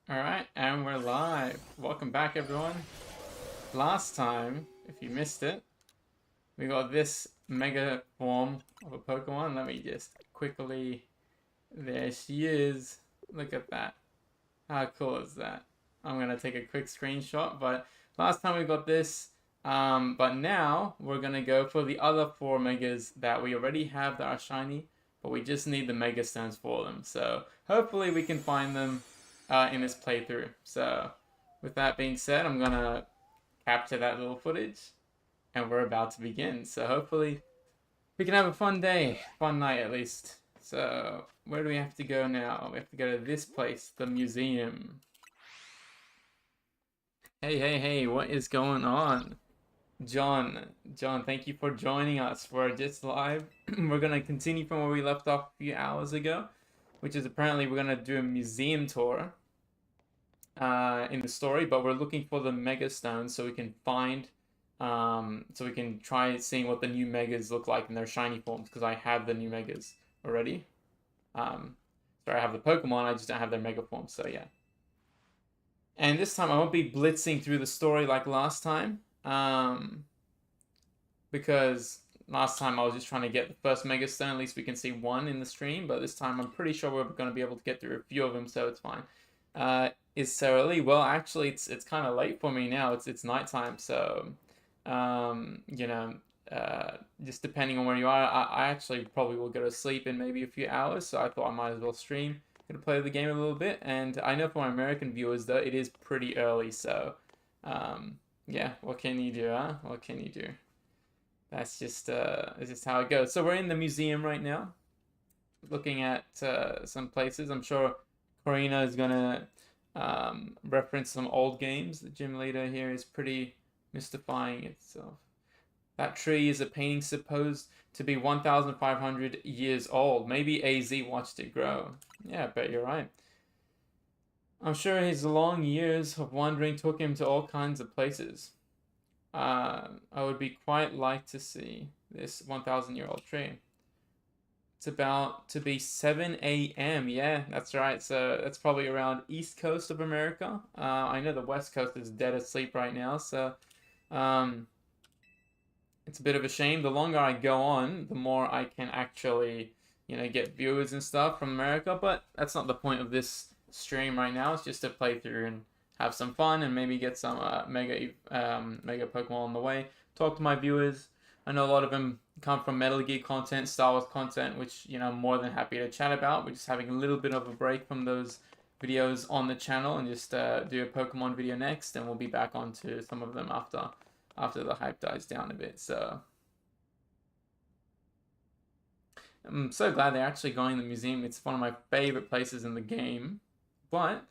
Alright, and we're live. Welcome back, everyone. Last time, if you missed it, we got this mega form of a Pokemon. Let me just quickly... There she is. Look at that. How cool is that? I'm going to take a quick screenshot, but last time we got this. But now, we're going to go for the other four Megas that we already have that are shiny, but we just need the Mega Stones for them. So, hopefully we can find them in this playthrough. So, with that being said, I'm gonna capture that little footage, and we're about to begin. So hopefully, we can have a fun day, fun night at least. So, where do we have to go now? We have to go to this place, the museum. Hey, what is going on? John, thank you for joining us for Just Live. We're gonna continue from where we left off a few hours ago, which is apparently we're gonna do a museum tour in the story, but we're looking for the Mega Stones so we can find, so we can try seeing what the new Megas look like in their shiny forms, because I have the new Megas already. Sorry, I have the Pokemon, I just don't have their Mega forms, so yeah. And this time I won't be blitzing through the story like last time, because last time I was just trying to get the first Mega Stone. At least we can see one in the stream, but this time I'm pretty sure we're going to be able to get through a few of them, so it's fine. Is so early? Well, actually, it's kind of late for me now. It's nighttime, so you know, just depending on where you are, I actually probably will go to sleep in maybe a few hours. So I thought I might as well stream, gonna play the game a little bit. And I know for my American viewers though, it is pretty early. So yeah, what can you do, huh? What can you do? That's just how it goes. So we're in the museum right now, looking at some places. I'm sure Corina is gonna reference some old games. The gym leader here is pretty mystifying itself. That tree is a painting supposed to be 1,500 years old. Maybe AZ watched it grow. Yeah, I bet you're right. I'm sure his long years of wandering took him to all kinds of places. I would be quite like to see this 1,000-year-old tree. It's about to be 7 a.m. Yeah, that's right. So that's probably around East Coast of America. I know the West Coast is dead asleep right now, so um, it's a bit of a shame. The longer I go on, the more I can actually, get viewers and stuff from America. But that's not the point of this stream right now. It's just to play through and have some fun and maybe get some mega Pokemon on the way. Talk to my viewers. I know a lot of them come from Metal Gear content, Star Wars content, which I'm more than happy to chat about. We're just having a little bit of a break from those videos on the channel and just do a Pokemon video next, and we'll be back onto some of them after the hype dies down a bit. So I'm so glad they're actually going to the museum. It's one of my favorite places in the game, but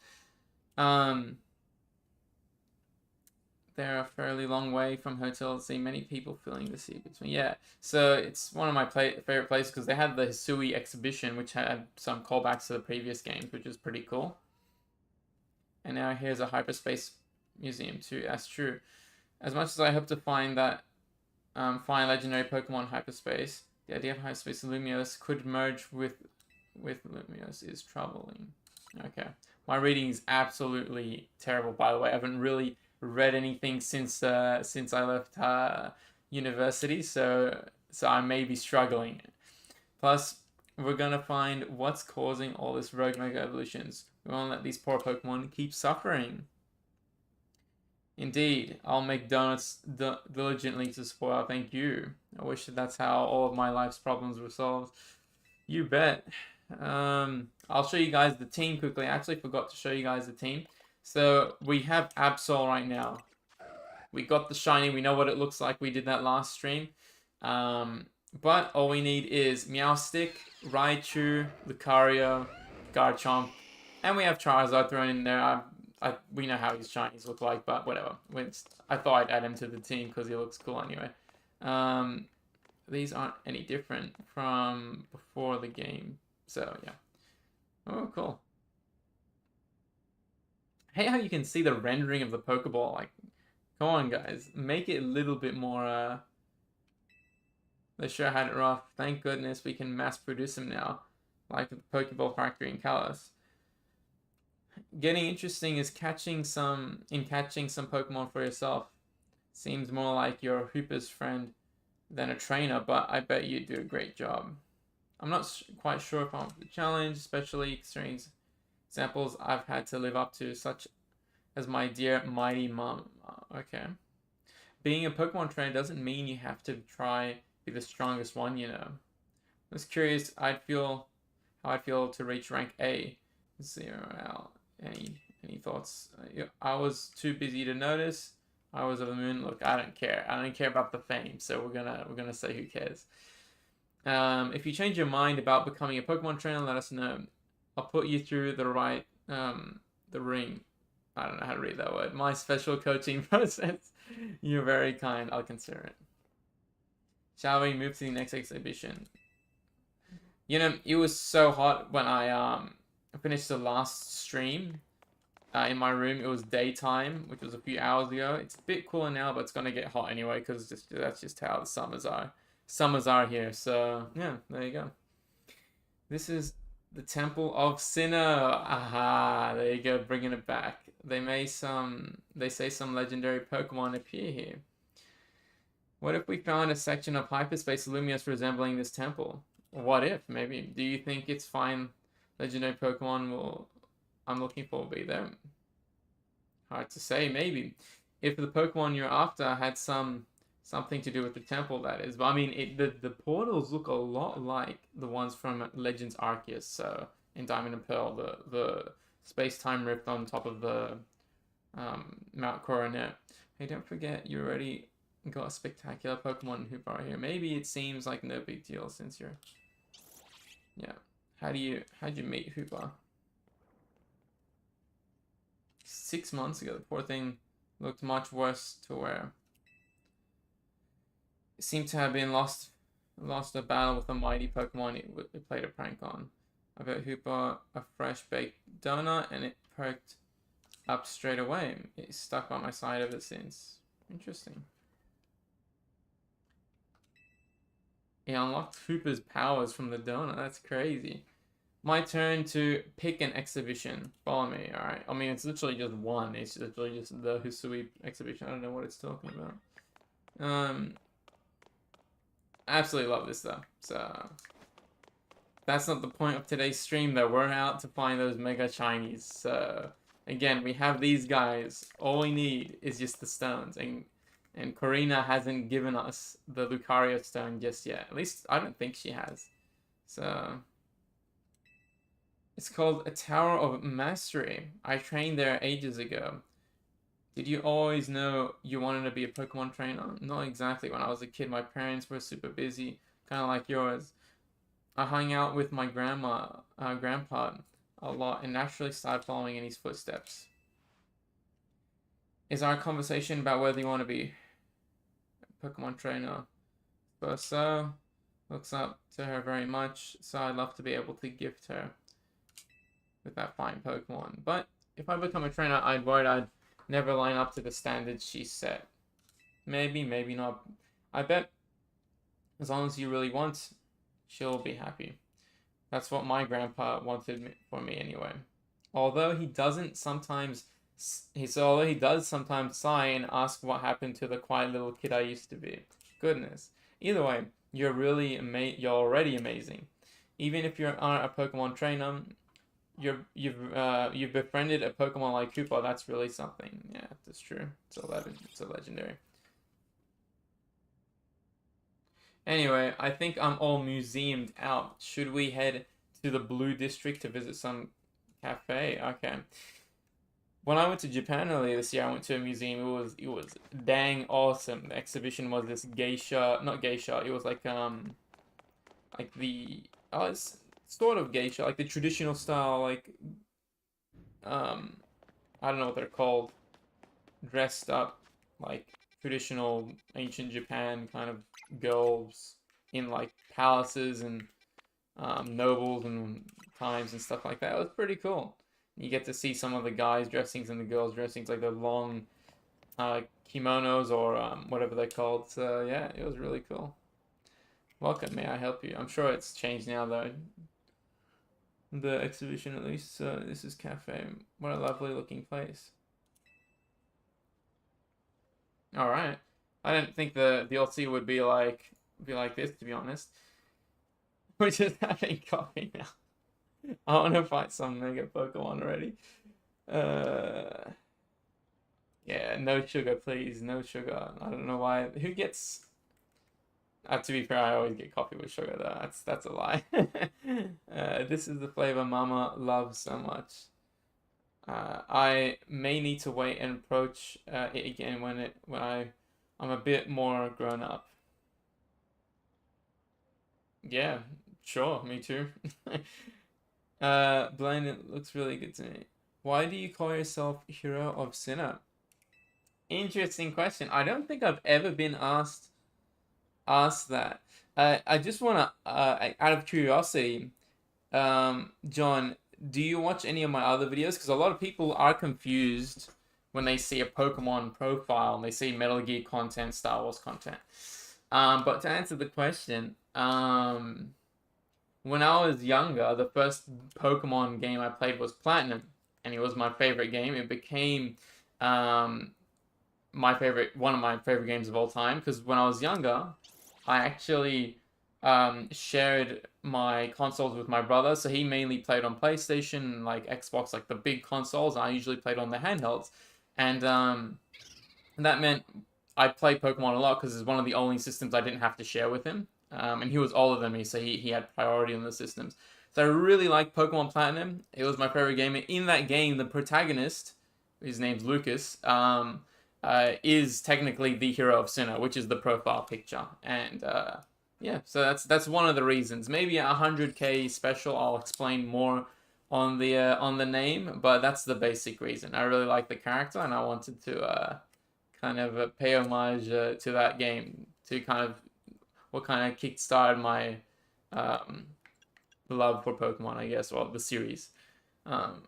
they're a fairly long way from Hotel. See many people filling the seat between. Yeah, so it's one of my favorite places because they had the Hisui exhibition, which had some callbacks to the previous games, which is pretty cool. And now here's a hyperspace museum too. That's true. As much as I hope to find that find legendary Pokemon hyperspace, the idea of hyperspace Lumiose could merge with Lumiose is troubling. Okay, my reading is absolutely terrible. By the way, I haven't really read anything since I left university, so I may be struggling. Plus, we're gonna find what's causing all this rogue mega evolutions. We won't let these poor Pokemon keep suffering. Indeed, I'll make donuts diligently to spoil. Thank you. I wish that's how all of my life's problems were solved. You bet. I'll show you guys the team quickly. I actually forgot to show you guys the team. So we have Absol right now. We got the shiny. We know what it looks like. We did that last stream. But all we need is Meowstic, Raichu, Lucario, Garchomp, and we have Charizard thrown in there. We know how his shinies look like, but whatever. I thought I'd add him to the team because he looks cool anyway. These aren't any different from before the game. So, yeah. Oh, cool. Hey, how you can see the rendering of the Pokeball. Like, come on, guys. Make it a little bit more, They sure had it rough. Thank goodness we can mass produce them now. Like the Pokeball factory in Kalos. Getting interesting is catching some Pokemon for yourself. Seems more like you're Hooper's friend than a trainer, but I bet you do a great job. I'm not quite sure if I'm up to the challenge, especially considering examples I've had to live up to, such as my dear mighty mom. Okay. Being a Pokemon trainer doesn't mean you have to try be the strongest one, you know. I was curious how I'd feel to reach rank A. 0 any thoughts? I was too busy to notice. I was of the moon. Look, I don't care. I don't care about the fame, so we're gonna say who cares. If you change your mind about becoming a Pokemon trainer, let us know. I'll put you through the ring. I don't know how to read that word. My special coaching process. You're very kind. I'll consider it. Shall we move to the next exhibition? You know, it was so hot when I finished the last stream. In my room, it was daytime, which was a few hours ago. It's a bit cooler now, but it's gonna get hot anyway because that's just how the summers are. Summers are here, so yeah, there you go. This is the Temple of Sinnoh. Aha, there you go, bringing it back. They say some legendary Pokemon appear here. What if we found a section of hyperspace Lumios resembling this temple? What if, maybe? Do you think it's fine legendary Pokemon I'm looking for will be there? Hard to say, maybe. If the Pokemon you're after had something to do with the temple, that is. But I mean, the portals look a lot like the ones from Legends Arceus. So in Diamond and Pearl, the space-time rift on top of the Mount Coronet. Hey, don't forget you already got a spectacular Pokemon Hoopa here. Maybe it seems like no big deal since you're. Yeah. How'd you meet Hoopa? 6 months ago. The poor thing looked much worse to wear. It seemed to have been lost a battle with a mighty Pokemon it played a prank on. I bet Hoopa a fresh baked donut and it perked up straight away. It's stuck by my side ever since. Interesting. He unlocked Hoopa's powers from the donut. That's crazy. My turn to pick an exhibition. Follow me, alright? I mean, it's literally just one. It's literally just the Hisui exhibition. I don't know what it's talking about. Absolutely love this though. So that's not the point of today's stream though. We're out to find those mega shinies. So again, we have these guys. All we need is just the stones. And Corina hasn't given us the Lucario stone just yet. At least I don't think she has. So it's called a Tower of Mastery. I trained there ages ago. Did you always know you wanted to be a Pokemon trainer? Not exactly. When I was a kid, my parents were super busy, kind of like yours. I hung out with my grandpa a lot and naturally started following in his footsteps. Is our conversation about whether you want to be a Pokemon trainer? But so, looks up to her very much, so I'd love to be able to gift her with that fine Pokemon. But if I become a trainer, I'd worry I'd never line up to the standards she set. Maybe, maybe not. I bet as long as you really want, she'll be happy. That's what my grandpa wanted for me anyway. Although he does sometimes sigh and ask what happened to the quiet little kid I used to be. Goodness. Either way, you're already amazing. Even if you aren't a Pokemon trainer, you've befriended a Pokemon like Hoopa. That's really something. Yeah, that's true. It's a legendary. Anyway, I think I'm all museumed out. Should we head to the Blue District to visit some cafe? Okay. When I went to Japan earlier this year, I went to a museum. It was dang awesome. The exhibition was this geisha, not geisha. It was like it's sort of geisha, like the traditional style, like I don't know what they're called, dressed up like traditional ancient Japan kind of girls in like palaces and nobles and times and stuff like that. It was pretty cool. You get to see some of the guys' dressings and the girls' dressings, like the long kimonos or whatever they're called. So yeah, it was really cool. Welcome, may I help you? I'm sure it's changed now though. the exhibition at least. So this is cafe. What a lovely looking place. All right. I didn't think the DLC would be like this, to be honest. We're just having coffee now. I want to fight some mega Pokemon already. Uh, yeah, no sugar, please, no sugar. I don't know why. Who gets? To be fair, I always get coffee with sugar though. That's a lie. This is the flavor Mama loves so much. I may need to wait and approach it again I'm a bit more grown up. Yeah, sure, me too. Blaine, it looks really good to me. Why do you call yourself Hero of Sinnoh? Interesting question. I don't think I've ever been asked that. I just wanna, out of curiosity, John, do you watch any of my other videos? Because a lot of people are confused when they see a Pokemon profile and they see Metal Gear content, Star Wars content. But to answer the question, when I was younger, the first Pokemon game I played was Platinum, and it was my favorite game. It became one of my favorite games of all time because when I was younger, I actually shared my consoles with my brother. So he mainly played on PlayStation, like Xbox, like the big consoles. I usually played on the handhelds, and that meant I played Pokemon a lot because it's one of the only systems I didn't have to share with him. And he was older than me, so he had priority on the systems. So I really liked Pokemon Platinum. It was my favorite game. And in that game, the protagonist, his name's Lucas, is technically the hero of Sinnoh, which is the profile picture. And yeah, so that's one of the reasons. Maybe a 100K special, I'll explain more on the name, but that's the basic reason. I really like the character, and I wanted to kind of pay homage to that game to kind of what kind of kickstarted my love for Pokemon, I guess, or the series. Um,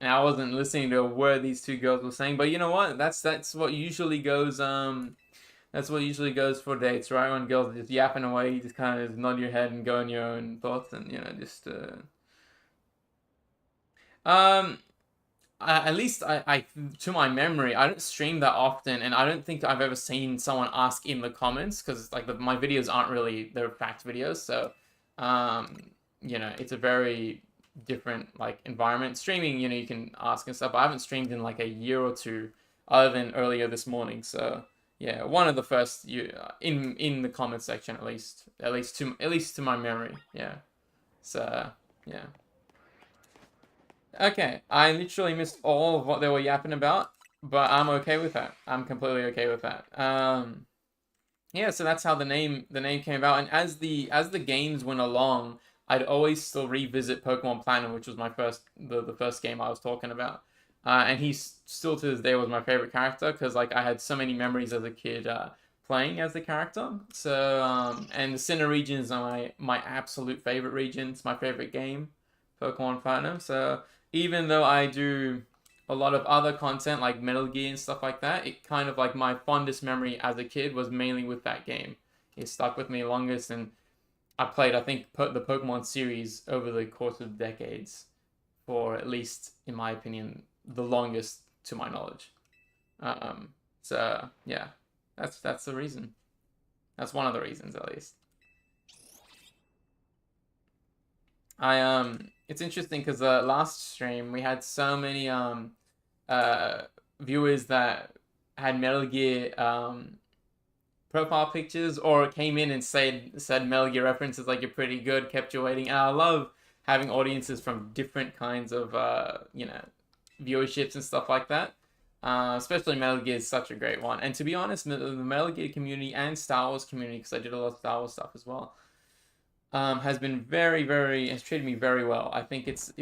and I wasn't listening to a word these two girls were saying, but you know what? That's what usually goes. That's what usually goes for dates, right? When girls are just yapping away, you just kind of nod your head and go in your own thoughts, and just. Um, at least I to my memory, I don't stream that often, and I don't think I've ever seen someone ask in the comments because like my videos aren't really they're fact videos, so um, it's a very different like environment. Streaming, you can ask and stuff. But I haven't streamed in like a year or two, other than earlier this morning. So yeah, one of the first you in the comment section at least to my memory. Yeah. So yeah. Okay, I literally missed all of what they were yapping about, but I'm okay with that. I'm completely okay with that. Yeah, so that's how the name came about, and as the games went along, I'd always still revisit Pokemon Platinum, which was the first game I was talking about. And he's still to this day was my favorite character because like I had so many memories as a kid playing as the character. So and the Sinnoh regions are my absolute favorite region. It's my favorite game, Pokemon Platinum. So even though I do a lot of other content like Metal Gear and stuff like that, it kind of like my fondest memory as a kid was mainly with that game. It stuck with me longest, and I played, I think, the Pokemon series over the course of decades for at least, in my opinion, the longest to my knowledge. Um, so yeah, that's the reason. That's one of the reasons, at least. It's interesting because last stream we had so many uh viewers that had Metal Gear profile pictures or came in and said Metal Gear references like you're pretty good, kept you waiting. And I love having audiences from different kinds of viewerships and stuff like that. Especially Metal Gear is such a great one. And to be honest, the Metal Gear community and Star Wars community, because I did a lot of Star Wars stuff as well, has been has treated me very well. I think it's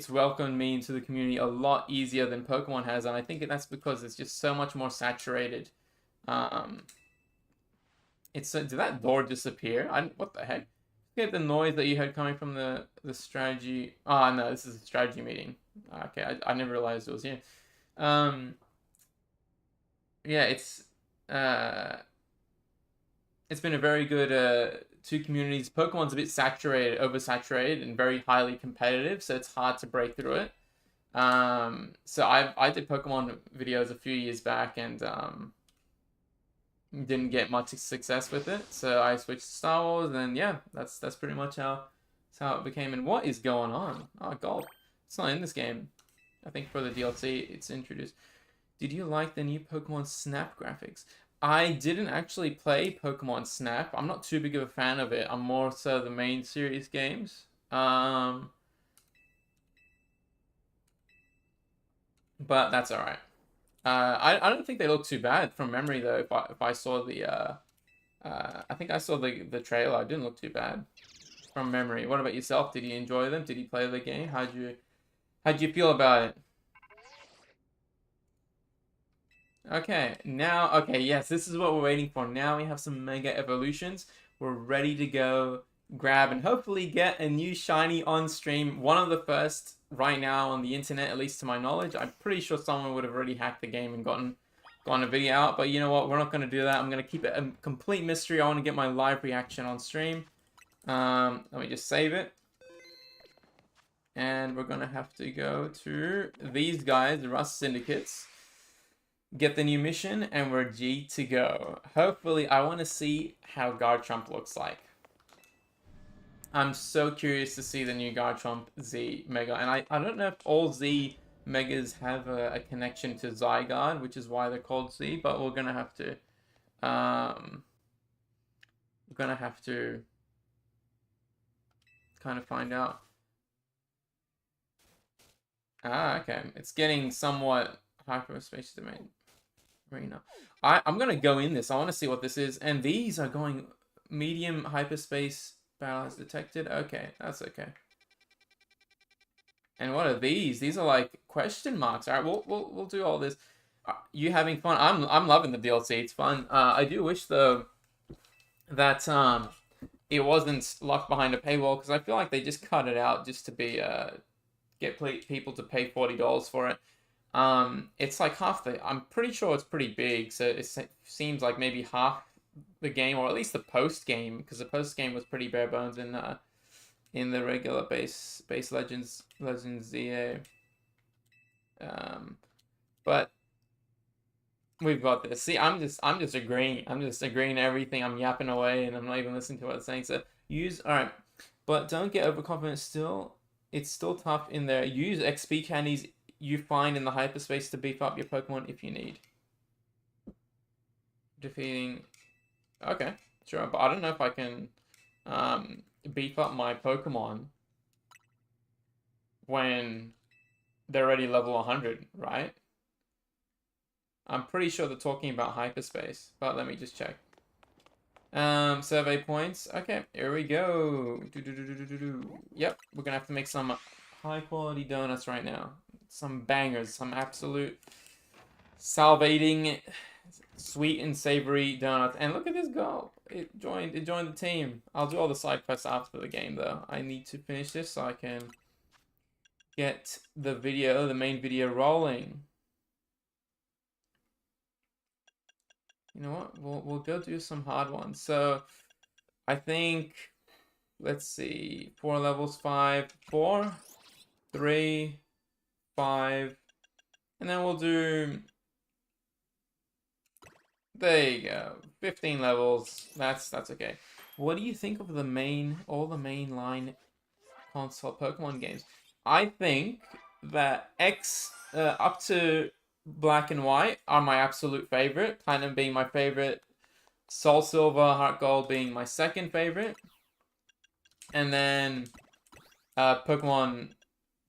welcomed me into the community a lot easier than Pokemon has, and I think that's because it's just so much more saturated. Um, did that door disappear? What the heck? Get the noise that you heard coming from the strategy. Oh no, this is a strategy meeting. Okay, I never realized it was here. Yeah, it's uh it's been a very good two communities. Pokemon's a bit saturated, oversaturated, and very highly competitive, so it's hard to break through it. So I did Pokemon videos a few years back and didn't get much success with it. So I switched to Star Wars, and yeah, that's pretty much how it became. And what is going on? Oh, gold. It's not in this game. I think for the DLC it's introduced. Did you like the new Pokemon Snap graphics? I didn't actually play Pokemon Snap. I'm not too big of a fan of it. I'm more so the main series games. But that's all right. I don't think they look too bad from memory though. If I saw the I think I saw the trailer. It didn't look too bad from memory. What about yourself? Did you enjoy them? Did you play the game? How'd you feel about it? Okay, now, okay, yes, this is what we're waiting for. Now we have some Mega Evolutions. We're ready to go grab and hopefully get a new shiny on stream. One of the first right now on the internet, at least to my knowledge. I'm pretty sure someone would have already hacked the game and gotten a video out. But you know what? We're not going to do that. I'm going to keep it a complete mystery. I want to get my live reaction on stream. Let me just save it. And we're going to have to go to these guys, the Rust Syndicates. Get the new mission, and we're G to go. Hopefully, I want to see how Garchomp looks like. I'm so curious to see the new Garchomp Z Mega. And I don't know if all Z Megas have a connection to Zygarde, which is why they're called Z, but we're going to have to... we're going to have to kind of find out. Ah, okay. It's getting somewhat hyperspace domain arena. I'm going to go in this. I want to see what this is. And these are going medium hyperspace battle has detected. Okay, that's okay. And what are these? These are like question marks. All right, we'll do all this. You having fun? I'm loving the DLC. It's fun. I do wish though that it wasn't locked behind a paywall, because I feel like they just cut it out just to be get people to pay $40 for it. It's like half the... I'm pretty sure it's pretty big, so it seems like maybe half the game, or at least the post game, because the post game was pretty bare bones in the regular base Legends ZA. But we've got this. See, I'm just agreeing. I'm just agreeing to everything. I'm yapping away, and I'm not even listening to what it's saying. So all right, but don't get overconfident. Still, it's still tough in there. Use XP candies you find in the hyperspace to beef up your Pokemon if you need. Defeating... Okay, sure, but I don't know if I can beef up my Pokemon when they're already level 100, right? I'm pretty sure they're talking about hyperspace, but let me just check. Survey points. Okay, here we go. Yep, we're gonna have to make some high quality donuts right now. Some bangers, some absolute salivating, sweet and savory donuts. And look at this go. It joined the team. I'll do all the side quests after the game though. I need to finish this so I can get the main video rolling. You know what? We'll go do some hard ones. So I think, let's see, 4 levels, 5, 4, 3, 5, and then we'll do, there you go, 15 levels. That's okay. What do you think of all the mainline console Pokemon games? I think that up to Black and White are my absolute favorite, Platinum being my favorite, Soul Silver, Heart Gold being my second favorite, and then Pokemon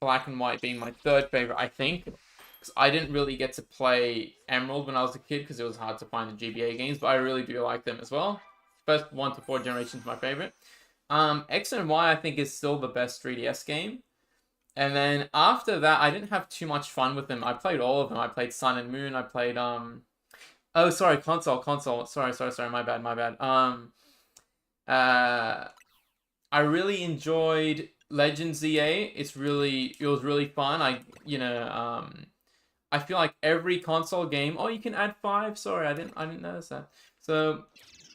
Black and White being my third favorite, I think. Because I didn't really get to play Emerald when I was a kid because it was hard to find the GBA games, but I really do like them as well. First 1 to 4 generations my favorite. X and Y I think is still the best 3DS game. And then after that, I didn't have too much fun with them. I played all of them. I played Sun and Moon. I played oh, sorry, console. Sorry, my bad. I really enjoyed Legends ZA. It was really fun. I feel like every console game... Oh, you can add 5. Sorry, I didn't notice that. So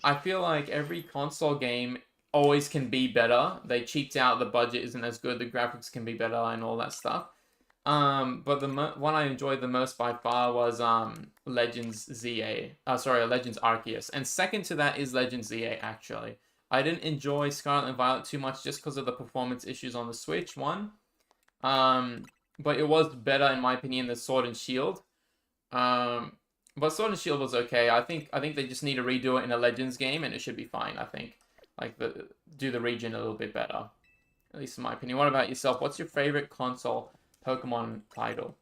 I feel like every console game always can be better. They cheaped out, the budget isn't as good, the graphics can be better, and all that stuff. But the one I enjoyed the most by far was Legends ZA. Sorry, Legends Arceus, and second to that is Legends ZA. Actually, I didn't enjoy Scarlet and Violet too much just because of the performance issues on the Switch. But it was better in my opinion than Sword and Shield. But Sword and Shield was okay. I think they just need to redo it in a Legends game, and it should be fine. I think do the region a little bit better, at least in my opinion. What about yourself? What's your favorite console Pokemon title?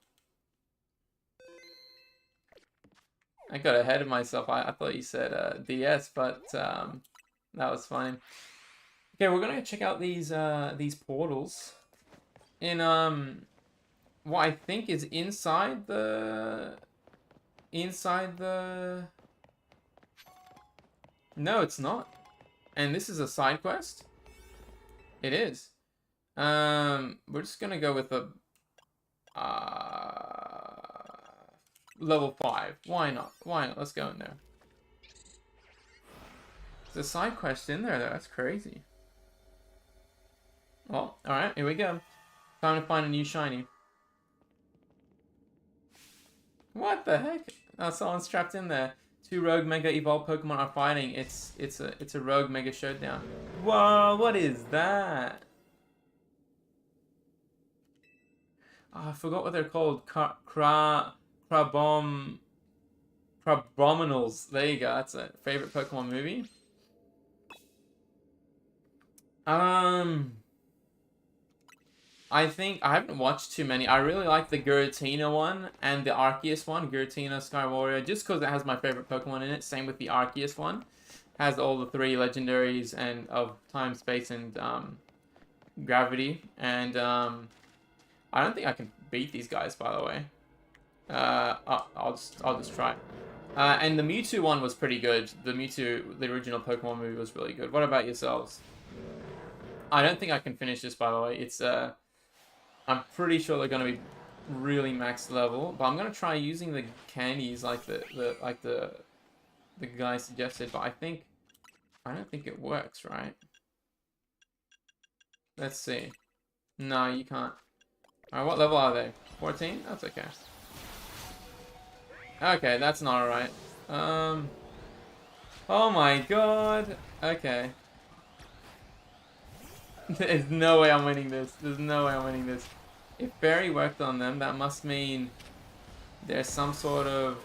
I got ahead of myself. I thought you said DS, but that was fine. Okay, we're gonna check out these portals in what I think is inside the No, it's not. And this is a side quest? It is. We're just gonna go with a level 5. Why not? Why not? Let's go in there. There's a side quest in there though, that's crazy. Well, alright, here we go. Time to find a new shiny. What the heck? Oh, someone's trapped in there. 2 Rogue Mega Evolved Pokemon are fighting. It's a Rogue Mega Showdown. Whoa, what is that? Oh, I forgot what they're called. Crabominals. There you go. That's a favorite Pokemon movie. I think I haven't watched too many. I really like the Giratina one and the Arceus one, Giratina Sky Warrior, just because it has my favorite Pokemon in it. Same with the Arceus one. Has all the 3 legendaries and of time, space, and gravity. And I don't think I can beat these guys, by the way. I'll just try. And the Mewtwo one was pretty good. The original Pokemon movie was really good. What about yourselves? I don't think I can finish this, by the way. It's I'm pretty sure they're gonna be really max level, but I'm gonna try using the candies like the guy suggested. But I don't think it works, right? Let's see. No, you can't. Alright, what level are they? 14? That's okay. Okay, that's not alright. Oh my god. Okay. There's no way I'm winning this. There's no way I'm winning this. If Barry worked on them, that must mean there's some sort of...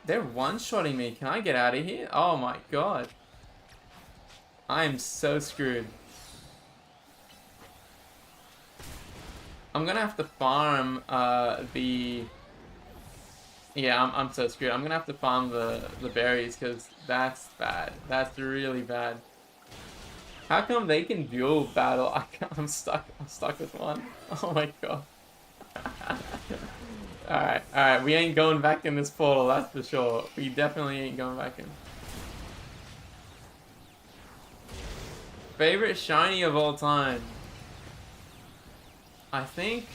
They're one-shotting me. Can I get out of here? Oh my god. I am so screwed. I'm gonna have to farm the... Yeah, I'm so screwed. I'm gonna have to farm the berries because that's bad. That's really bad. How come they can dual battle? I'm stuck with one. Oh my god. Alright, we ain't going back in this portal, that's for sure. We definitely ain't going back in. Favorite shiny of all time? I think...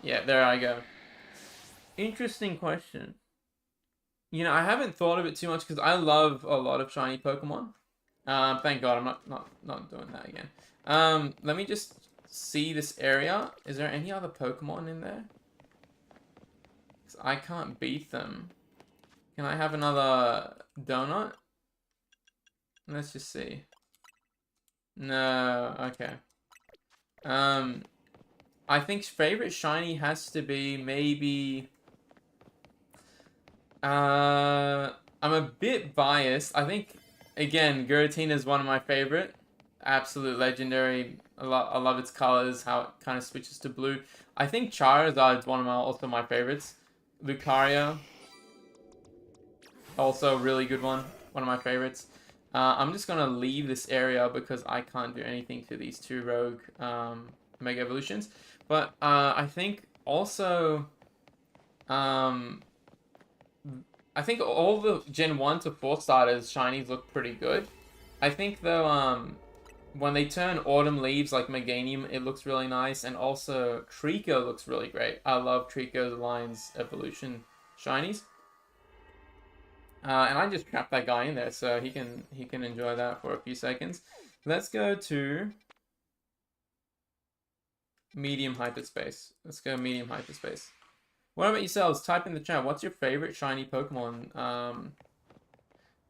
Yeah, there I go. Interesting question. You know, I haven't thought of it too much because I love a lot of shiny Pokemon. Thank God I'm not doing that again. Let me just see this area. Is there any other Pokemon in there? 'Cause I can't beat them. Can I have another donut? Let's just see. No, okay. I think favorite shiny has to be maybe... I'm a bit biased. I think... Again, Giratina is one of my favorite. Absolute legendary. I love its colors, how it kind of switches to blue. I think Charizard is one of also my favorites. Lucario. Also a really good one. One of my favorites. I'm just going to leave this area because I can't do anything to these 2 rogue Mega Evolutions. But I think also... I think all the Gen 1 to 4 starters, shinies look pretty good. I think though, when they turn autumn leaves like Meganium, it looks really nice. And also, Trico looks really great. I love Trico's Lion's Evolution shinies. And I just trapped that guy in there, so he can enjoy that for a few seconds. Let's go to medium hyperspace. Let's go medium hyperspace. What about yourselves? Type in the chat. What's your favorite shiny Pokemon?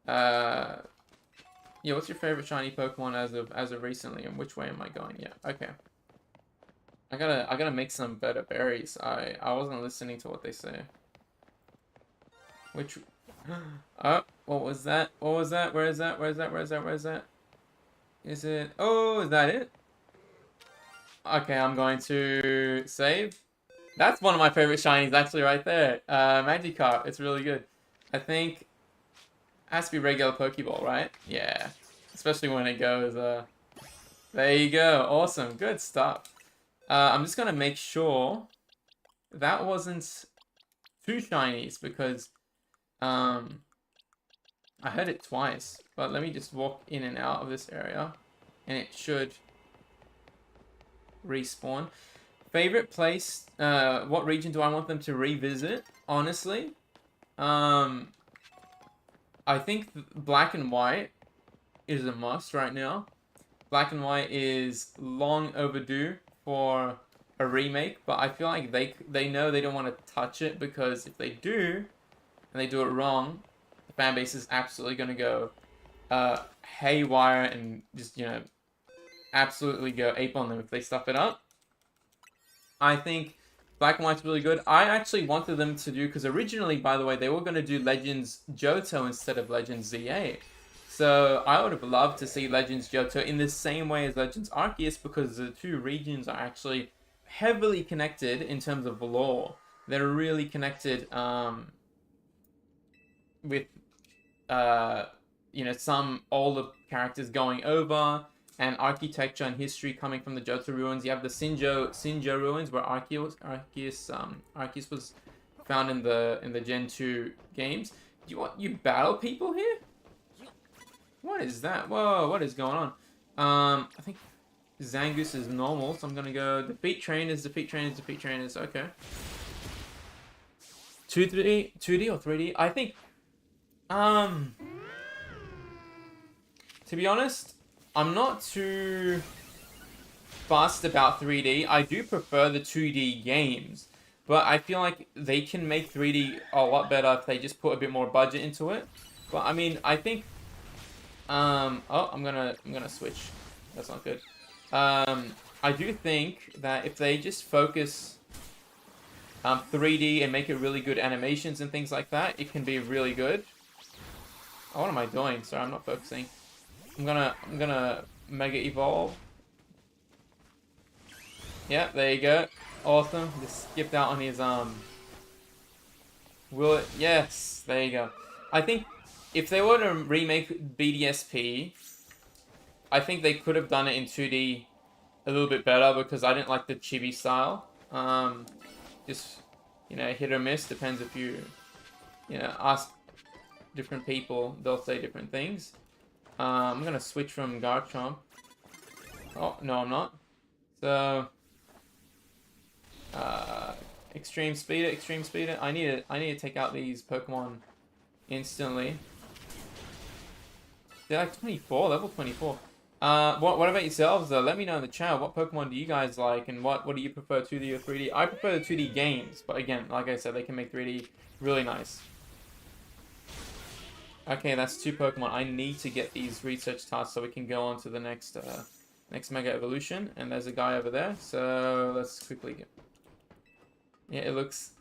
Yeah, what's your favorite shiny Pokemon as of recently, and which way am I going? Yeah, okay. I gotta make some better berries. I wasn't listening to what they say. Which oh, what was that? What was that? Where is that? Where is that? Where is that? Where is that? Is it oh, is that it? Okay, I'm going to save. That's one of my favorite shinies actually right there. Magikarp, it's really good. I think it has to be regular Pokeball, right? Yeah. Especially when it goes there you go. Awesome. Good stuff. I'm just gonna make sure that wasn't two shinies because I heard it twice. But let me just walk in and out of this area and it should respawn. Favorite place? What region do I want them to revisit? Honestly, I think Black and White is a must right now. Black and White is long overdue for a remake, but I feel like they know they don't want to touch it because if they do, and they do it wrong, the fan base is absolutely going to go haywire and just, absolutely go ape on them if they stuff it up. I think Black and White's really good. I actually wanted them to do, because originally, by the way, they were going to do Legends Johto instead of Legends ZA. So I would have loved to see Legends Johto in the same way as Legends Arceus, because the two regions are actually heavily connected in terms of lore. They're really connected with, some older characters going over, and architecture and history coming from the Johto ruins. You have the Sinjo ruins where Arceus was found in the Gen 2 games. You battle people here? What is that? Whoa, what is going on? I think Zangoose is normal, so I'm gonna go defeat trainers, defeat trainers, defeat trainers. Okay. 2D or 3D? I think to be honest, I'm not too fussed about 3D. I do prefer the 2D games, but I feel like they can make 3D a lot better if they just put a bit more budget into it. But I mean, I think oh, I'm gonna switch. That's not good. I do think that if they just focus 3D and make it really good animations and things like that, it can be really good. Oh, what am I doing? Sorry, I'm not focusing. I'm gonna Mega Evolve. Yeah, there you go. Awesome. Just skipped out on his Will it? Yes, there you go. I think if they were to remake BDSP, I think they could have done it in 2D a little bit better, because I didn't like the chibi style. Just, hit or miss. Depends if you ask different people, they'll say different things. I'm gonna switch from Garchomp. Oh, no, I'm not. So, extreme speed it, extreme speed it. I need to take out these Pokemon instantly. They're like 24, level 24. What about yourselves though? Let me know in the chat, what Pokemon do you guys like, and what do you prefer, 2D or 3D? I prefer the 2D games, but again, like I said, they can make 3D really nice. Okay, that's two Pokemon. I need to get these research tasks so we can go on to the next Mega Evolution. And there's a guy over there, so let's quickly get. Yeah, it looks.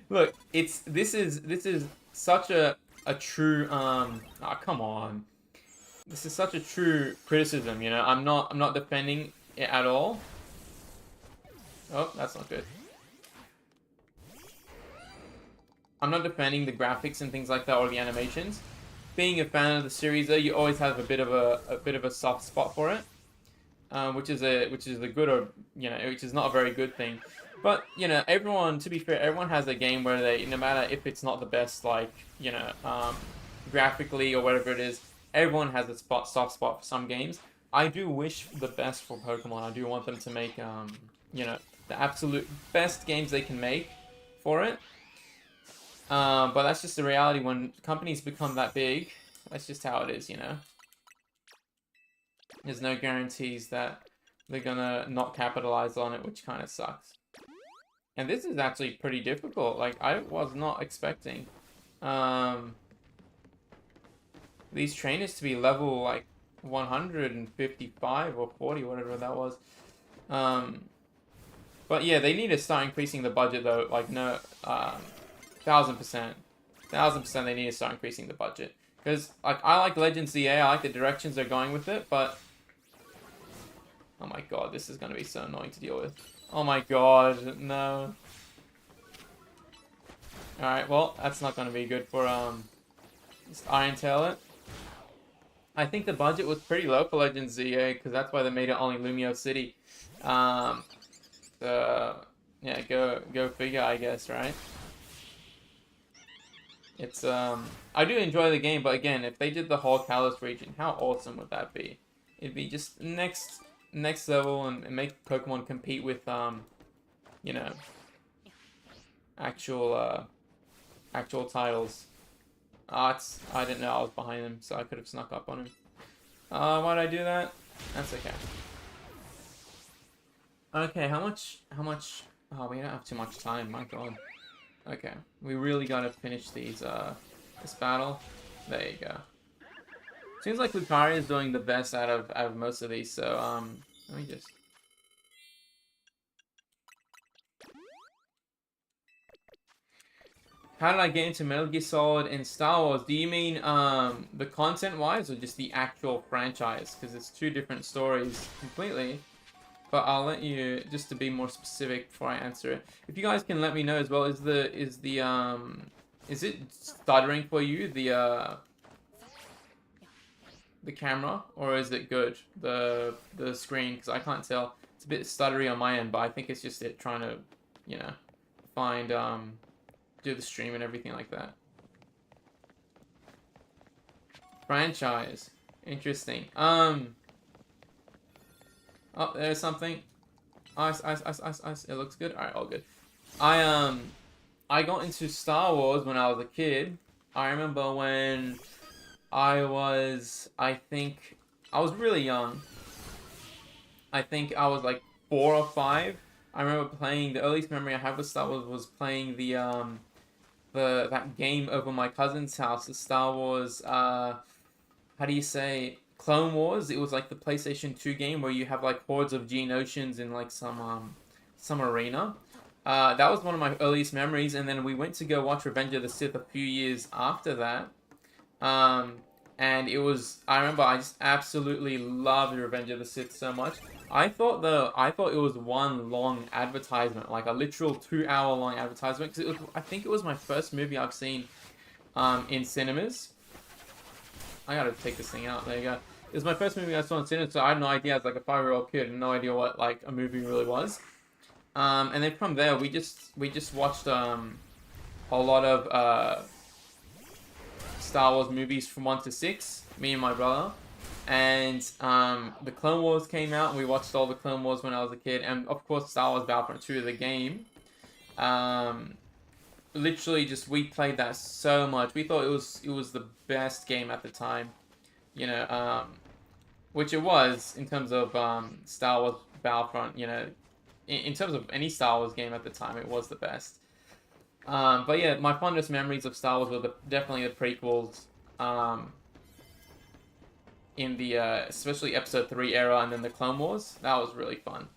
Look, this is such a true oh, come on. This is such a true criticism. I'm not defending it at all. Oh, that's not good. I'm not defending the graphics and things like that, or the animations. Being a fan of the series, though, you always have a bit of a soft spot for it, which is a good, or which is not a very good thing. But everyone, to be fair, everyone has a game where they, no matter if it's not the best, like graphically or whatever it is, everyone has a soft spot for some games. I do wish the best for Pokemon. I do want them to make the absolute best games they can make for it. But that's just the reality when companies become that big. That's just how it is, you know. There's no guarantees that they're gonna not capitalize on it, which kind of sucks. And this is actually pretty difficult. Like, I was not expecting these trainers to be level, like, 155 or 40, whatever that was. But yeah, they need to start increasing the budget, though. Like, no, 1,000%. 1,000% they need to start increasing the budget. Because, like, I like Legends ZA, I like the directions they're going with it, but... Oh my god, this is going to be so annoying to deal with. Oh my god, no. Alright, well, that's not going to be good for, just Iron Tail it. I think the budget was pretty low for Legends ZA, because that's why they made it only Lumio City. Yeah, go figure, I guess, right? It's, I do enjoy the game, but again, if they did the whole Kalos region, how awesome would that be? It'd be just next level and make Pokemon compete with, you know, actual titles. I didn't know I was behind him, so I could have snuck up on him. Why'd I do that? That's okay. Okay, how much, oh, we don't have too much time, my god. Okay, we really gotta finish these, this battle. There you go. Seems like Lucario is doing the best out of most of these, so, let me just... How did I get into Metal Gear Solid and Star Wars? Do you mean, the content-wise, or just the actual franchise? Because it's two different stories completely. But I'll let you, just to be more specific before I answer it. If you guys can let me know as well, is it stuttering for you, the camera, or is it good, the screen? Because I can't tell. It's a bit stuttery on my end, but I think it's just it trying to, you know, find, do the stream and everything like that. Franchise. Interesting. Oh, there's something. Ice. It looks good. Alright, all good. I got into Star Wars when I was a kid. I remember when I was really young. I think I was like 4 or 5. I remember playing, the earliest memory I have of Star Wars was playing that game over my cousin's house, the Star Wars, how do you say, Clone Wars. It was like the PlayStation 2 game where you have like hordes of Geonosians in like some arena. That was one of my earliest memories, and then we went to go watch Revenge of the Sith a few years after that. And it was, I remember I just absolutely loved Revenge of the Sith so much. I thought it was one long advertisement, like a literal 2-hour long advertisement, because I think it was my first movie I've seen in cinemas. I gotta take this thing out. There you go. It was my first movie I saw in cinemas, so I had no idea. I was like a 5-year-old kid, and no idea what like a movie really was. And then from there, we just watched a lot of Star Wars movies from 1 to 6. Me and my brother, and the Clone Wars came out, and we watched all the Clone Wars when I was a kid, and of course Star Wars Battlefront 2, the game. Literally just, we played that so much. We thought it was the best game at the time, you know, which it was in terms of Star Wars Battlefront, you know, in terms of any Star Wars game at the time, it was the best. But yeah, my fondest memories of Star Wars were definitely the prequels, in the especially Episode 3 era, and then the Clone Wars. That was really fun.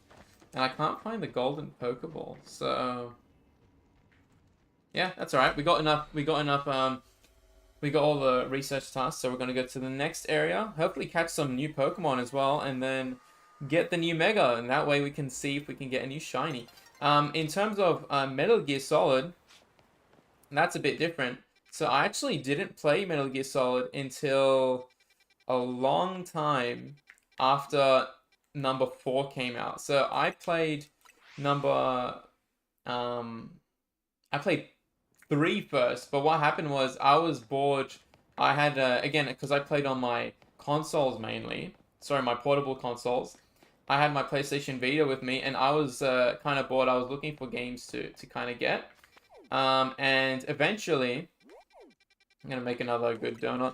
And I can't find the golden Pokeball, so yeah, that's alright. We got enough, we got all the research tasks, so we're going to go to the next area. Hopefully catch some new Pokemon as well, and then get the new Mega, and that way we can see if we can get a new Shiny. In terms of Metal Gear Solid, that's a bit different. So I actually didn't play Metal Gear Solid until a long time after number 4 came out. So I played I played 3 first, but what happened was I was bored. I had, again, because I played on my consoles mainly, sorry, my portable consoles. I had my PlayStation Vita with me, and I was kind of bored. I was looking for games to kind of get. And eventually, I'm gonna make another good donut.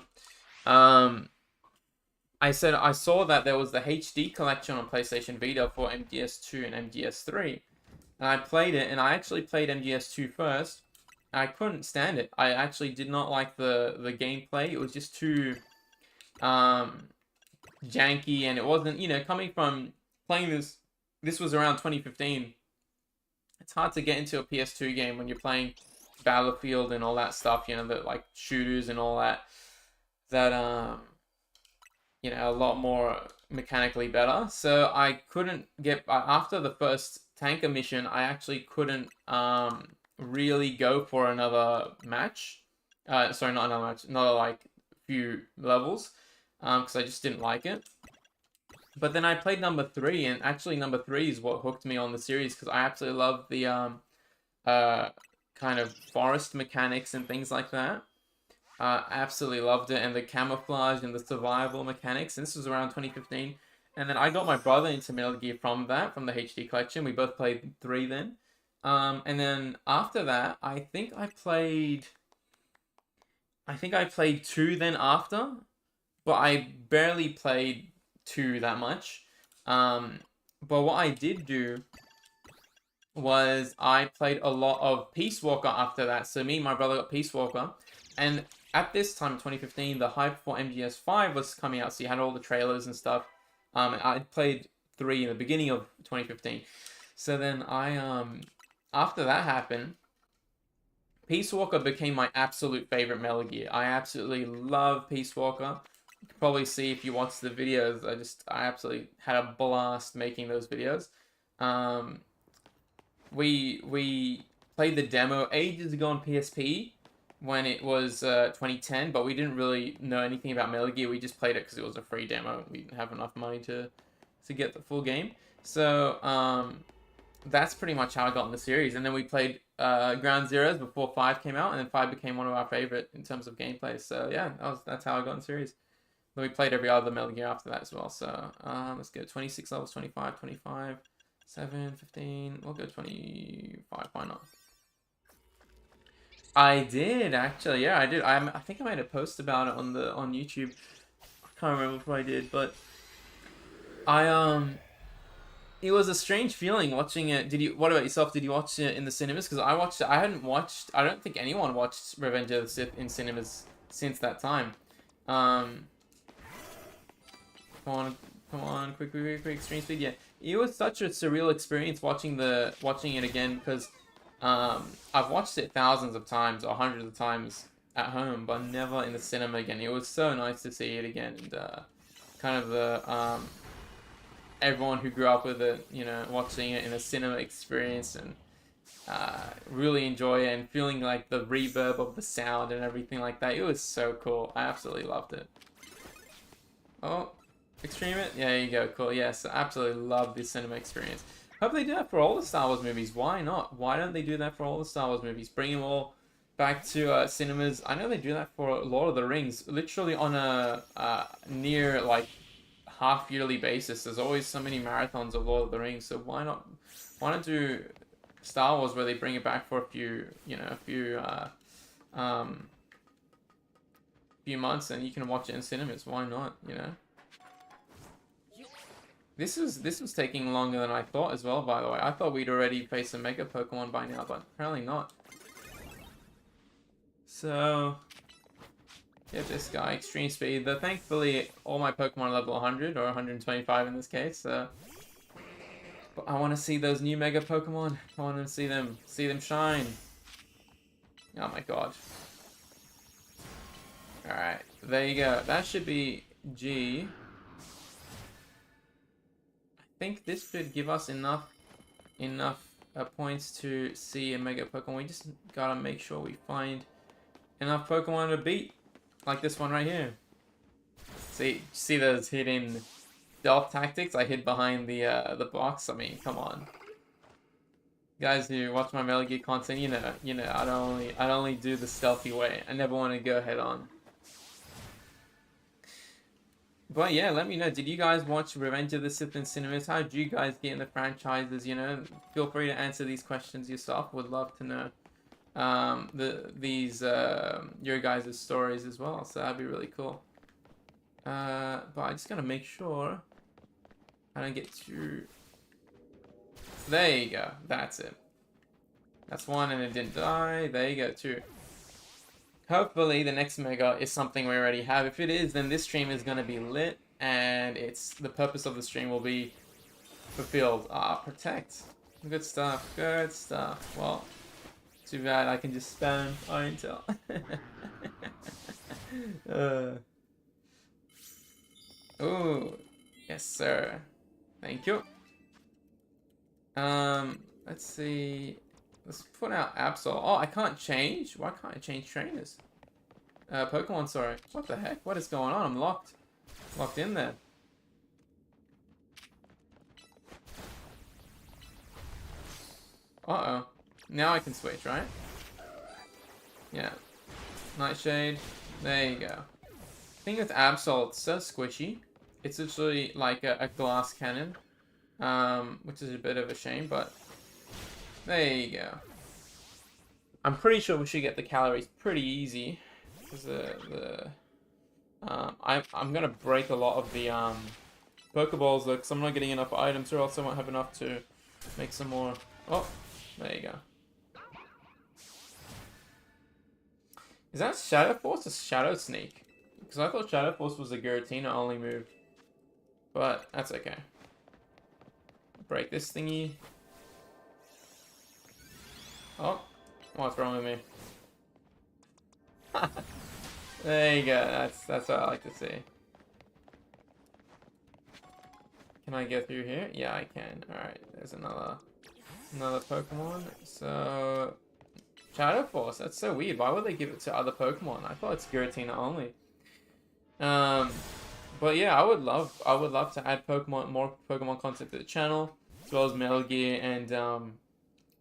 I saw that there was the HD collection on PlayStation Vita for MGS2 and MGS3. And I played it, and I actually played MGS2 first. I couldn't stand it. I actually did not like the gameplay. It was just too janky, and it wasn't, coming from playing this was around 2015. It's hard to get into a PS2 game when you're playing Battlefield and all that stuff, the like shooters and all that. That a lot more mechanically better. So I couldn't get after the first tanker mission. I actually couldn't really go for another match. Sorry, not another match. Another like few levels, because I just didn't like it. But then I played number 3, and actually number 3 is what hooked me on the series, because I absolutely love the kind of forest mechanics and things like that. Absolutely loved it, and the camouflage and the survival mechanics. And this was around 2015, and then I got my brother into Metal Gear from the HD collection. We both played 3 then, and then after that, I think I played 2 then after, but I barely played 2 that much. But what I did do was I played a lot of Peace Walker after that. So me and my brother got Peace Walker, and at this time in 2015, the hype for MGS5 was coming out, so you had all the trailers and stuff. I played 3 in the beginning of 2015. So then after that happened, Peace Walker became my absolute favorite Metal Gear. I absolutely love Peace Walker. You can probably see if you watch the videos. I absolutely had a blast making those videos. We played the demo ages ago on PSP, when it was 2010, but we didn't really know anything about Metal Gear. We just played it because it was a free demo. We didn't have enough money to get the full game. So that's pretty much how I got in the series. And then we played Ground Zeroes before 5 came out, and then 5 became one of our favorite in terms of gameplay. So yeah, that's how I got in the series. Then we played every other Metal Gear after that as well. So let's go 26 levels, 25, 25, 7, 15. We'll go 25. Why not? I did actually, yeah, I did. I think I made a post about it on YouTube. I can't remember if I did, but it was a strange feeling watching it. What about yourself? Did you watch it in the cinemas? Because I watched it. I hadn't watched. I don't think anyone watched Revenge of the Sith in cinemas since that time. Come on, quick, stream speed. Yeah, it was such a surreal experience watching it again, because I've watched it thousands of times or hundreds of times at home, but never in the cinema again. It was so nice to see it again, and kind of the everyone who grew up with it, watching it in a cinema experience, and really enjoy it, and feeling like the reverb of the sound and everything like that. It was so cool. I absolutely loved it. Oh, Extreme it? Yeah, there you go. Cool. Yes, I absolutely love this cinema experience. Hope they do that for all the Star Wars movies. Why not? Why don't they do that for all the Star Wars movies? Bring them all back to cinemas. I know they do that for Lord of the Rings. Literally on a near like half-yearly basis. There's always so many marathons of Lord of the Rings. So why not do Star Wars where they bring it back for a few months, and you can watch it in cinemas. Why not? This was taking longer than I thought as well, by the way. I thought we'd already faced a Mega Pokemon by now, but apparently not. So, get this guy, Extreme Speed. Thankfully, all my Pokemon are level 100, or 125 in this case, so... But I want to see those new Mega Pokemon. I want to see them shine. Oh my god. Alright, there you go. That should be G. I think this should give us enough points to see a Mega Pokemon. We just gotta make sure we find enough Pokemon to beat, like this one right here. See those hidden stealth tactics? I hid behind the box. I mean, come on, guys who watch my Metal Gear content, you know, I only do the stealthy way. I never want to go head on. But yeah, let me know. Did you guys watch Revenge of the Sith in cinemas? How did you guys get in the franchises? Feel free to answer these questions yourself. Would love to know. these your guys' stories as well. So that'd be really cool. But I just gotta make sure I don't get too. There you go. That's it. That's one, and it didn't die. There you go, two. Hopefully, the next mega is something we already have. If it is, then this stream is gonna be lit, and the purpose of the stream will be fulfilled. Protect. Good stuff. Good stuff. Well, too bad I can just spam Iron Tail. Ooh, yes, sir. Thank you. Let's see. Let's put out Absol. Oh, I can't change? Why can't I change trainers? Pokemon, sorry. What the heck? What is going on? I'm locked. Locked in there. Uh-oh. Now I can switch, right? Yeah. Nightshade. There you go. Thing with Absol, it's so squishy. It's literally like a glass cannon. Which is a bit of a shame, but there you go. I'm pretty sure we should get the calories pretty easy. Because I'm gonna break a lot of the Pokeballs though, because I'm not getting enough items, or else I won't have enough to make some more. Oh, there you go. Is that Shadow Force or Shadow Sneak? Because I thought Shadow Force was a Giratina only move. But that's okay. Break this thingy. Oh, what's wrong with me? There you go. That's what I like to see. Can I get through here? Yeah, I can. All right, there's another Pokemon. So Shadow Force. That's so weird. Why would they give it to other Pokemon? I thought it's Giratina only. But yeah, I would love to add more Pokemon content to the channel, as well as Metal Gear and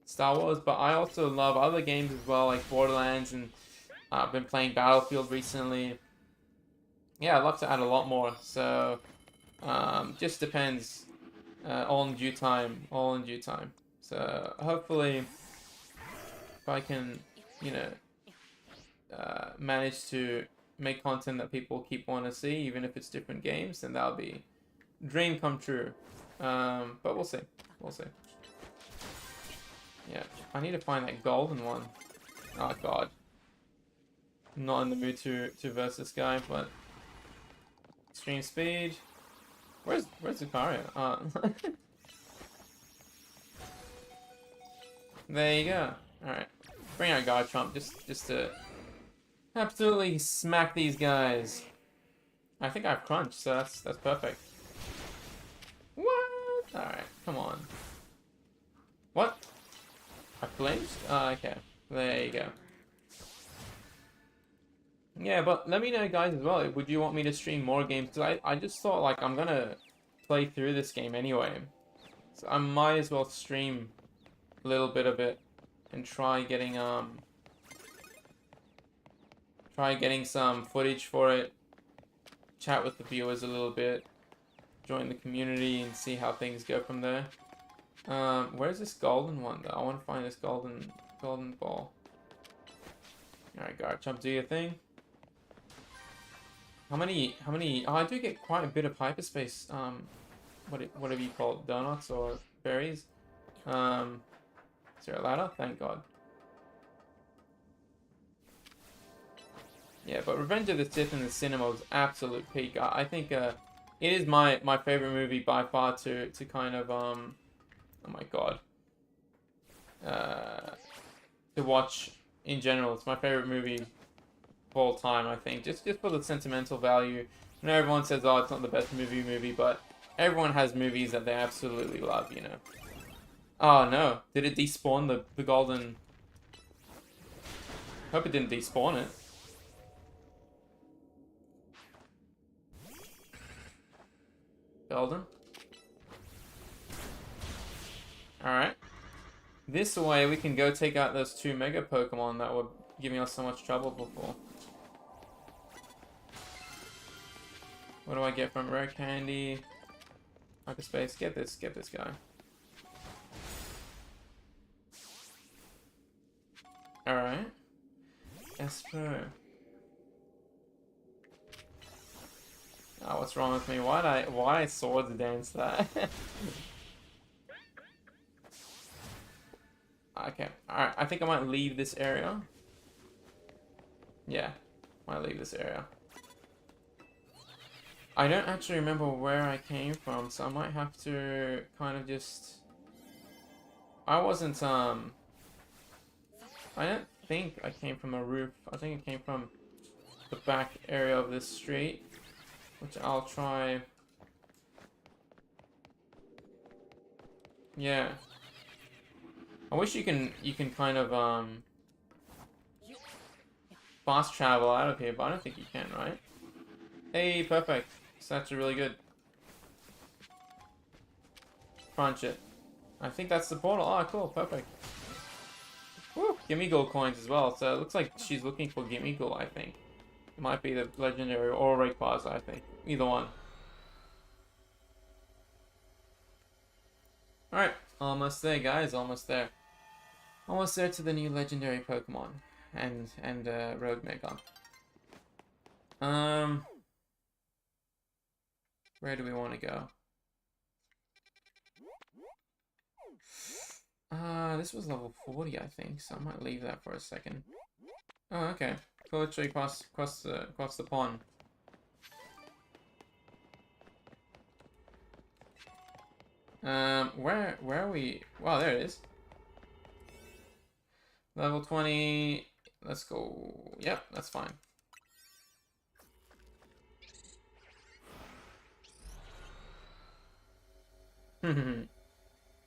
Star Wars. But I also love other games as well, like Borderlands, and I've been playing Battlefield recently. Yeah, I'd love to add a lot more. So just depends. All in due time. All in due time. So hopefully, if I can, manage to make content that people keep wanting to see, even if it's different games, then that'll be dream come true. But we'll see. We'll see. Yeah, I need to find that golden one. Oh god. I'm not in the mood to verse this guy, but extreme speed. Where's Lucario? There you go. Alright. Bring out Garchomp just to absolutely smack these guys. I think I've crunched, so that's perfect. What? Alright, come on. What? I flinched? Okay. There you go. Yeah, but let me know, guys, as well. Would you want me to stream more games? Because I just thought, like, I'm gonna play through this game anyway. So I might as well stream a little bit of it and try getting some footage for it. Chat with the viewers a little bit. Join the community and see how things go from there. Where's this golden one, though? I want to find this golden ball. Alright, Garchomp, do your thing. How many, oh, I do get quite a bit of hyperspace, whatever you call it, donuts or berries. Is there a ladder? Thank God. Yeah, but Revenge of the Sith in the cinema was absolute peak. I think, it is my favorite movie by far to kind of, oh my God. To watch in general. It's my favorite movie of all time, I think. Just for the sentimental value. I know everyone says, oh, it's not the best movie, but everyone has movies that they absolutely love, you know. Oh, no. Did it despawn the golden... Hope it didn't despawn it. Golden. Alright. This way we can go take out those 2 Mega Pokemon that were giving us so much trouble before. What do I get from Rare Candy? Hyperspace. Get this guy. Alright. Espero. Oh, what's wrong with me? Why I swords dance that? Okay, alright, I think I might leave this area. Yeah, might leave this area. I don't actually remember where I came from, so I might have to kind of just... I wasn't, I don't think I came from a roof. I think I came from the back area of this street, which I'll try... Yeah. I wish you can kind of, fast travel out of here, but I don't think you can, right? Hey, perfect. So that's really good. Crunch it. I think that's the portal. Oh, cool. Perfect. Woo! Gimmighoul coins as well. So it looks like she's looking for Gimmighoul, I think. It might be the legendary or Rayquaza, I think. Either one. Alright. Almost there, guys. Almost there. Almost there to the new legendary Pokemon. And Rogue Mega. Where do we want to go? This was level 40, I think, so I might leave that for a second. Oh, okay. So literally cross the pond. Where are we? Wow, there it is. Level 20. Let's go. Yep, that's fine.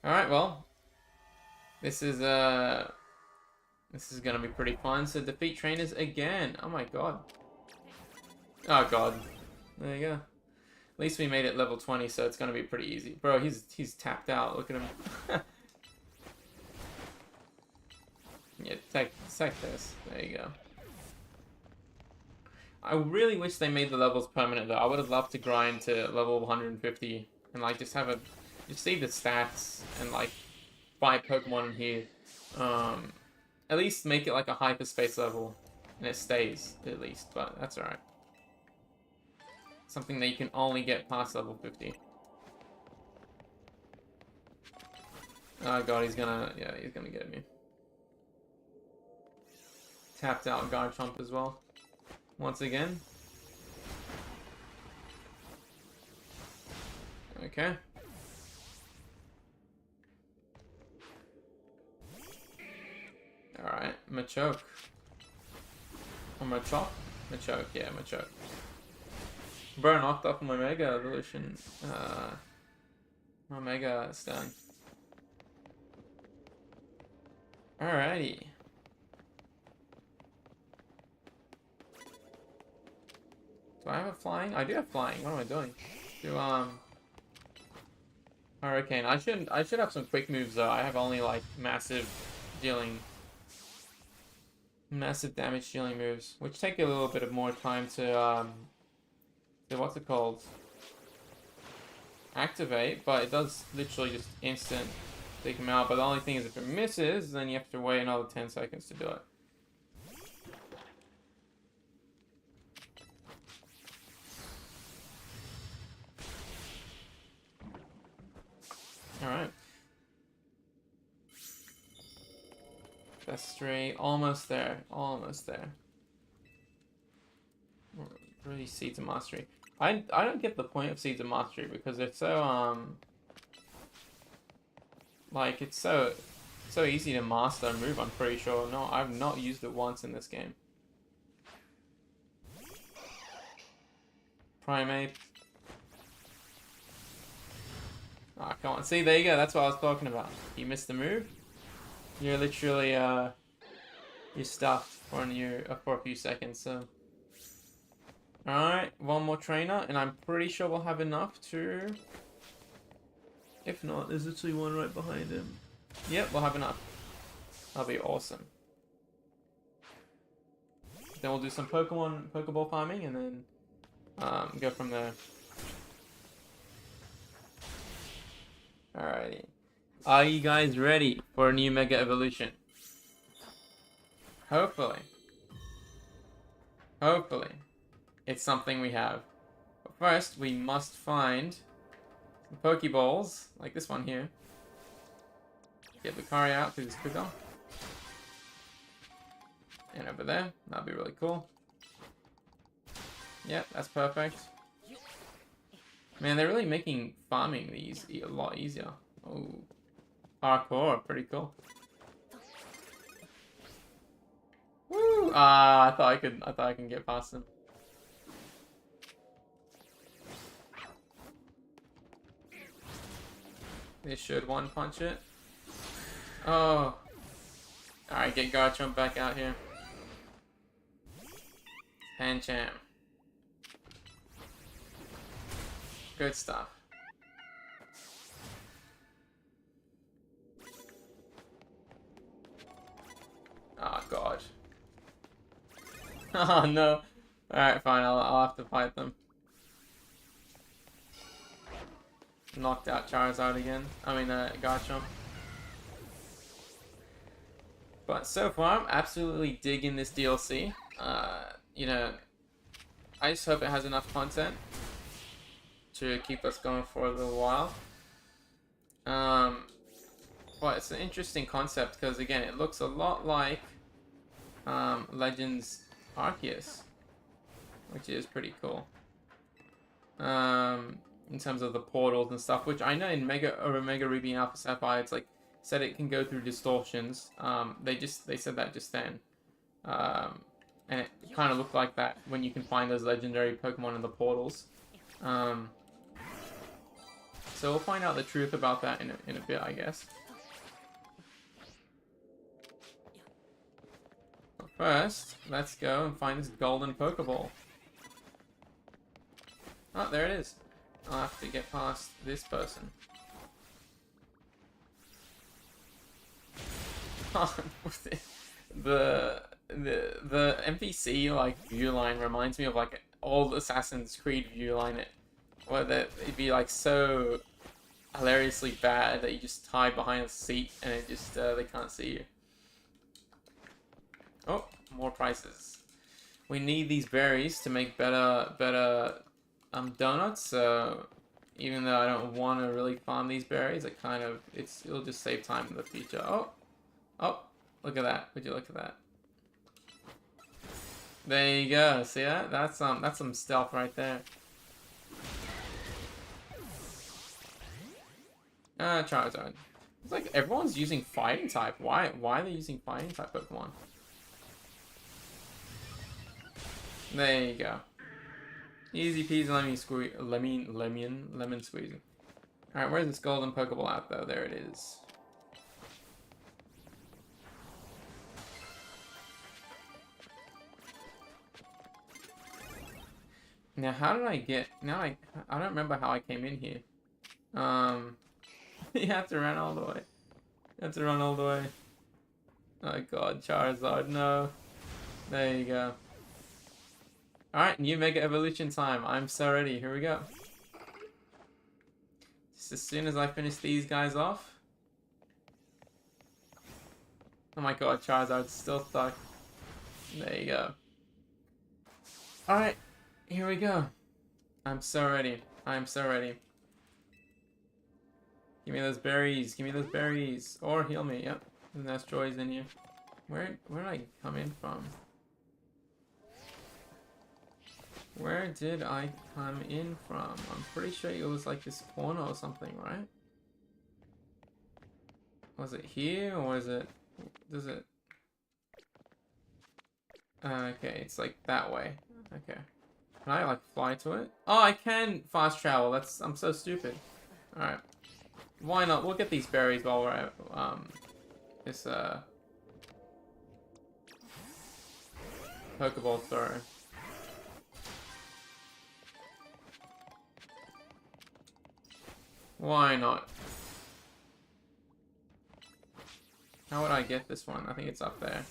Alright, well. This is gonna be pretty fun. So defeat trainers again. Oh my god. Oh god. There you go. At least we made it level 20, so it's gonna be pretty easy. Bro, he's tapped out. Look at him. Yeah, take this. There you go. I really wish they made the levels permanent though. I would have loved to grind to level 150 and like just see the stats and like fight Pokemon in here. At least make it like a hyperspace level and it stays at least, but that's alright. Something that you can only get past level 50. Oh god, he's gonna get me. Tapped out Garchomp as well. Once again. Okay. Alright, Machoke. Or Machop? Machoke, yeah, Machoke. Bro, knocked off my Mega Evolution. My Mega stun. Alrighty. Do I have a flying? I do have flying. What am I doing? Hurricane. I should have some quick moves though. I have only like massive damage dealing moves, which take a little bit of more time to what's it called? Activate, but it does literally just instant take them out. But the only thing is if it misses, then you have to wait another 10 seconds to do it. Alright. Best 3, almost there. Almost there. Really Seeds of Mastery. I don't get the point of Seeds of Mastery because they're so like it's so easy to master a move, I'm pretty sure. No, I've not used it once in this game. Primeape. Ah, come on. See, there you go. That's what I was talking about. You missed the move. You're literally you're stuffed for a few seconds. So, all right, one more trainer, and I'm pretty sure we'll have enough to. If not, there's literally one right behind him. Yep, we'll have enough. That'll be awesome. Then we'll do some Pokeball farming, and then go from there. Alrighty. Are you guys ready for a new Mega Evolution? Hopefully. Hopefully, it's something we have. But first, we must find some Pokeballs, like this one here. Get Lucario out through this quicker. And over there, that'd be really cool. Yep, that's perfect. Man, they're really making farming these a lot easier. Oh, parkour, pretty cool. Woo! Ah, I thought I could get past them. They should one punch it. Oh. Alright, get Garchomp back out here. Pancham. Good stuff. Oh god. Oh no. Alright, fine, I'll have to fight them. Knocked out Charizard again. I mean, Garchomp. But so far, I'm absolutely digging this DLC. You know, I just hope it has enough content to keep us going for a little while. But it's an interesting concept because, again, it looks a lot like Legends Arceus, which is pretty cool. In terms of the portals and stuff, which I know in Mega Ruby and Alpha Sapphire, it's like said it can go through distortions. They said that just then, and it kind of looked like that when you can find those legendary Pokemon in the portals. So we'll find out the truth about that in a bit, I guess. But first, let's go and find this golden Pokeball. Oh, there it is. I'll have to get past this person. the NPC like view line reminds me of like old Assassin's Creed view line, where it'd be like so hilariously bad that you just hide behind a seat and it just they can't see you. Oh, more prices. We need these berries to make better donuts. So even though I don't want to really farm these berries, it'll just save time in the future. Oh, look at that! Would you look at that? There you go. See that? That's some stealth right there. Charizard. It's like everyone's using fighting type. Why are they using fighting type Pokemon? There you go. Easy peasy lemon squeezy. Alright, where's this golden Pokeball at though? There it is. Now how did I get I don't remember how I came in here. You have to run all the way. You have to run all the way. Oh god, Charizard, no. There you go. Alright, new Mega Evolution time. I'm so ready. Here we go. Just as soon as I finish these guys off. Oh my god, Charizard's still stuck. There you go. Alright, here we go. I'm so ready. I'm so ready. Give me those berries. Give me those berries. Or heal me. Yep. And that's Joy's in here. Where did I come in from? Where did I come in from? I'm pretty sure it was like this corner or something, right? Was it here or is it... Does it... okay, it's like that way. Okay. Can I like fly to it? Oh, I can fast travel. I'm so stupid. Alright. Why not? We'll get these berries while we're at this Pokeball throw. Why not? How would I get this one? I think it's up there.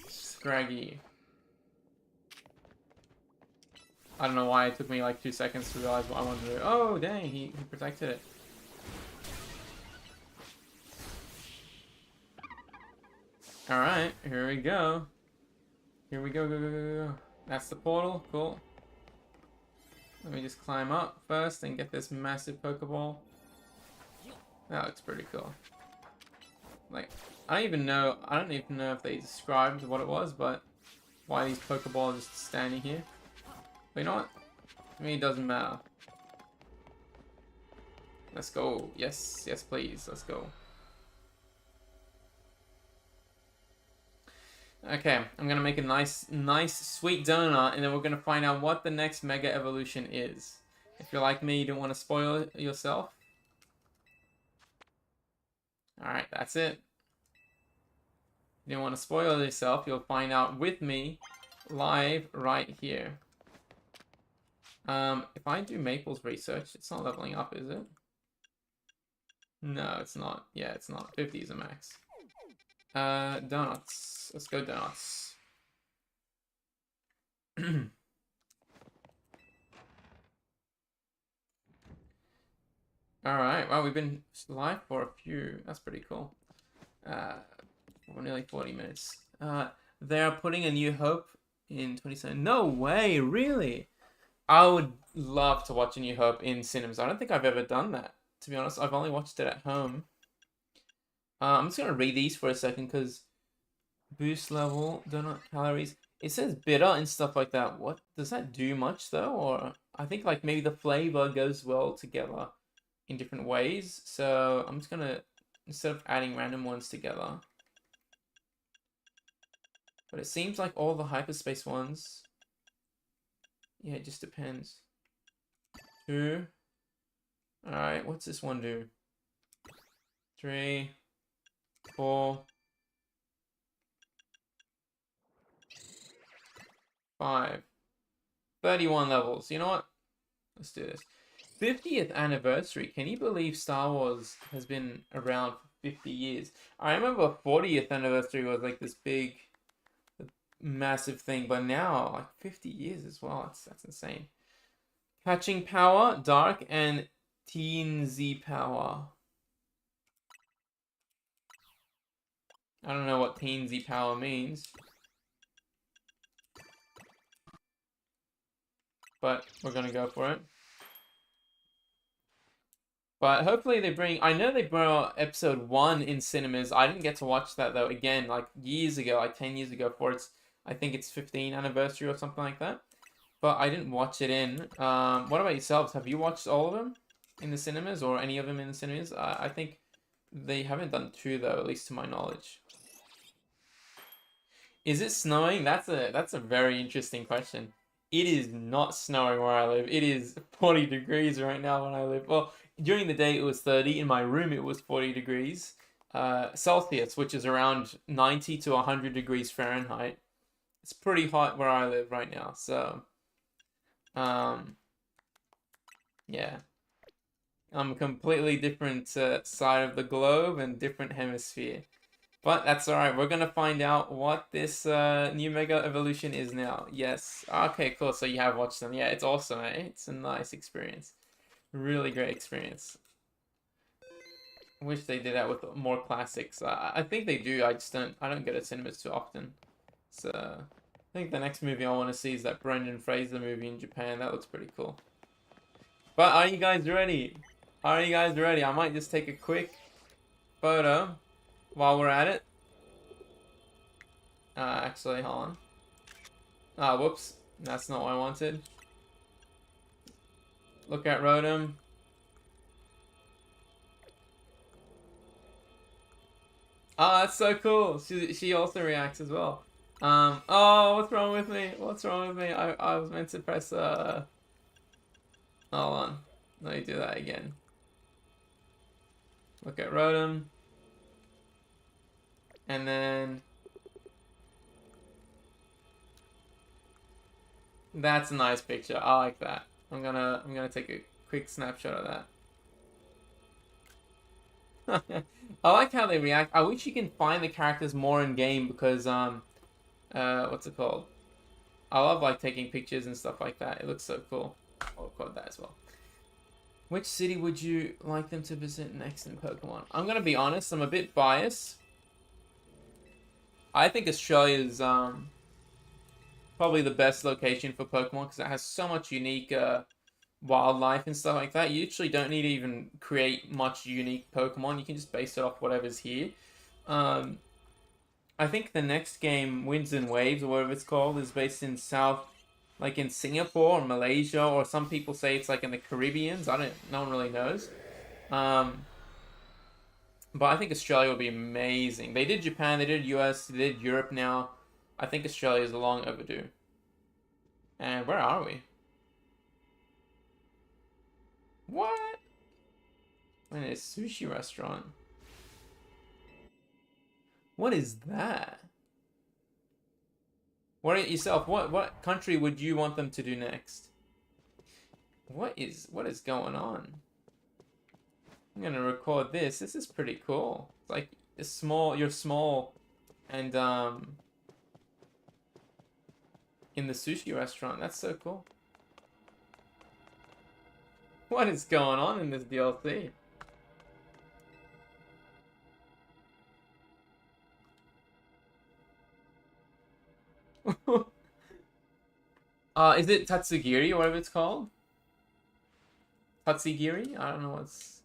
Scraggy. I don't know why it took me like 2 seconds to realize what I wanted to do. Oh, dang, he protected it. Alright, here we go. Here we go, go, go, go, go. That's the portal, cool. Let me just climb up first and get this massive Pokeball. That looks pretty cool. Like, I don't even know if they described what it was, but why these Pokeballs are just standing here. But you know what? To me, it doesn't matter. Let's go. Yes, yes, please. Let's go. Okay, I'm gonna make a nice, sweet donut, and then we're gonna find out what the next Mega Evolution is. If you're like me, you don't want to spoil it yourself. Alright, that's it. You don't want to spoil yourself, you'll find out with me, live, right here. If I do Maple's research, it's not leveling up, is it? No, it's not. Yeah, it's not. 50 is a max. Donuts. Let's go donuts. Alright, well, we've been live for a few. That's pretty cool. For nearly 40 minutes. They're putting A New Hope in 27. No way, really? I would love to watch A New Hope in cinemas. I don't think I've ever done that, to be honest. I've only watched it at home. I'm just going to read these for a second, because boost level, donut calories. It says bitter and stuff like that. What? Does that do much, though? Or I think, like, maybe the flavor goes well together in different ways. So I'm just going to, instead of adding random ones together. But it seems like all the hyperspace ones... Yeah, it just depends. 2. Alright, what's this one do? 3. 4. 5. 31 levels. You know what? Let's do this. 50th anniversary. Can you believe Star Wars has been around for 50 years? I remember 40th anniversary was like this big, massive thing, but now like 50 years as well. That's insane. Catching power, dark, and Teen Z power. I don't know what Teen Z power means, but we're gonna go for it. But hopefully they bring... I know they brought episode 1 in cinemas. I didn't get to watch that, though, again, like, years ago, like 10 years ago, for its... I think it's 15th anniversary or something like that. But I didn't watch it in. What about yourselves? Have you watched all of them in the cinemas, or any of them in the cinemas? I think they haven't done 2, though, at least to my knowledge. Is it snowing? That's a very interesting question. It is not snowing where I live. It is 40 degrees right now when I live. Well, during the day it was 30. In my room it was 40 degrees Celsius, which is around 90 to 100 degrees Fahrenheit. It's pretty hot where I live right now. So, yeah. I'm a completely different side of the globe and different hemisphere. But that's alright, we're gonna find out what this new Mega Evolution is now. Yes. Okay, cool, so you have watched them. Yeah, it's awesome, eh? It's a nice experience. Really great experience. Wish they did that with more classics. I think they do, I don't go to cinemas too often. So, I think the next movie I want to see is that Brendan Fraser movie in Japan. That looks pretty cool. But are you guys ready? Are you guys ready? I might just take a quick photo while we're at it. Actually, hold on. Ah, whoops. That's not what I wanted. Look at Rotom. Oh, that's so cool. She also reacts as well. Oh, what's wrong with me? What's wrong with me? I was meant to press, hold on. Let me do that again. Look at Rotom. And then... That's a nice picture. I like that. I'm gonna take a quick snapshot of that. I like how they react. I wish you can find the characters more in game, because what's it called? I love like taking pictures and stuff like that. It looks so cool. I'll record that as well. Which city would you like them to visit next in Pokemon? I'm gonna be honest, I'm a bit biased. I think Australia's probably the best location for Pokemon because it has so much unique wildlife and stuff like that. You usually don't need to even create much unique Pokemon. You can just base it off whatever's here. Um, I think the next game, Winds and Waves or whatever it's called, is based in South, like in Singapore or Malaysia, or some people say it's like in the Caribbeans. No one really knows. But I think Australia would be amazing. They did Japan, they did US, they did Europe now. I think Australia is long overdue. And where are we? What? In a sushi restaurant. What is that? What yourself? What country would you want them to do next? What is going on? I'm gonna record this. This is pretty cool. It's like it's small. You're small, and in the sushi restaurant. That's so cool. What is going on in this DLC? Is it Tatsugiri or whatever it's called? Tatsugiri? I don't know what's...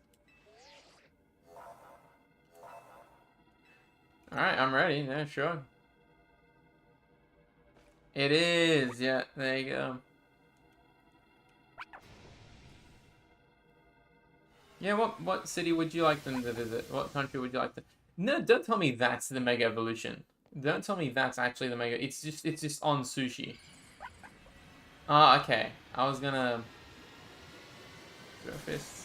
Alright, I'm ready. Yeah, sure. It is. Yeah, there you go. Yeah, what city would you like them to visit? What country would you like to... No, don't tell me that's the Mega Evolution. Don't tell me that's actually the Mega... It's just on sushi. Ah, okay. I was gonna... Throw fists.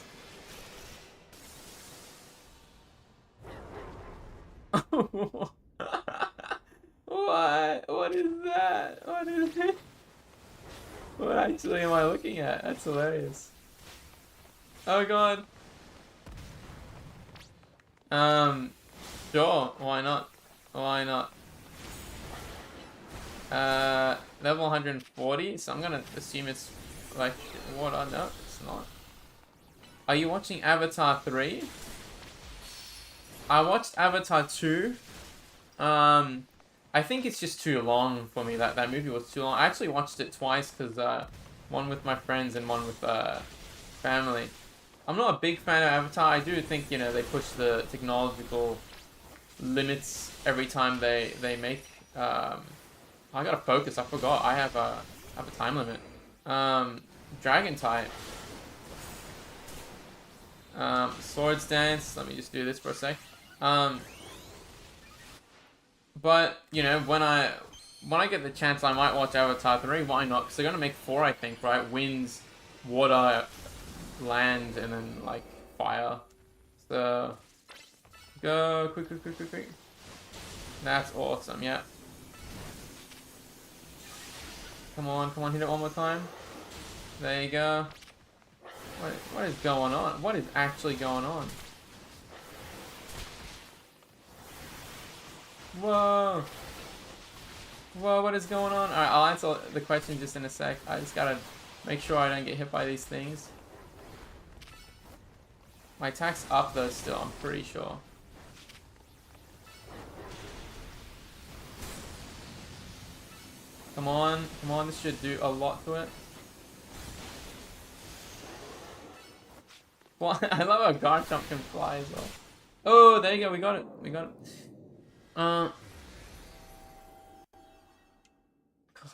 What? What is that? What is it? What actually am I looking at? That's hilarious. Oh god. Sure. Why not? Why not? Level 140, so I'm gonna assume it's like water. No, it's not. Are you watching Avatar 3? I watched Avatar 2. I think it's just too long for me. That movie was too long. I actually watched it twice because one with my friends and one with family. I'm not a big fan of Avatar. I do think, you know, they push the technological limits every time they make. I gotta focus. I forgot. I have a time limit. Dragon type. Swords dance. Let me just do this for a sec. But you know, when I get the chance, I might watch Avatar 3. Why not? Because they're gonna make 4, I think, right? Winds, water, land, and then like fire. So go quick. That's awesome. Yeah. Come on, hit it one more time. There you go. What is going on? What is actually going on? Whoa! Whoa, what is going on? Alright, I'll answer the question just in a sec. I just gotta make sure I don't get hit by these things. My attack's up though still, I'm pretty sure. Come on, this should do a lot to it. Well, I love how Garchomp can fly as well. Oh, there you go, we got it. God,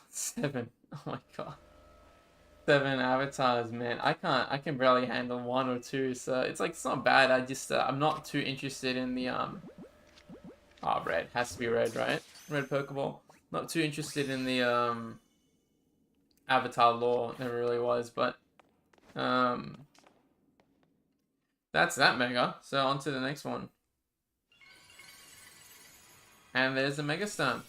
7. Oh my god. 7 avatars, man. I can barely handle 1 or 2, so it's like, it's not bad. I just, I'm not too interested in the, oh, red. Has to be red, right? Red Pokeball. Not too interested in the, Avatar lore. Never really was, but, that's that Mega. So, on to the next one. And there's the Mega Stone.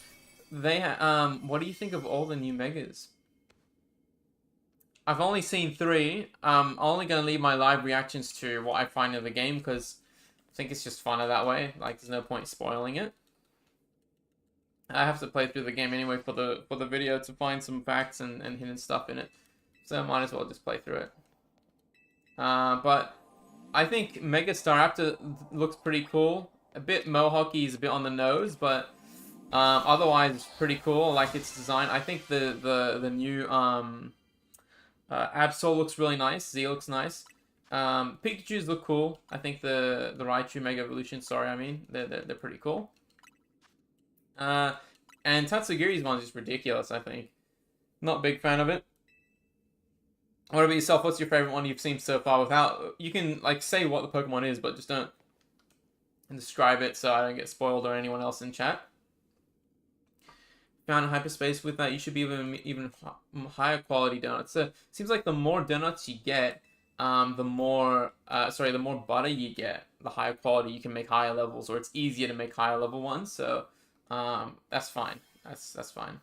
What do you think of all the new Megas? I've only seen 3. I'm only going to leave my live reactions to what I find in the game, because I think it's just funner that way. Like, there's no point spoiling it. I have to play through the game anyway for the video to find some facts and hidden stuff in it. So I might as well just play through it. But I think Mega Staraptor looks pretty cool. A bit Mohawky, is a bit on the nose, but Otherwise, it's pretty cool. Like its design. I think the new Absol looks really nice. Z looks nice. Pikachu's look cool. I think the Raichu Mega Evolution. Sorry, I mean they're pretty cool. And Tatsugiri's one's just ridiculous. I think. Not a big fan of it. What about yourself? What's your favorite one you've seen so far? Without you can like say what the Pokemon is, but just don't describe it so I don't get spoiled or anyone else in chat. Found hyperspace with that, you should be even higher quality donuts. So it seems like the more donuts you get, the more the more butter you get, the higher quality you can make higher levels, or it's easier to make higher level ones. So that's fine. That's fine.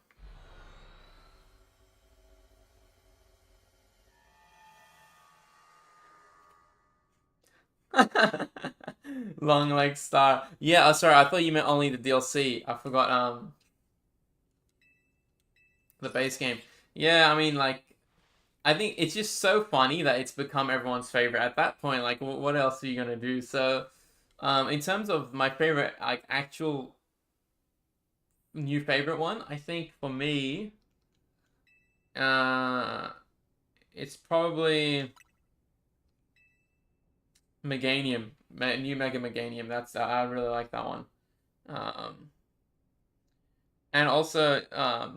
Long leg star. Yeah, sorry, I thought you meant only the DLC. I forgot the base game. Yeah, I mean like I think it's just so funny that it's become everyone's favorite at that point. Like what else are you gonna do? So in terms of my favorite like actual new favorite one, I think for me uh it's probably Meganium, new Mega Meganium. That's I really like that one. Um, and also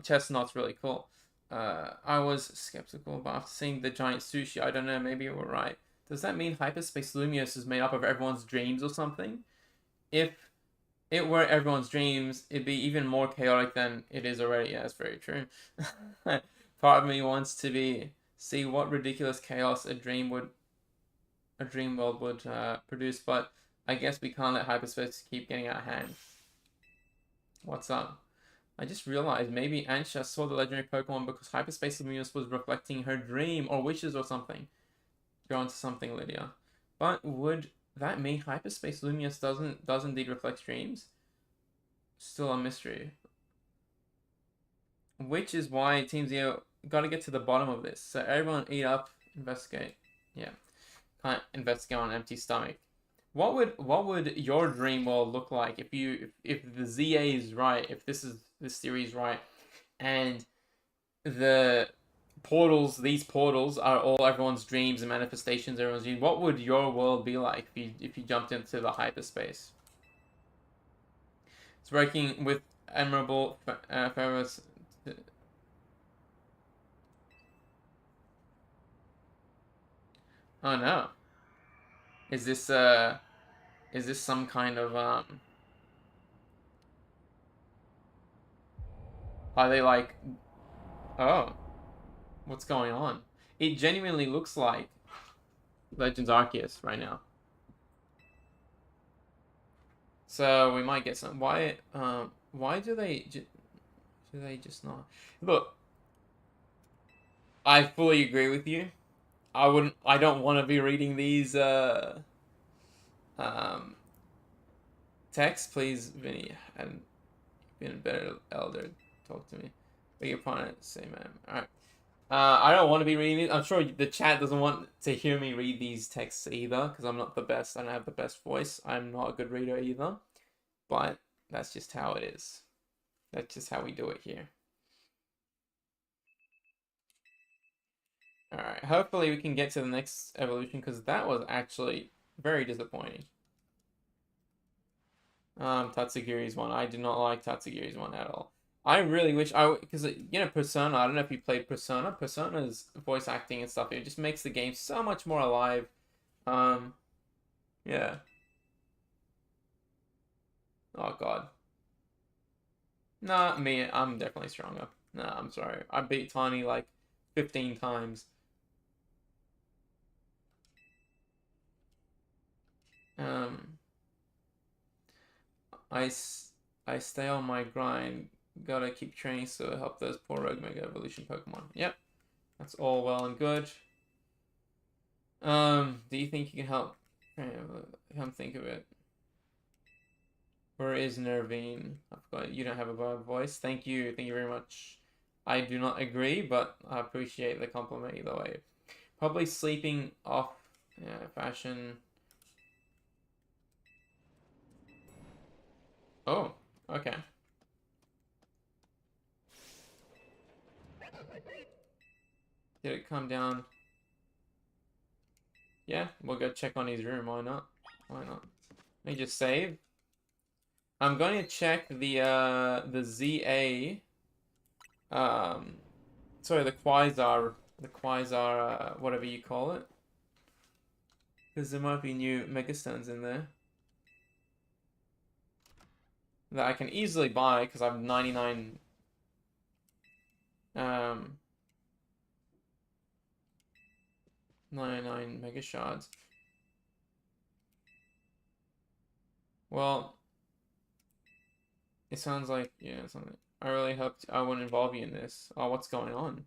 Chestnut's really cool. I was skeptical, but after seeing the giant sushi, I don't know. Maybe you were right. Does that mean Hyperspace Lumiose is made up of everyone's dreams or something? If it were everyone's dreams, it'd be even more chaotic than it is already. Yeah, that's very true. Part of me wants to see what ridiculous chaos a dream world would produce, but I guess we can't let hyperspace keep getting out of hand. What's up? I just realized maybe Ansha saw the legendary Pokemon because Hyperspace Lumiose was reflecting her dream or wishes or something. Go on to something, Lydia. But would that mean Hyperspace Lumiose does indeed reflect dreams? Still a mystery. Which is why Team Zero got to get to the bottom of this. So everyone eat up, investigate. Yeah, can't investigate on an empty stomach. What would your dream world look like if the ZA is right, if this theory is right, and the these portals are all everyone's dreams and manifestations, everyone's dreams. What would your world be like if you jumped into the hyperspace? It's working with admirable Ferris. Oh no, is this some kind of Are they like? Oh, what's going on? It genuinely looks like Legends Arceus right now. So we might get some. Why do they just not? Look, I fully agree with you. I don't want to be reading these um texts. Please, Vinny, and been a better elder. Talk to me. But your opponent, say man. All right. I don't want to be reading it. I'm sure the chat doesn't want to hear me read these texts either, because I'm not the best. I don't have the best voice. I'm not a good reader either. But that's just how it is. That's just how we do it here. Alright, hopefully we can get to the next evolution, because that was actually very disappointing. Tatsugiri's one. I do not like Tatsugiri's one at all. I really wish because Persona. I don't know if you played Persona. Persona's voice acting and stuff. It just makes the game so much more alive. Yeah. Oh God. Nah, me. I'm definitely stronger. Nah, I'm sorry. I beat Tiny like 15 times. I stay on my grind. Gotta keep training so help those poor rogue Mega Evolution Pokemon. Yep, that's all well and good. Do you think you can help? Come think of it. Where is Nervine? I forgot you don't have a voice. Thank you very much. I do not agree, but I appreciate the compliment either way. Probably sleeping off fashion. Oh, okay. Did it come down? Yeah, we'll go check on his room. Why not? Why not? Let me just save. I'm going to check the ZA. Sorry, the Quasar, whatever you call it, because there might be new Megastones in there that I can easily buy because I have 99. 99 Mega Shards. Well, it sounds like, yeah, something. I really hoped I wouldn't involve you in this. Oh, what's going on?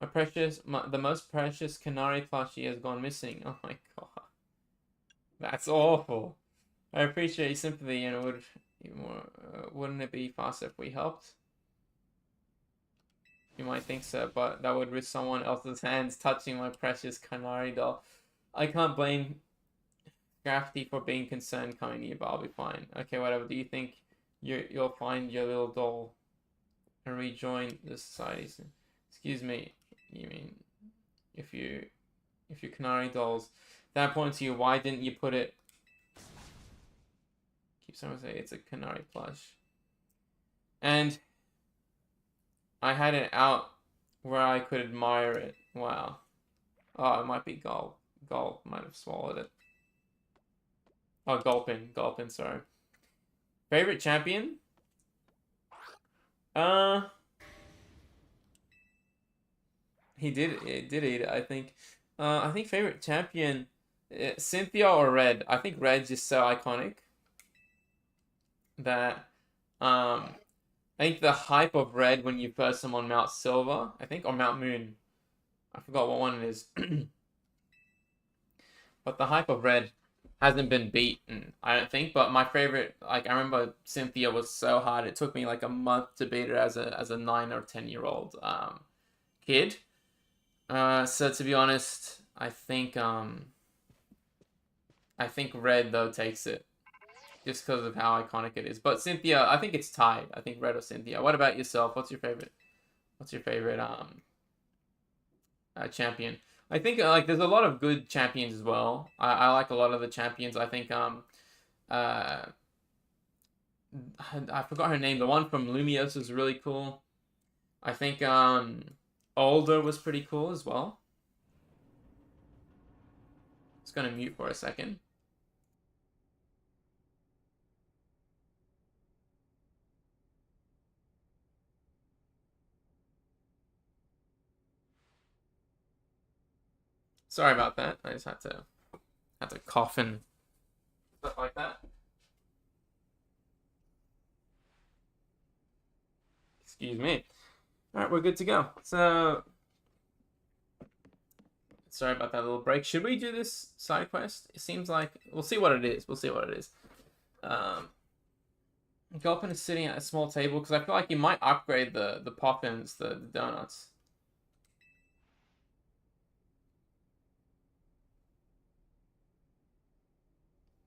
The most precious Canary plushie has gone missing. Oh my god. That's awful. I appreciate your sympathy, and wouldn't it be faster if we helped? You might think so, but that would risk someone else's hands touching my precious Canary doll. I can't blame Crafty for being concerned coming to you, but I'll be fine. Okay, whatever. Do you think you'll find your little doll and rejoin the society soon? Excuse me. You mean if your Canary dolls? That point to you. Why didn't you put it? Keep someone say it's a Canary plush. And I had it out where I could admire it. Wow. Oh, it might be Gulp. Gulp might have swallowed it. Oh, Gulpin. Gulpin, sorry. Favorite champion? He did eat it, I think. I think favorite champion, Cynthia or Red. I think Red's just so iconic that I think the hype of Red when you first him on Mount Silver, I think, or Mount Moon. I forgot what one it is. But the hype of Red hasn't been beaten, I don't think. But my favorite, like, I remember Cynthia was so hard. It took me like a month to beat her as a 9 or 10-year-old kid. So to be honest, I think Red though takes it just because of how iconic it is. But Cynthia, I think it's tied. I think Red or Cynthia. What about yourself? What's your favorite? What's your favorite champion? I think like there's a lot of good champions as well. I like a lot of the champions. I think I forgot her name. The one from Lumiose was really cool. I think Alder was pretty cool as well. Just gonna mute for a second. Sorry about that. I just had to cough and stuff like that. Excuse me. All right, we're good to go. So, sorry about that little break. Should we do this side quest? It seems like we'll see what it is. We'll see what it is. Gulpin is sitting at a small table because I feel like you might upgrade the poppins, the donuts.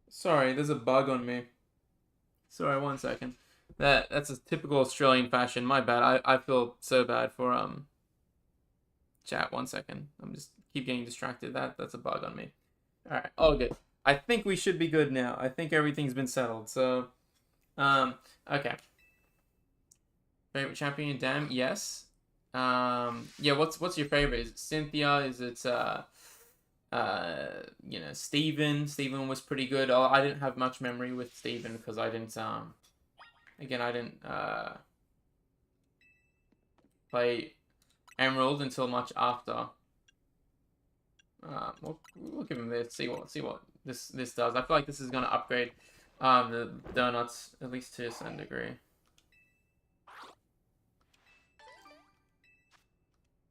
Sorry, there's a bug on me. Sorry, 1 second. That's a typical Australian fashion. My bad. I feel so bad for chat. 1 second. I'm just keep getting distracted. That's a bug on me. All right. All good. I think we should be good now. I think everything's been settled. So, okay. Favorite champion? Damn, yes. Yeah. What's your favorite? Is it Cynthia? Is it you know, Steven? Steven was pretty good. Oh, I didn't have much memory with Steven because I didn't again, I didn't play Emerald until much after. We'll give him this. See what this does. I feel like this is gonna upgrade the donuts at least to a certain degree.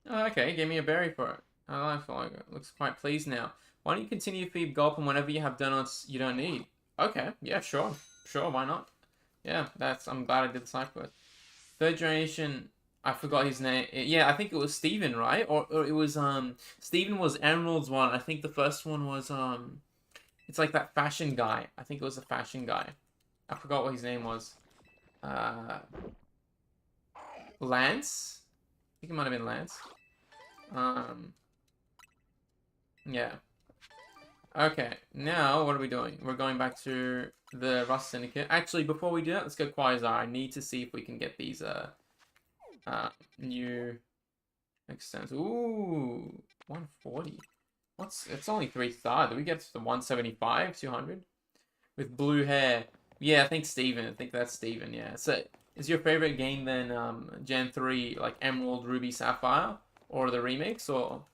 Oh, okay, give me a berry for it. I feel like it looks quite pleased now. Why don't you continue to feed Gulp, and whenever you have donuts you don't need? Okay, yeah, sure, why not? Yeah, I'm glad I did the side quest. Third generation, I forgot his name. Yeah, I think it was Steven, right? Or it was Steven was Emerald's one. I think the first one was it's like that fashion guy. I think it was a fashion guy. I forgot what his name was. Lance? I think it might have been Lance. Yeah. Okay, now what are we doing? We're going back to the Rust Syndicate. Actually, before we do that, let's go Quasar. I need to see if we can get these new extents. Ooh, 140. It's only 3 star. Do we get to the 175, 200? With blue hair. Yeah, I think Steven. I think that's Steven, yeah. So is your favorite game then Gen 3 like Emerald, Ruby, Sapphire? Or the remakes or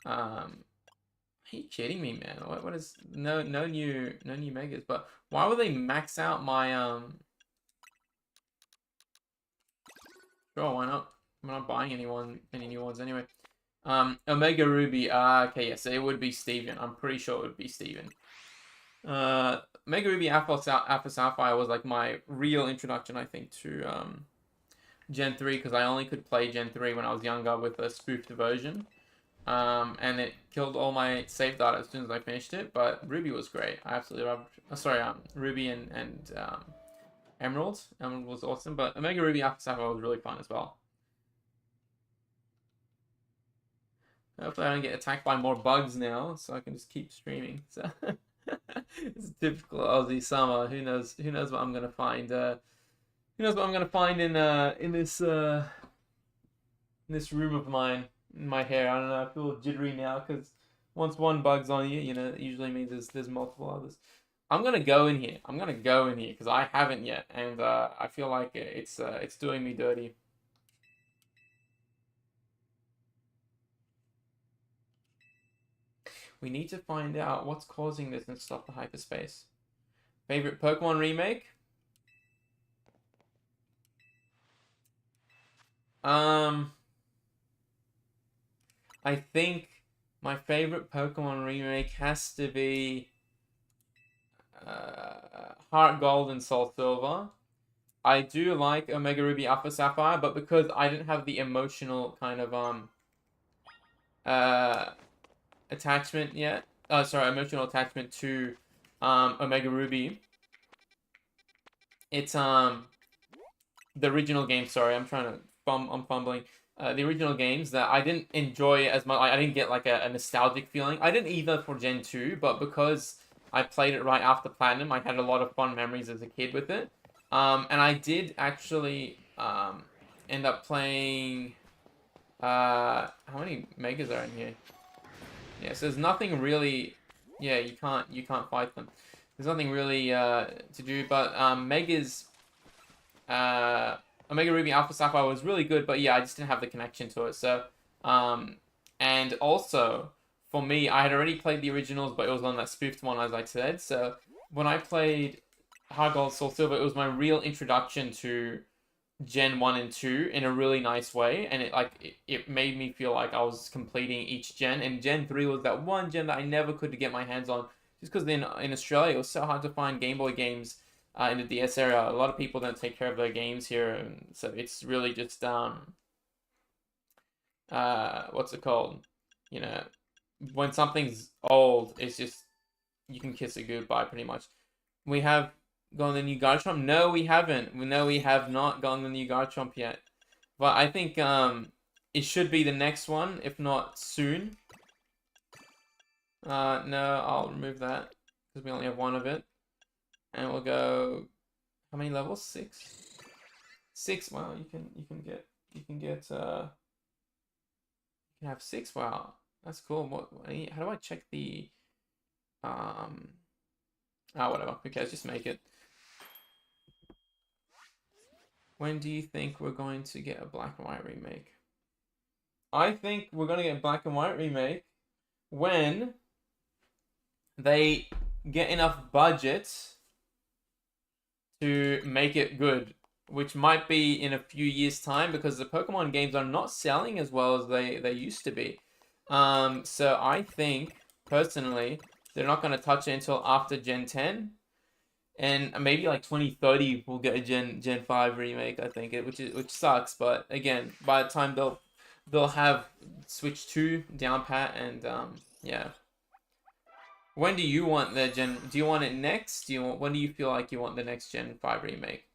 are you kidding me, man? What is no new megas, but why would they max out my sure, why not? I'm not buying any new ones anyway. Omega Ruby, okay, yes, it would be Steven. I'm pretty sure it would be Steven. Omega Ruby Alpha Sapphire was like my real introduction, I think, to Gen 3 because I only could play Gen 3 when I was younger with a spoofed version. And it killed all my save data as soon as I finished it. But Ruby was great. I absolutely loved. Sorry, Ruby and Emerald. Emerald was awesome, but Omega Ruby Alpha Sapphire was really fun as well. Hopefully, I don't get attacked by more bugs now, so I can just keep streaming. So it's typical Aussie summer. Who knows? Who knows what I'm gonna find? Who knows what I'm gonna find in this room of mine? In my hair. I don't know. I feel jittery now because once one bug's on you, it usually means there's multiple others. I'm gonna go in here. I'm gonna go in here because I haven't yet, and I feel like it's doing me dirty. We need to find out what's causing this and stop the hyperspace. Favorite Pokemon remake? I think my favorite Pokemon remake has to be Heart Gold and Soul Silver. I do like Omega Ruby Alpha Sapphire, but because I didn't have the emotional kind of attachment yet. Emotional attachment to Omega Ruby. It's the original game. Sorry, I'm fumbling. The original games that I didn't enjoy as much. I didn't get like a nostalgic feeling. I didn't either for Gen 2, but because I played it right after Platinum, I had a lot of fun memories as a kid with it. And I did actually end up playing. How many megas are in here? Yeah, so there's nothing really. Yeah, you can't fight them. There's nothing really to do, but megas. Omega Ruby Alpha Sapphire was really good, but yeah, I just didn't have the connection to it. So, and also for me, I had already played the originals, but it was on that spoofed one, as I said. So when I played Heart Gold Soul Silver, it was my real introduction to Gen 1 and 2 in a really nice way, and it made me feel like I was completing each gen, and Gen 3 was that one gen that I never could get my hands on, just because in Australia it was so hard to find Game Boy games in the DS area. A lot of people don't take care of their games here, and so it's really just what's it called? You know, when something's old, it's just you can kiss it goodbye pretty much. We have gone the new Garchomp? No, we haven't. No, we have not gone the new Garchomp yet. But I think it should be the next one, if not soon. No, I'll remove that because we only have one of it, and we'll go. How many levels? 6. 6. Wow, you can get you can have 6. Wow, that's cool. How do I check the whatever. Okay, let's just make it. When do you think we're going to get a black and white remake? I think we're going to get a black and white remake when they get enough budget to make it good, which might be in a few years' time because the Pokemon games are not selling as well as they used to be. So I think, personally, they're not going to touch it until after Gen 10. And maybe like 2030 we'll get a Gen 5 remake, I think, which sucks, but again, by the time they'll have Switch 2 down pat, and yeah. When do you want the do you want it next? When do you feel like you want the next Gen 5 remake?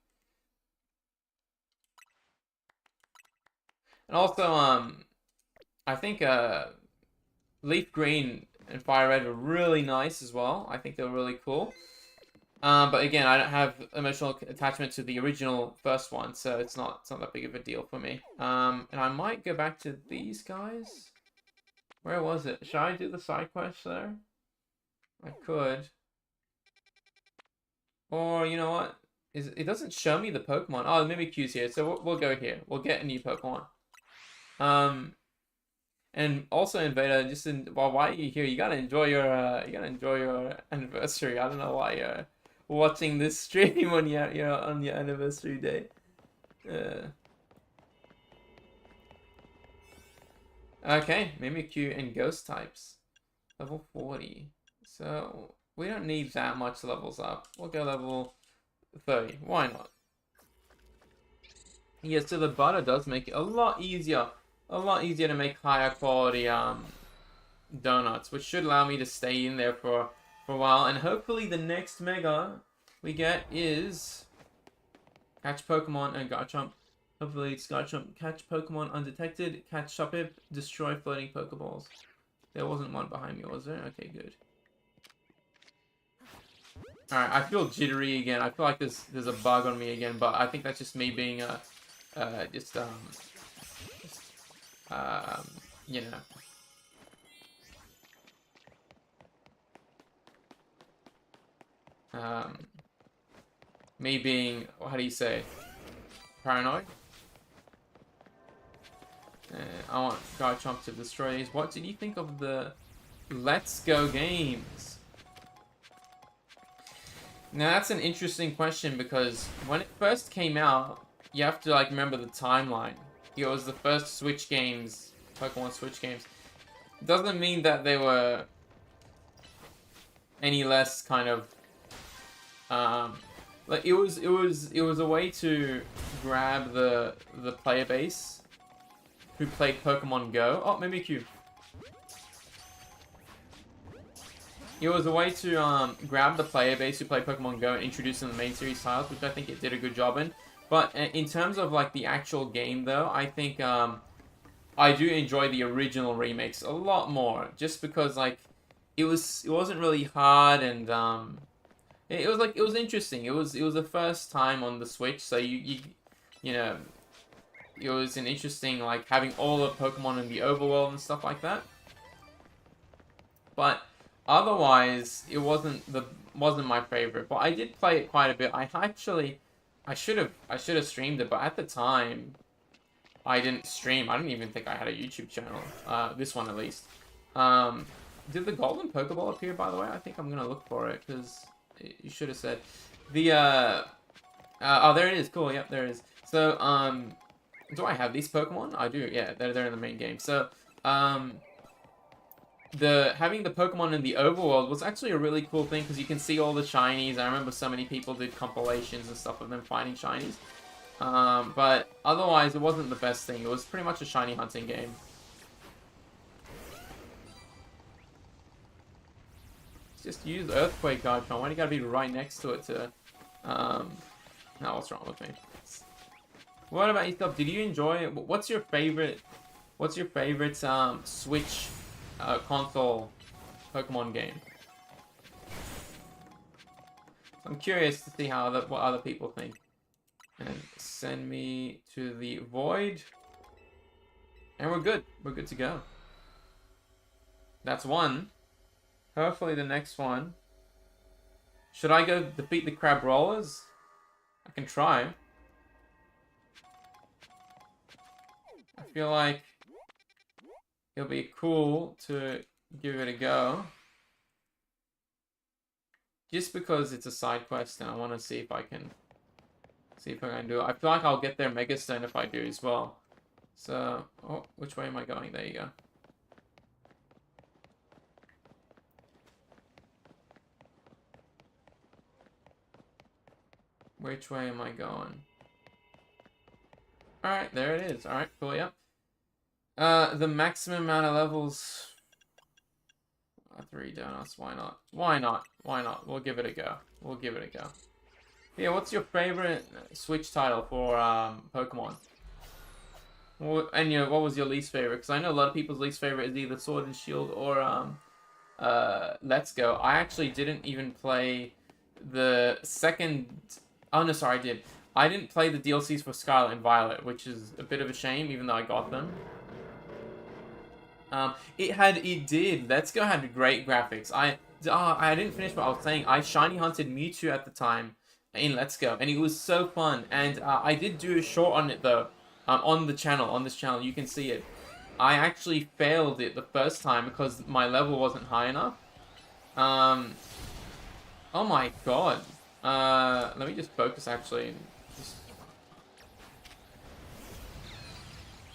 And also I think Leaf Green and Fire Red were really nice as well. I think they were really cool. But again, I don't have emotional attachment to the original first one, so it's not that big of a deal for me. And I might go back to these guys. Where was it? Should I do the side quest there? I could. Or, you know what? It doesn't show me the Pokemon. Oh, the Mimikyu's here, so we'll go here. We'll get a new Pokemon. And also, Invader, why are you here? You gotta enjoy your anniversary. I don't know why you're watching this stream on your anniversary day. Okay, Mimikyu and Ghost types. Level 40. So, we don't need that much levels up. We'll go level 30. Why not? Yeah, so the butter does make it a lot easier to make higher quality donuts, which should allow me to stay in there for a while. And hopefully the next mega we get is catch Pokemon and Garchomp. Hopefully it's Garchomp, catch Pokemon undetected, catch Shuppip, destroy floating Pokeballs. There wasn't one behind me, was there? Okay, good. Alright, I feel jittery again. I feel like there's a bug on me again, but I think that's just me being you know. Me being, how do you say, paranoid? I want Garchomp to destroy these. What did you think of the Let's Go games? Now that's an interesting question because when it first came out, you have to like remember the timeline. It was the first Switch games, Pokemon Switch games. It doesn't mean that they were any less kind of like it was a way to grab the player base who played Pokemon Go. Oh, Mimikyu. It was a way to grab the player base who played Pokemon Go and introduce them to the main series titles, which I think it did a good job in. But in terms of like the actual game, though, I think I do enjoy the original remakes a lot more, just because like it wasn't really hard and it was interesting. It was the first time on the Switch, so you know, it was an interesting like having all the Pokemon in the overworld and stuff like that. But otherwise, it wasn't my favorite. But I did play it quite a bit. I should have streamed it, but at the time, I didn't stream. I didn't even think I had a YouTube channel. This one at least. Did the golden Pokeball appear, by the way? I think I'm gonna look for it because you should have said the. Oh, there it is. Cool. Yep, there it is. So do I have these Pokemon? I do. Yeah, they're in the main game. So having the Pokemon in the overworld was actually a really cool thing because you can see all the shinies. I remember so many people did compilations and stuff of them finding shinies. But otherwise, it wasn't the best thing. It was pretty much a shiny hunting game. Just use Earthquake Garchomp. Why do you gotta be right next to it to... No, what's wrong with me? What about yourself? Did you enjoy it? What's your favorite Switch console Pokemon game? I'm curious to see what other people think. And send me to the void. And we're good. We're good to go. That's one. Hopefully the next one. Should I go defeat the Crab Rollers? I can try. I feel like it'll be cool to give it a go. Just because it's a side quest and I want to see if I can do it. I feel like I'll get their Mega Stone if I do as well. So, oh, which way am I going? There you go. Which way am I going? Alright, there it is. Alright, cool, yep. The maximum amount of levels... 3 donuts, why not? Why not? Why not? We'll give it a go. We'll give it a go. Yeah, what's your favorite Switch title for Pokemon? And what was your least favorite? Because I know a lot of people's least favorite is either Sword and Shield or Let's Go. I actually didn't even play the second. Oh no, sorry, I did. I didn't play the DLCs for Scarlet and Violet, which is a bit of a shame, even though I got them. It did. Let's Go had great graphics. I didn't finish what I was saying. I shiny hunted Mewtwo at the time in Let's Go, and it was so fun. And I did do a short on it though, on this channel, you can see it. I actually failed it the first time because my level wasn't high enough. Oh my god. Let me just focus actually.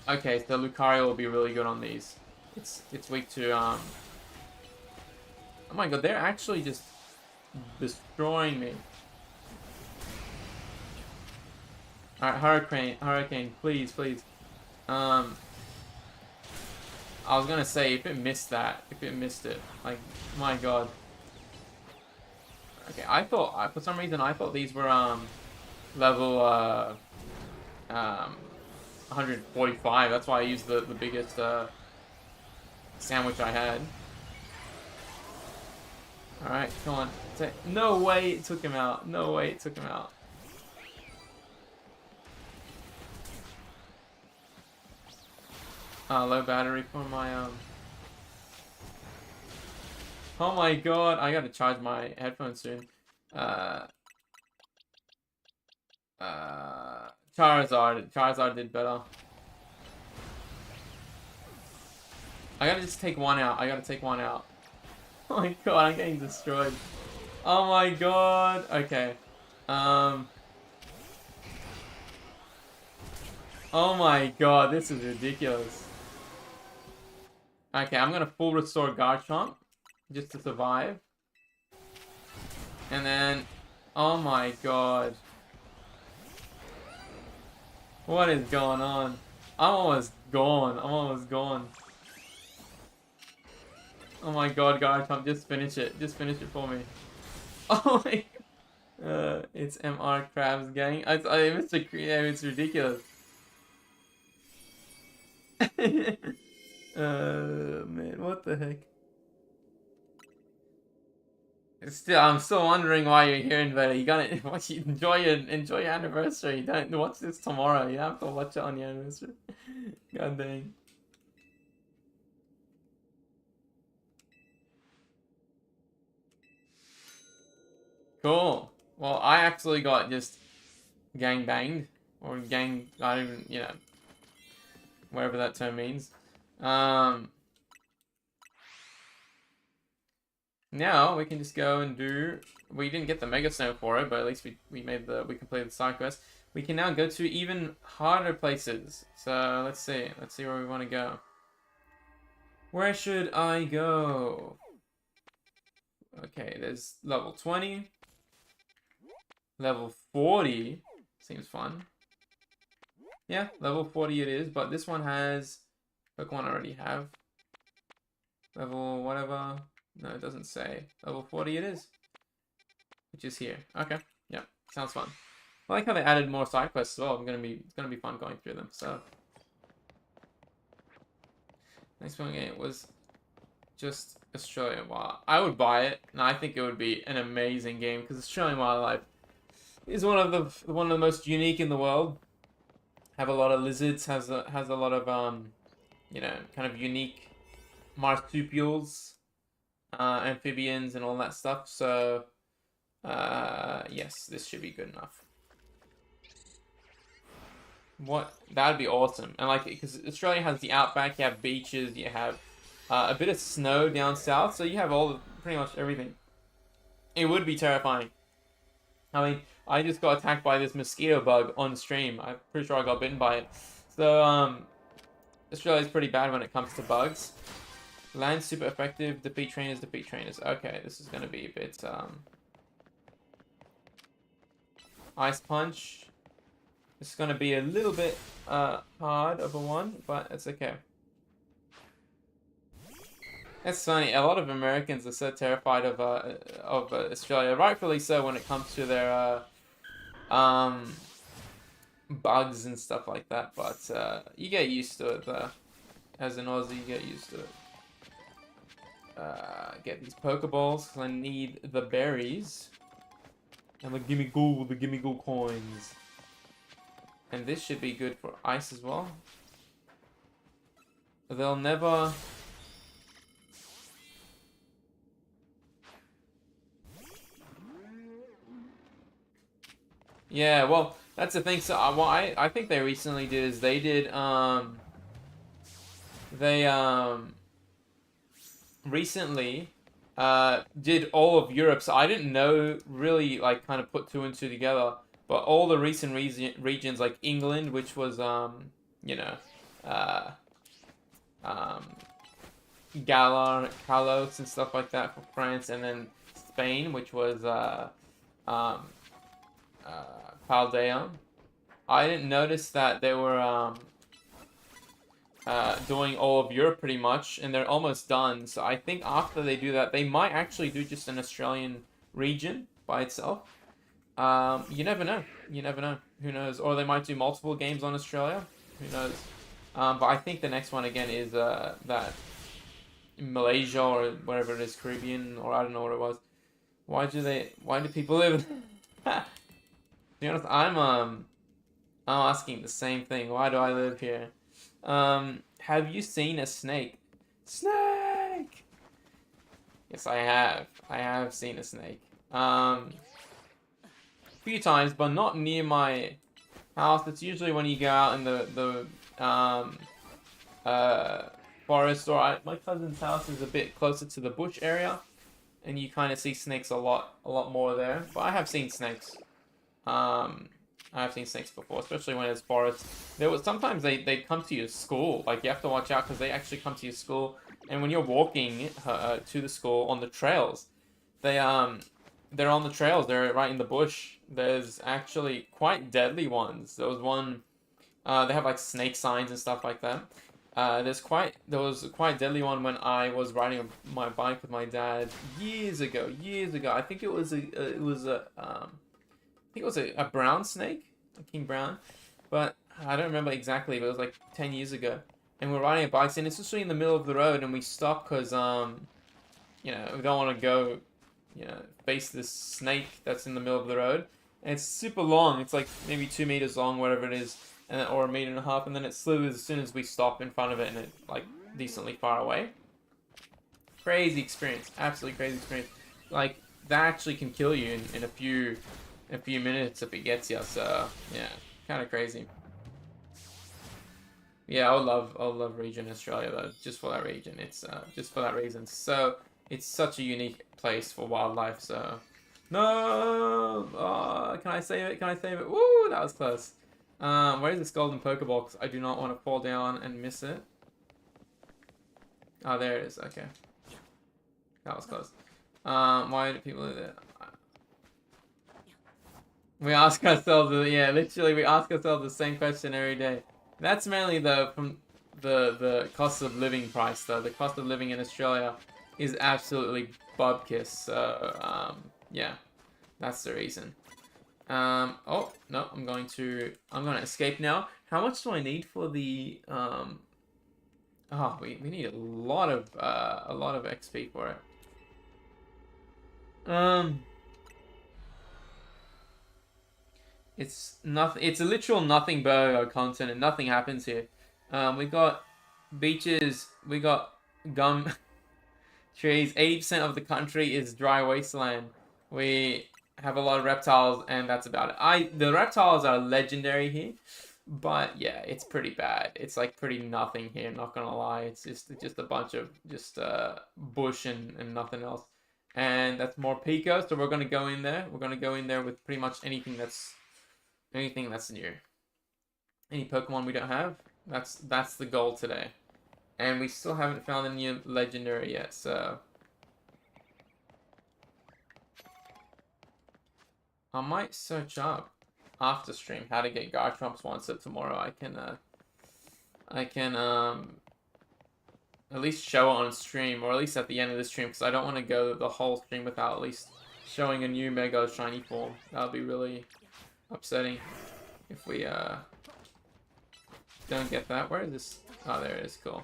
Okay, so Lucario will be really good on these. It's weak to Oh my god, they're actually just destroying me. Alright, Hurricane, please. I was gonna say, if it missed it, like, my god. Okay, for some reason, I thought these were, level, 145. That's why I used the biggest, sandwich I had. Alright, come on. No way it took him out. Low battery for my, Oh my god, I gotta charge my headphones soon. Charizard did better. I gotta just take one out. Oh my god, I'm getting destroyed. Oh my god. Okay. Oh my god, this is ridiculous. Okay, I'm gonna full restore Garchomp just to survive. And then, oh my god. What is going on? I'm almost gone. Oh my god, Garchomp, just finish it. For me. Oh my god. It's MR Krabs gang. It's ridiculous. Man, what the heck? I'm still wondering why you're here, Invader. You gotta enjoy your anniversary. You don't watch this tomorrow. You have to watch it on your anniversary. God dang. Cool. Well, I actually got just gang banged or gang. I don't even, whatever that term means. Now we can just go and do. We didn't get the Mega Snow for it, but at least we completed the side quest. We can now go to even harder places. So let's see where we want to go. Where should I go? Okay, there's level 20, level 40. Seems fun. Yeah, level 40 it is, but this one has Pokemon I already have. Level whatever. No, it doesn't say. Level 40 it is. Which is here. Okay. Yeah. Sounds fun. I like how they added more side quests as well. It's gonna be fun going through them, so. Next one game was just Australia Wild. I would buy it, and I think it would be an amazing game because Australian Wildlife is one of the most unique in the world. Have a lot of lizards, has a lot of kind of unique marsupials. Amphibians and all that stuff, so yes, this should be good enough. That'd be awesome. And like, because Australia has the outback, you have beaches, you have a bit of snow down south, so you have pretty much everything. It would be terrifying. I mean, I just got attacked by this mosquito bug on stream. I'm pretty sure I got bitten by it. So Australia's pretty bad when it comes to bugs. Land super effective, defeat trainers. Okay, this is gonna be a bit, Ice Punch. This is gonna be a little bit, hard of a one, but it's okay. It's funny, a lot of Americans are so terrified of Australia, rightfully so when it comes to their, bugs and stuff like that, but you get used to it though. As an Aussie, you get used to it. Get these Pokeballs, because I need the berries. And the gimme gold coins. And this should be good for ice as well. They'll never... Yeah, well, that's the thing. So what I think they recently did is they did recently did all of Europe. So I didn't know really like kind of put two and two together, but all the recent regions like England, which was you know Kalos and stuff like that for France, and then Spain, which was Paldeon. I didn't notice that they were doing all of Europe pretty much, and they're almost done. So I think after they do that, they might actually do just an Australian region by itself. You never know. You never know. Who knows? Or they might do multiple games on Australia. Who knows? But I think the next one again is that Malaysia or wherever it is, Caribbean, or I don't know what it was. Why do people live? To be honest, I'm asking the same thing. Why do I live here? Have you seen a snake? Snake! Yes, I have. I have seen a snake. A few times, but not near my house. It's usually when you go out in the forest, or my cousin's house is a bit closer to the bush area, and you kind of see snakes a lot more there. But I have seen snakes. I've seen snakes before, especially when it's forest. Sometimes they come to your school. Like, you have to watch out because they actually come to your school. And when you're walking to the school on the trails, they're on the trails. They're right in the bush. There's actually quite deadly ones. There was one. They have like snake signs and stuff like that. There was a quite deadly one when I was riding my bike with my dad years ago. I think it was a brown snake, a king brown, but I don't remember exactly, but it was like 10 years ago. And we're riding a bike, and it's just in the middle of the road, and we stop because, we don't want to go, face this snake that's in the middle of the road. And it's super long. It's like maybe 2 meters long, whatever it is, or 1.5 meters, and then it slithers as soon as we stop in front of it, and it's like decently far away. Crazy experience, absolutely crazy experience. Like, that actually can kill you in a few minutes if it gets you. So yeah, kind of crazy. Yeah, I would love region Australia though, just for that region. It's just for that reason. So it's such a unique place for wildlife. So no, can I save it? Can I save it? Woo, that was close. Where is this golden Pokeball? 'Cause I do not want to fall down and miss it. Oh, there it is. Okay, that was close. Why do people do that? We ask ourselves, yeah, literally, we ask ourselves the same question every day. That's mainly from the cost of living price, though. The cost of living in Australia is absolutely bubkiss. So, yeah, that's the reason. Oh no, I'm gonna escape now. How much do I need for the Oh, we need a lot of XP for it. It's nothing. It's a literal nothing burger continent. Nothing happens here. We got beaches. We got gum trees. 80% of the country is dry wasteland. We have a lot of reptiles, and that's about it. The reptiles are legendary here, but yeah, it's pretty bad. It's like pretty nothing here. Not gonna lie. It's just a bunch of bush and nothing else. And that's more Pico. So we're gonna go in there. We're gonna go in there with pretty much anything that's new. Any Pokemon we don't have, that's the goal today. And we still haven't found a new legendary yet, so I might search up after stream how to get Garchomps one, so tomorrow I can at least show it on stream, or at least at the end of the stream, because I don't want to go the whole stream without at least showing a new Mega Shiny form. That would be really upsetting. If we don't get that, where is this? Oh, there it is. Cool.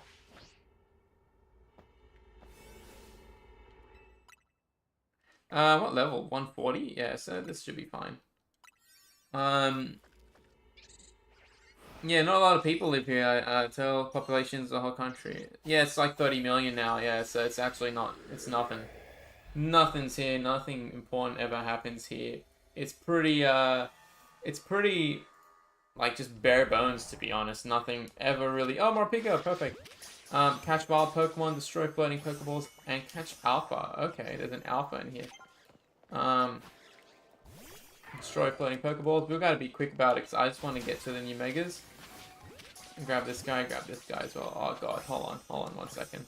What level? 140? Yeah, so this should be fine. Yeah, not a lot of people live here. Total population's the whole country. Yeah, it's like 30 million now. Yeah, so it's actually not. It's nothing. Nothing's here. Nothing important ever happens here. It's pretty. It's pretty. Like just bare bones, to be honest. Nothing ever really. Oh, Morpeko, perfect. Catch wild Pokemon, destroy floating Pokeballs, and catch Alpha. Okay, there's an Alpha in here. Destroy floating Pokeballs. We've got to be quick about it because I just want to get to the new Megas. Grab this guy as well. Oh god, hold on 1 second.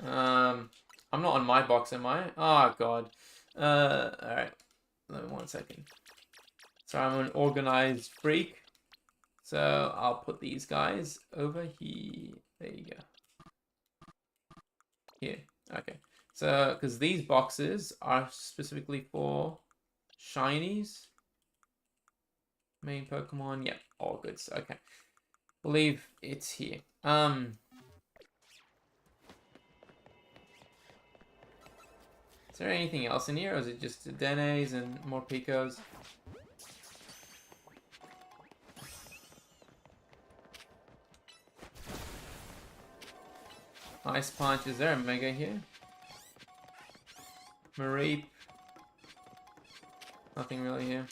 I'm not on my box, am I? Oh god. Alright. 1 second. So I'm an organized freak. So I'll put these guys over here. There you go. Here. Okay. So, because these boxes are specifically for shinies. Main Pokemon. Yeah, all goods. Okay. Believe it's here. Is there anything else in here, or is it just Denes and more Picos? Ice Punch. Is there a Mega here? Mareep. Nothing really here.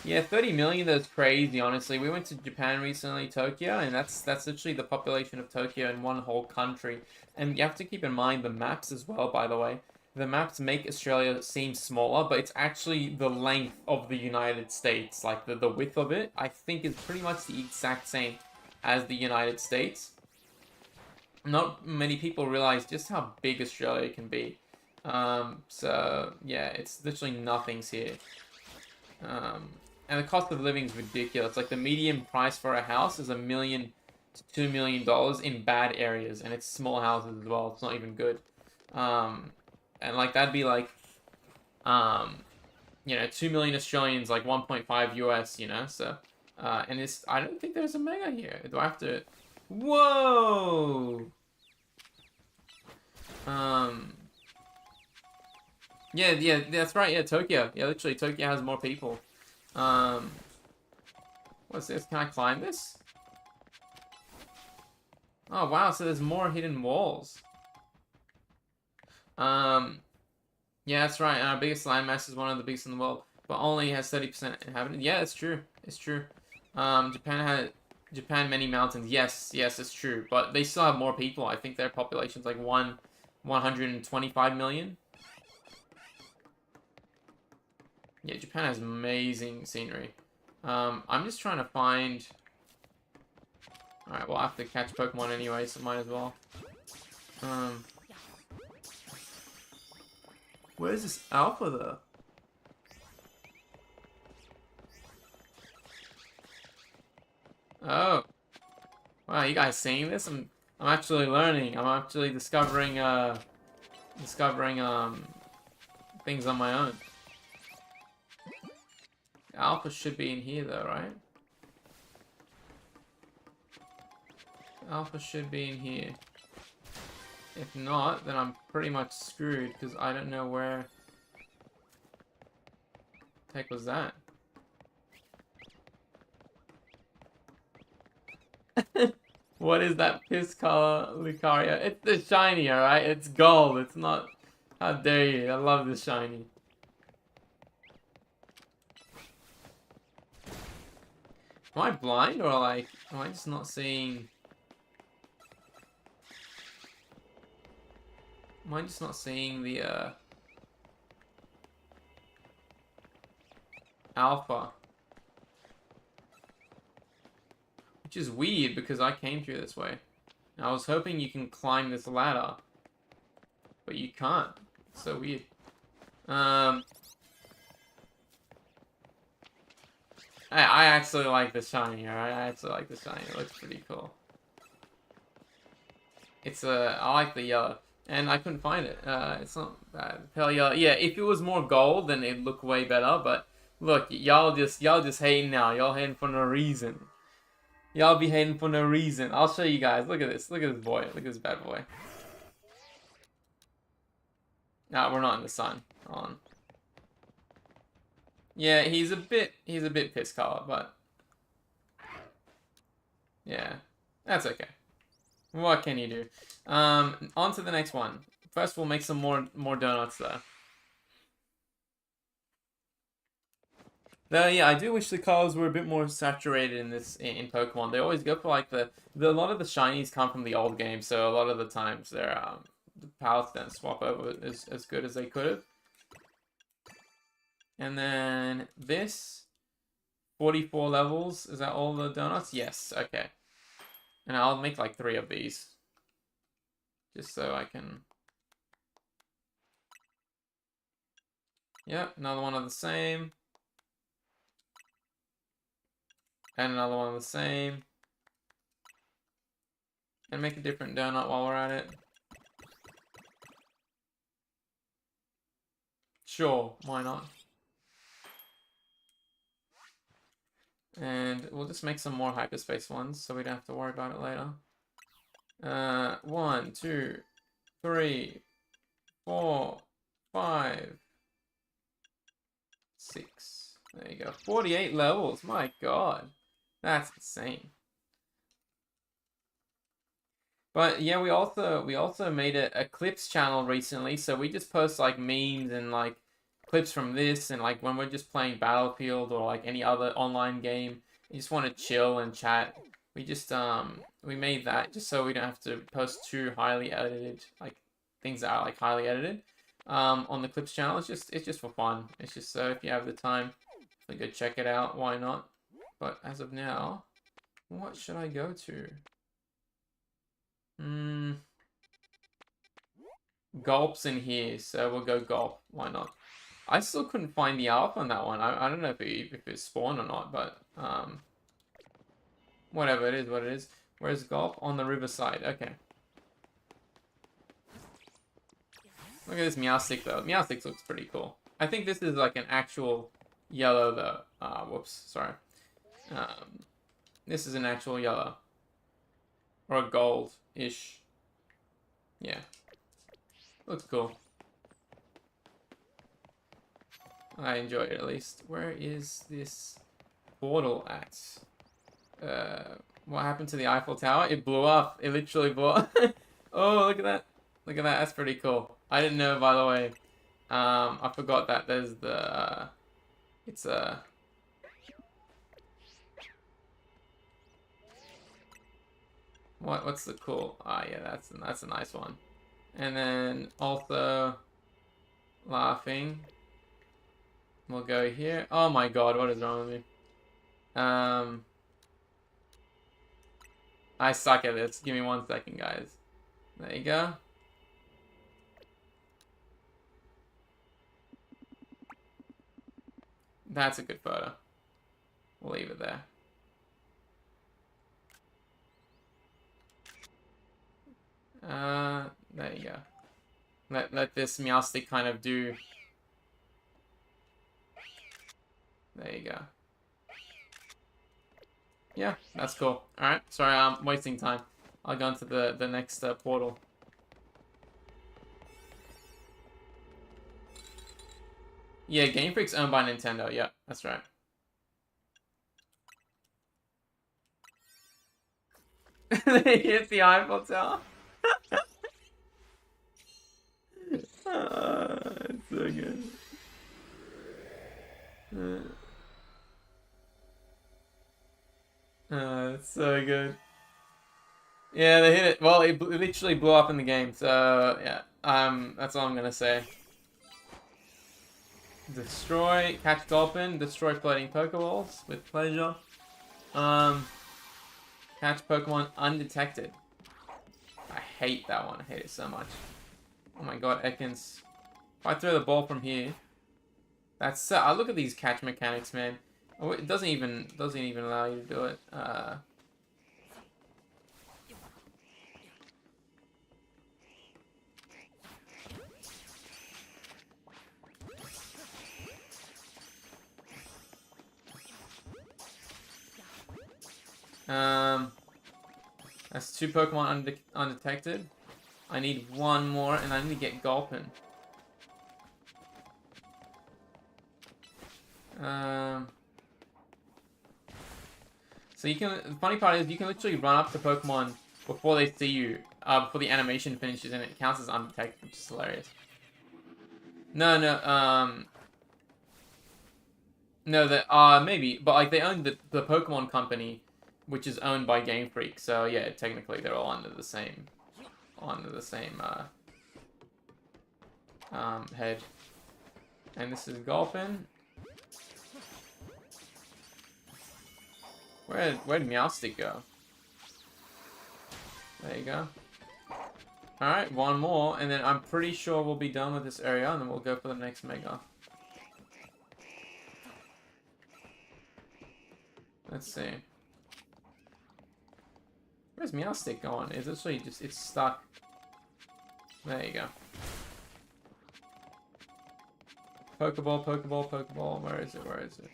Yeah, 30 million, that's crazy, honestly. We went to Japan recently, Tokyo, and that's literally the population of Tokyo in one whole country. And you have to keep in mind the maps as well, by the way. The maps make Australia seem smaller, but it's actually the length of the United States. Like, the width of it, I think, is pretty much the exact same as the United States. Not many people realize just how big Australia can be. So, yeah, it's literally nothing's here. And the cost of living is ridiculous. Like, the median price for a house is $1 million to $2 million in bad areas. And it's small houses as well. It's not even good. And, like, that'd be, like, you know, 2 million Australians, like 1.5 US, you know? So, and it's, I don't think there's a Mega here. Do I have to... Whoa! Yeah, that's right. Yeah, Tokyo. Yeah, literally, Tokyo has more people. What's this? Can I climb this? Oh, wow. So there's more hidden walls. Yeah, that's right. Our biggest landmass is one of the biggest in the world, but only has 30% inhabited. Yeah, it's true. It's true. Japan many mountains. Yes, it's true. But they still have more people. I think their population's like 125 million. Yeah, Japan has amazing scenery. I'm just trying to find... Alright, we'll have to catch Pokemon anyway, so might as well. Where's this Alpha, though? Oh. Wow, you guys seeing this? I'm actually learning. I'm actually discovering things on my own. Alpha should be in here though, right? Alpha should be in here. If not, then I'm pretty much screwed because I don't know where the heck was that. What is that piss color, Lucario? It's the shiny, alright? It's gold. It's not... How dare you? I love the shiny. Am I blind or like... Am I just not seeing... Am I just not seeing the, Alpha? Which is weird because I came through this way. And I was hoping you can climb this ladder. But you can't. It's so weird. I actually like the shiny, alright? I actually like the shiny. It looks pretty cool. It's I like the yellow. And I couldn't find it. It's not bad. Pale yellow. Yeah, if it was more gold, then it'd look way better. But Look, y'all just hating now. Y'all hating for no reason. Y'all be hating for no reason. I'll show you guys. Look at this. Look at this boy. Look at this bad boy. Nah, we're not in the sun. On. Yeah, he's a bit piss color, but yeah, that's okay. What can you do? On to the next one. First, we'll make some more donuts though. Though, yeah, I do wish the colors were a bit more saturated in this in Pokemon. They always go for like a lot of the shinies come from the old game, so a lot of the times their the palettes don't swap over as good as they could have. And then this 44 levels. Is that all the donuts? Yes. Okay. And I'll make like 3 of these, just so I can. Yep, another one of the same. And another one of the same. And make a different donut while we're at it. Sure, why not? And we'll just make some more hyperspace ones so we don't have to worry about it later. 1, 2, 3, 4, 5, 6. There you go. 48 levels. My God. That's insane. But yeah, we also made a clips channel recently, so we just post like memes and like clips from this, and like when we're just playing Battlefield or like any other online game, you just want to chill and chat. We just we made that just so we don't have to post too highly edited like things that are like highly edited on the clips channel. It's just for fun. It's just so if you have the time, go check it out. Why not? But as of now, what should I go to? Gulp's in here, so we'll go Gulp. Why not? I still couldn't find the alpha on that one. I don't know if it spawned or not, but whatever it is, what it is. Where's Gulp? On the riverside. Okay. Look at this Meowstic though. Meowstic looks pretty cool. I think this is like an actual yellow though. Whoops, sorry. This is an actual yellow. Or a gold-ish. Yeah. Looks cool. I enjoy it at least. Where is this portal at? What happened to the Eiffel Tower? It blew up. It literally blew up. Oh, look at that. Look at that. That's pretty cool. I didn't know, by the way. I forgot that there's the... it's a... What's the cool? Ah, yeah, that's a nice one. And then also laughing. We'll go here. Oh my God, what is wrong with me? I suck at this. Give me 1 second, guys. There you go. That's a good photo. We'll leave it there. There you go. Let this Meowstic kind of do. There you go. Yeah, that's cool. Alright, sorry, I'm wasting time. I'll go into the next portal. Yeah, Game Freak's owned by Nintendo. Yeah, that's right. They hit the Eiffel Tower. It's so good. It's so good. Yeah, they hit it. Well, it literally blew up in the game. So yeah, that's all I'm gonna say. Destroy, catch Gulpin, destroy floating Pokeballs with pleasure. Catch Pokemon undetected. I hate that one. I hate it so much. Oh my God, Ekans. If I throw the ball from here, that's so. I look at these catch mechanics, man. Oh, it doesn't even allow you to do it. That's 2 Pokemon undetected. I need 1 more, and I need to get Gulpin. So you can. The funny part is you can literally run up to Pokemon before they see you, before the animation finishes, and it counts as undetected, which is hilarious. No, maybe, but like they own the Pokemon company, which is owned by Game Freak. So yeah, technically they're all under the same head. And this is Gulpin. Where'd Meowstic go? There you go. Alright, 1 more, and then I'm pretty sure we'll be done with this area, and then we'll go for the next Mega. Let's see. Where's Meowstic going? It's actually just, it's stuck. There you go. Pokeball, Pokeball, Pokeball. Where is it? Where is it?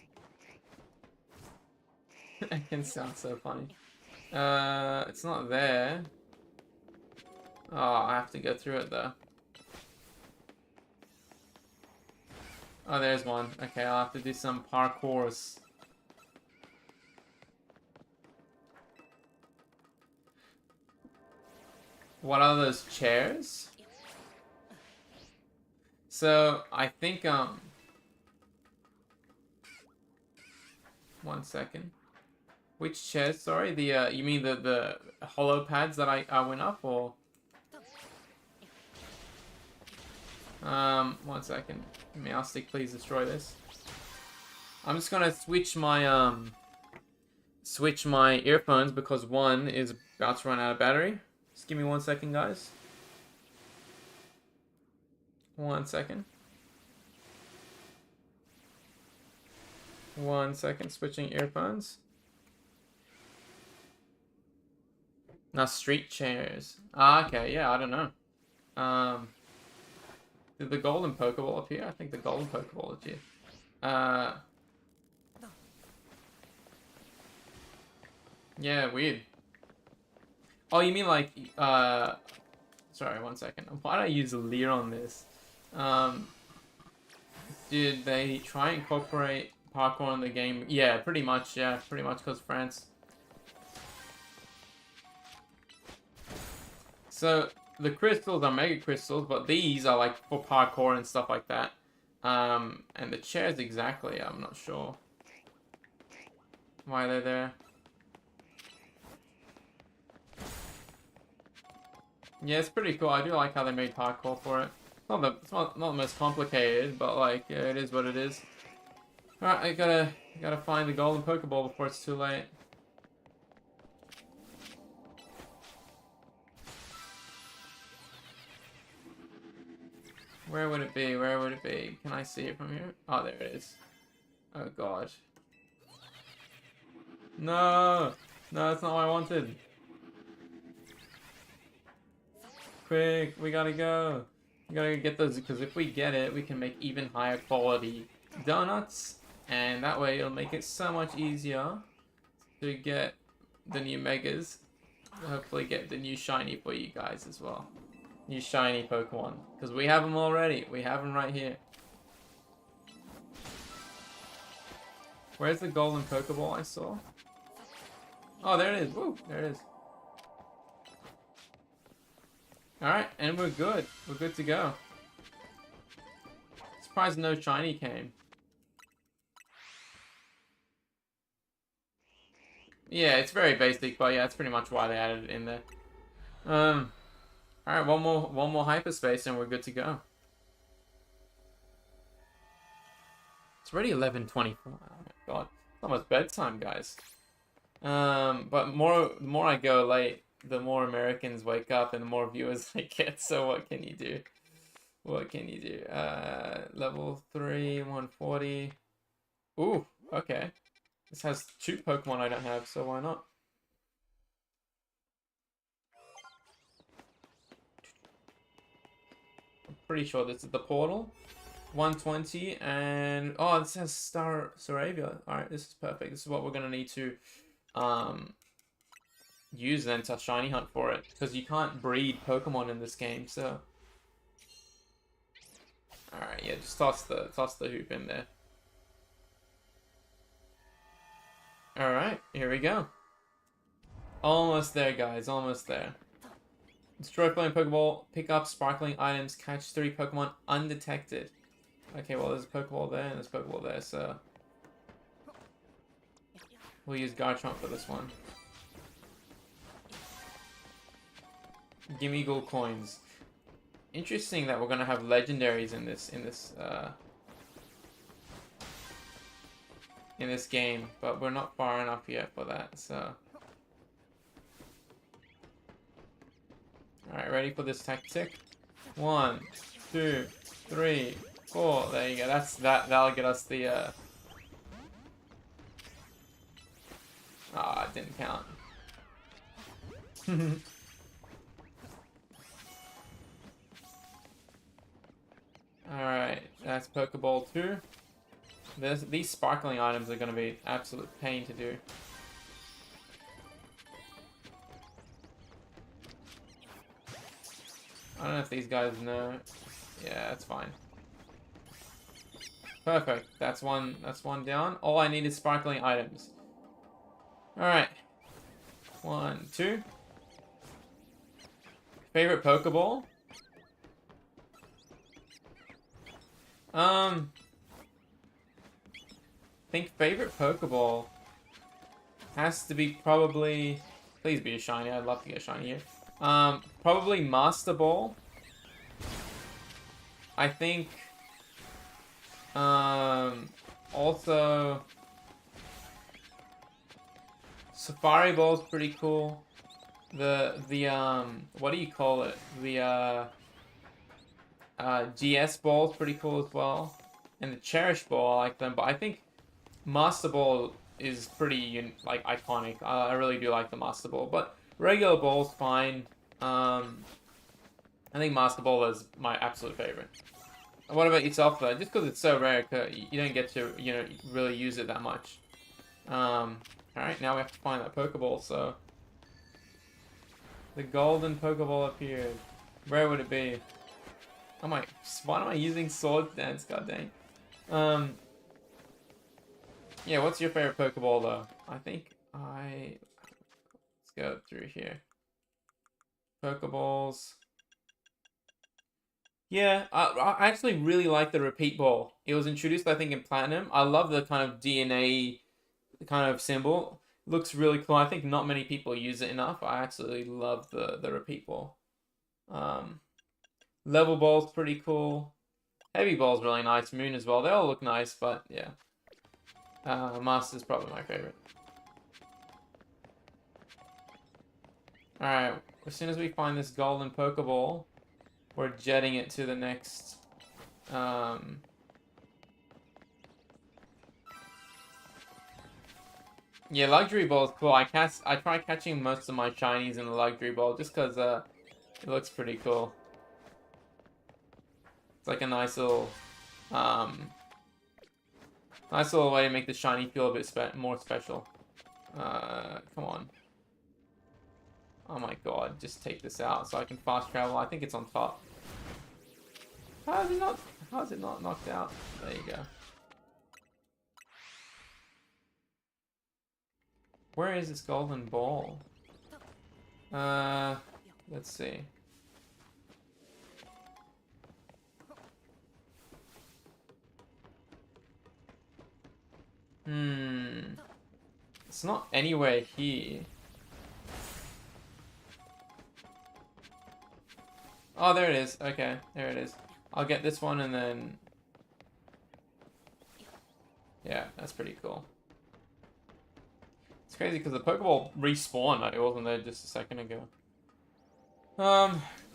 It can sound so funny. It's not there. Oh, I have to go through it though. Oh, there's one. Okay, I'll have to do some parkours. What are those chairs? So, I think, 1 second. Which chairs, sorry? The, you mean the hollow pads that I went up, or? 1 second. Meowstic, please destroy this. I'm just gonna switch my earphones because one is about to run out of battery. Just give me 1 second, guys. 1 second. 1 second, switching earphones. Now, street chairs. Ah, okay, yeah, I don't know. Did the golden Pokeball appear? I think the golden Pokeball appeared. Yeah, weird. Oh, you mean like, sorry, 1 second. Why did I use Leer on this? Did they try and incorporate parkour in the game? Yeah, pretty much, because France. So, the crystals are Mega Crystals, but these are like for parkour and stuff like that. And the chairs exactly, I'm not sure why they're there. Yeah, it's pretty cool. I do like how they made parkour for it. It's not the most complicated, but like, yeah, it is what it is. Alright, I gotta find the golden Pokeball before it's too late. Where would it be? Where would it be? Can I see it from here? Oh, there it is. Oh, God. No! No, that's not what I wanted. Quick, we gotta go. We gotta get those, because if we get it, we can make even higher quality donuts. And that way, it'll make it so much easier to get the new Megas. Hopefully get the new shiny for you guys as well. New shiny Pokemon. Because we have them already. We have them right here. Where's the golden Pokeball I saw? Oh, there it is. Woo, there it is. Alright, and we're good. We're good to go. Surprised no shiny came. Yeah, it's very basic, but yeah, that's pretty much why they added it in there. Alright, one more hyperspace and we're good to go. It's already 11:24. Oh my god. It's almost bedtime, guys. But the more I go late, the more Americans wake up and the more viewers I get, so what can you do? What can you do? Level 3, 140. Ooh, okay. This has 2 Pokemon I don't have, so why not? I'm pretty sure this is the portal. 120 and... Oh, this has Staravia. Alright, this is perfect. This is what we're going to need to use an Entei Shiny Hunt for it, because you can't breed Pokemon in this game, so... Alright, yeah, just toss the hoop in there. Alright, here we go. Almost there, guys, almost there. Destroy flame Pokeball, pick up sparkling items, catch 3 Pokemon undetected. Okay, well, there's a Pokeball there and there's a Pokeball there, so... We'll use Garchomp for this one. Gimme gold coins. Interesting that we're gonna have legendaries in this game, but we're not far enough yet for that, so... Alright, ready for this tactic? 1, 2, 3, 4. There you go. That'll get us the it didn't count. Alright, that's Pokeball 2. These sparkling items are going to be an absolute pain to do. I don't know if these guys know. Yeah, that's fine. Perfect. That's one down. All I need is sparkling items. Alright. 1, 2. Favorite Pokeball? I think favorite Pokeball has to be probably... Please be a shiny. I'd love to get a shiny here. Probably Master Ball. I think... also... Safari Ball's pretty cool. The what do you call it? The, GS Ball's pretty cool as well. And the Cherish Ball, I like them, but I think Master Ball is pretty, like, iconic. I really do like the Master Ball, but regular Ball's fine. I think Master Ball is my absolute favorite. What about yourself, though? Just because it's so rare, you don't get to, really use it that much. Alright, now we have to find that Pokeball, so... The golden Pokeball appeared. Where would it be? Oh my... Why am I using Sword Dance? God dang. Yeah, what's your favorite Pokeball, though? I think Let's go through here. Pokeballs. Yeah, I actually really like the Repeat Ball. It was introduced, I think, in Platinum. I love the kind of DNA kind of symbol. Looks really cool. I think not many people use it enough. I absolutely love the Repeat Ball. Level Ball's pretty cool. Heavy Ball's really nice. Moon as well. They all look nice, but yeah. Master's probably my favorite. Alright, as soon as we find this golden Pokeball, we're jetting it to the next... Yeah, Luxury Ball is cool. I try catching most of my shinies in the Luxury Ball just because it looks pretty cool. It's like a nice little way to make the shiny feel a bit more special. Come on. Oh my god, just take this out so I can fast travel. I think it's on top. How is it not knocked out? There you go. Where is this golden ball? Let's see. It's not anywhere here. Oh, there it is. Okay, there it is. I'll get this one and then... Yeah, that's pretty cool. It's crazy because the Pokeball respawned. It wasn't there just a second ago.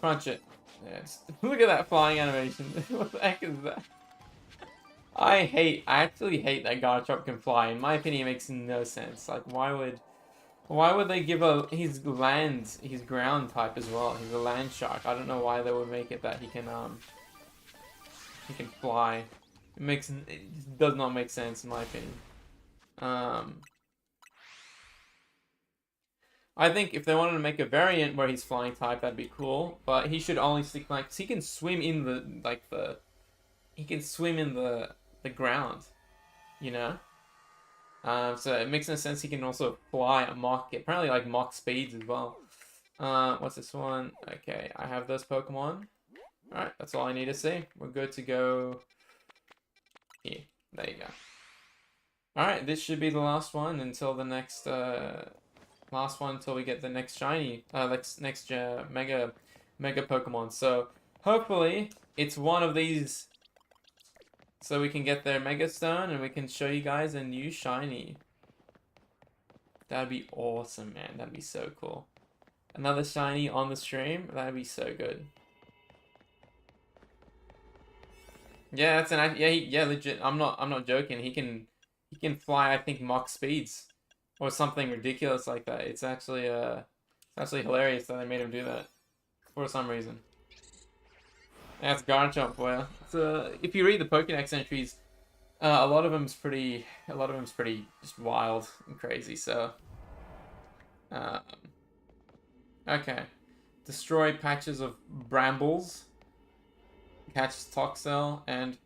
Crunch it. Yeah, look at that flying animation. What the heck is that? I actually hate that Garchomp can fly. In my opinion, it makes no sense. Like, why would they give his ground type as well? He's a land shark. I don't know why they would make it that he can fly. It does not make sense in my opinion. I think if they wanted to make a variant where he's flying type, that'd be cool. But he should only stick like, 'cause he can swim in he can swim in the ground, you know. So it makes no sense. He can also fly at Mach, apparently like Mach speeds as well. What's this one? Okay, I have those Pokemon. All right, that's all I need to see. We're good to go. Here, there you go. All right, this should be the last one until the next last one until we get the next shiny, next mega Pokemon. So hopefully it's one of these, so we can get their Mega Stone and we can show you guys a new shiny. That'd be awesome, man. That'd be so cool. Another shiny on the stream. That'd be so good. Yeah, that's an yeah legit. I'm not joking. He can fly. I think Mach speeds or something ridiculous like that. It's actually hilarious that they made him do that for some reason. That's Garchomp for you. So if you read the Pokédex entries, a lot of them's pretty just wild and crazy. So, okay, destroy patches of brambles, catch Toxel, and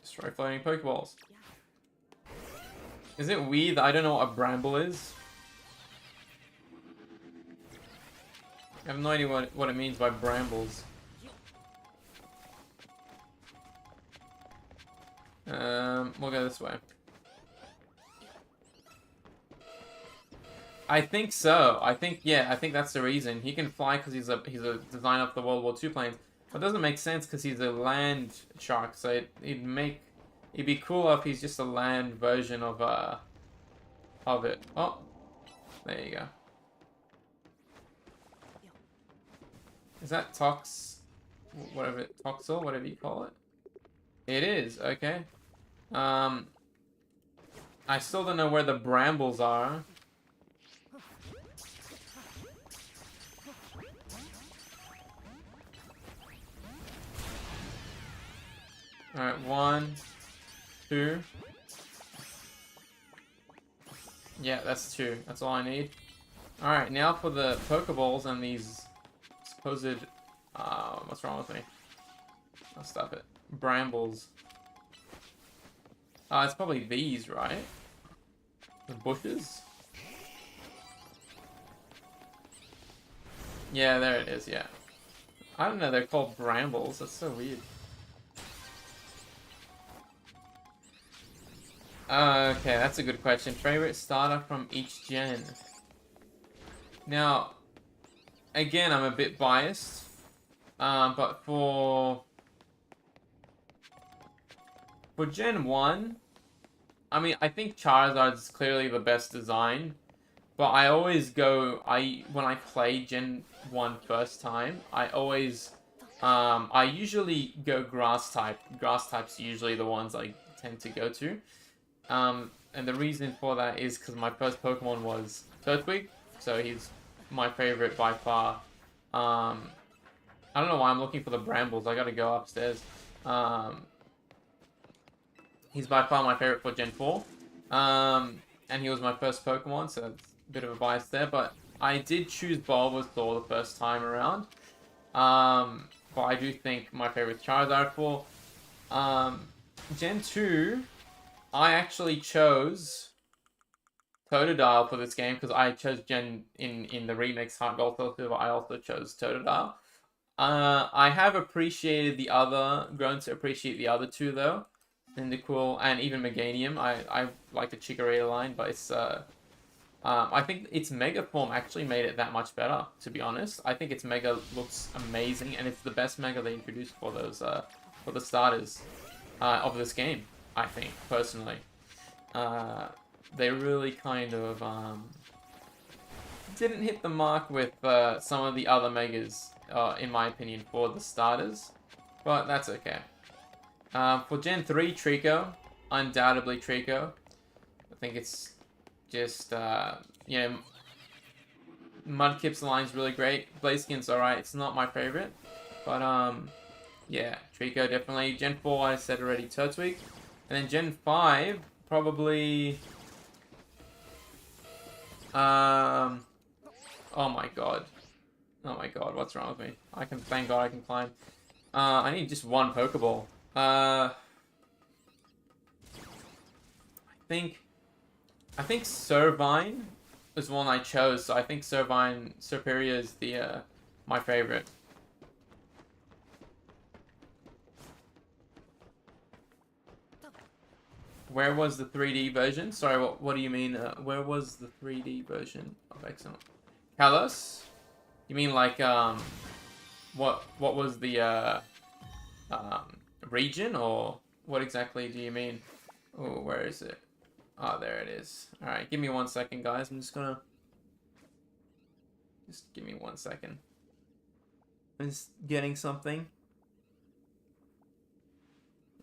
destroy floating Pokeballs. Is it weird that I don't know what a bramble is? I have no idea what it means by brambles. We'll go this way. I think so. I think that's the reason. He can fly because he's a design of the World War II planes. But it doesn't make sense because he's a land shark. So it'd be cool if he's just a land version of it. Oh, there you go. Is that Toxel, whatever you call it? It is, okay. I still don't know where the brambles are. Alright, 1, 2. Yeah, that's 2. That's all I need. Alright, now for the Pokeballs and these supposed... what's wrong with me? I'll stop it. Brambles. It's probably these, right? The bushes? Yeah, there it is, yeah. I don't know, they're called brambles. That's so weird. Okay, that's a good question. Favorite starter from each gen? Now, again, I'm a bit biased. But for Gen 1, I mean, I think Charizard is clearly the best design. But I always go, when I play Gen 1 first time, I usually go Grass type. Grass type's usually the ones I tend to go to. And the reason for that is because my first Pokemon was Turtwig, so he's my favorite by far. I don't know why I'm looking for the brambles. I gotta go upstairs. He's by far my favorite for Gen 4. And he was my first Pokemon, so that's a bit of a bias there. But I did choose Bulbasaur the first time around. But I do think my favorite Charizard for Gen 2, I actually chose Totodile for this game because I chose in the remix Heart Gold Soul Silver. I also chose Totodile. I have grown to appreciate the other two though. Cyndaquil and even Meganium. I like the Chikorita line, but it's I think its Mega form actually made it that much better, to be honest. I think its Mega looks amazing, and it's the best Mega they introduced for those for the starters of this game, I think, personally. They really kind of didn't hit the mark with some of the other Megas, in my opinion, for the starters, but that's okay. For Gen 3, Trico, undoubtedly Trico. I think it's just, you know, Mudkip's line's really great. Blaziken's alright, it's not my favorite, but, yeah, Trico definitely. Gen 4, I said already, Turtwig. And then Gen 5, probably, Oh my god. Oh my god, what's wrong with me? Thank god I can climb. I need just one Pokeball. I think Servine is one I chose, so I think Servine Superior is the, my favorite. Where was the 3D version? Sorry, what do you mean? Where was the 3D version of Excellent? Kalos? You mean like, what was the, region, or what exactly do you mean? Oh, where is it? Oh, there it is. Alright, give me 1 second, guys. I'm just gonna... Just give me 1 second. I'm just getting something.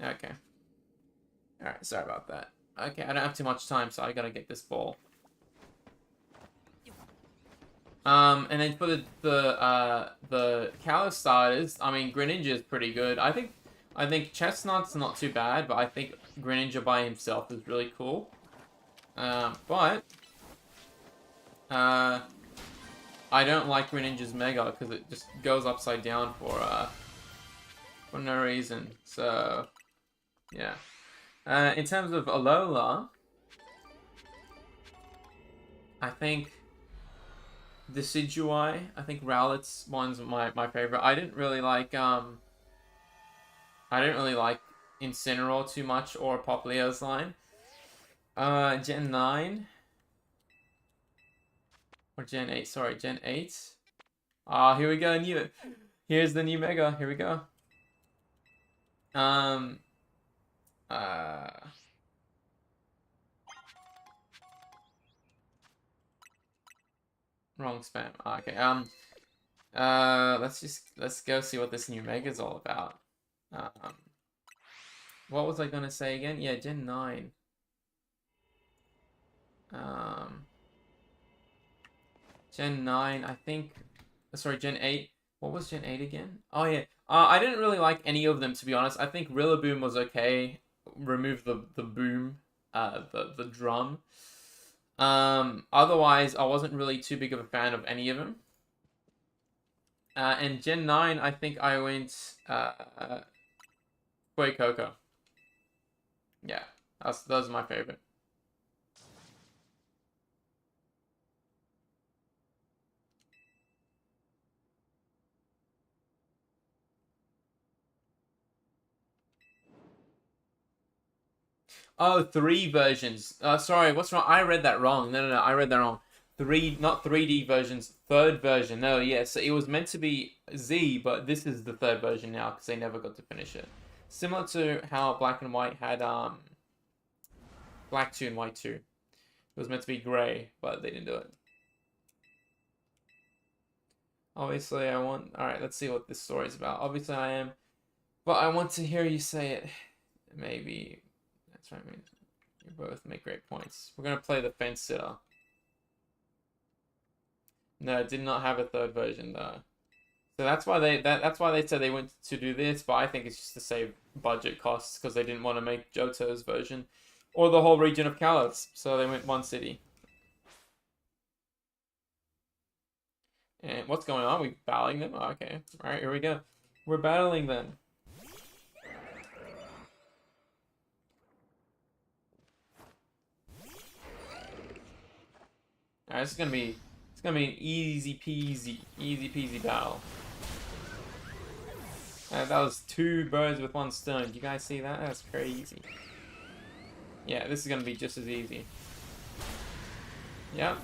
Okay. Alright, sorry about that. Okay, I don't have too much time, so I gotta get this ball. And then for the Kalos starters, I mean, Greninja is pretty good. I think Chestnut's not too bad, but I think Greninja by himself is really cool. But I don't like Greninja's Mega because it just goes upside down for no reason. So yeah. In terms of Alola, I think Decidueye, I think Rowlet's one's my favorite. I didn't really like Incineroar too much, or Popplio's line. Gen 9 or Gen 8, sorry, Gen 8. Here we go, here's the new Mega. Here we go. Wrong spam. Okay. Let's go see what this new Mega is all about. What was I gonna say again? Yeah, Gen 9. Gen 9, I think. Sorry, Gen 8. What was Gen 8 again? Oh yeah. I didn't really like any of them, to be honest. I think Rillaboom was okay. Remove the boom, the drum. Otherwise, I wasn't really too big of a fan of any of them. And Gen 9, I think I went Fuecoco. Yeah, those are my favorite. Oh, 3 versions. Sorry, what's wrong? I read that wrong. No, I read that wrong. 3, not 3D versions, 3rd version. No, yeah, so it was meant to be Z, but this is the 3rd version now because they never got to finish it. Similar to how Black and White had Black 2 and White 2. It was meant to be grey, but they didn't do it. Obviously, I want... Alright, let's see what this story is about. Obviously, I am... But I want to hear you say it. Maybe... That's right, I mean, you both make great points. We're going to play the Fence Sitter. No, it did not have a 3rd version, though. So that's why they said they went to do this, but I think it's just to save budget costs, because they didn't want to make Johto's version. Or the whole region of Kalos, so they went one city. And what's going on? We battling them? Oh, okay. Alright, here we go. We're battling them. Alright, it's gonna be an easy peasy battle. That was 2 birds with 1 stone. Do you guys see that? That's crazy. Yeah, this is gonna be just as easy. Yep.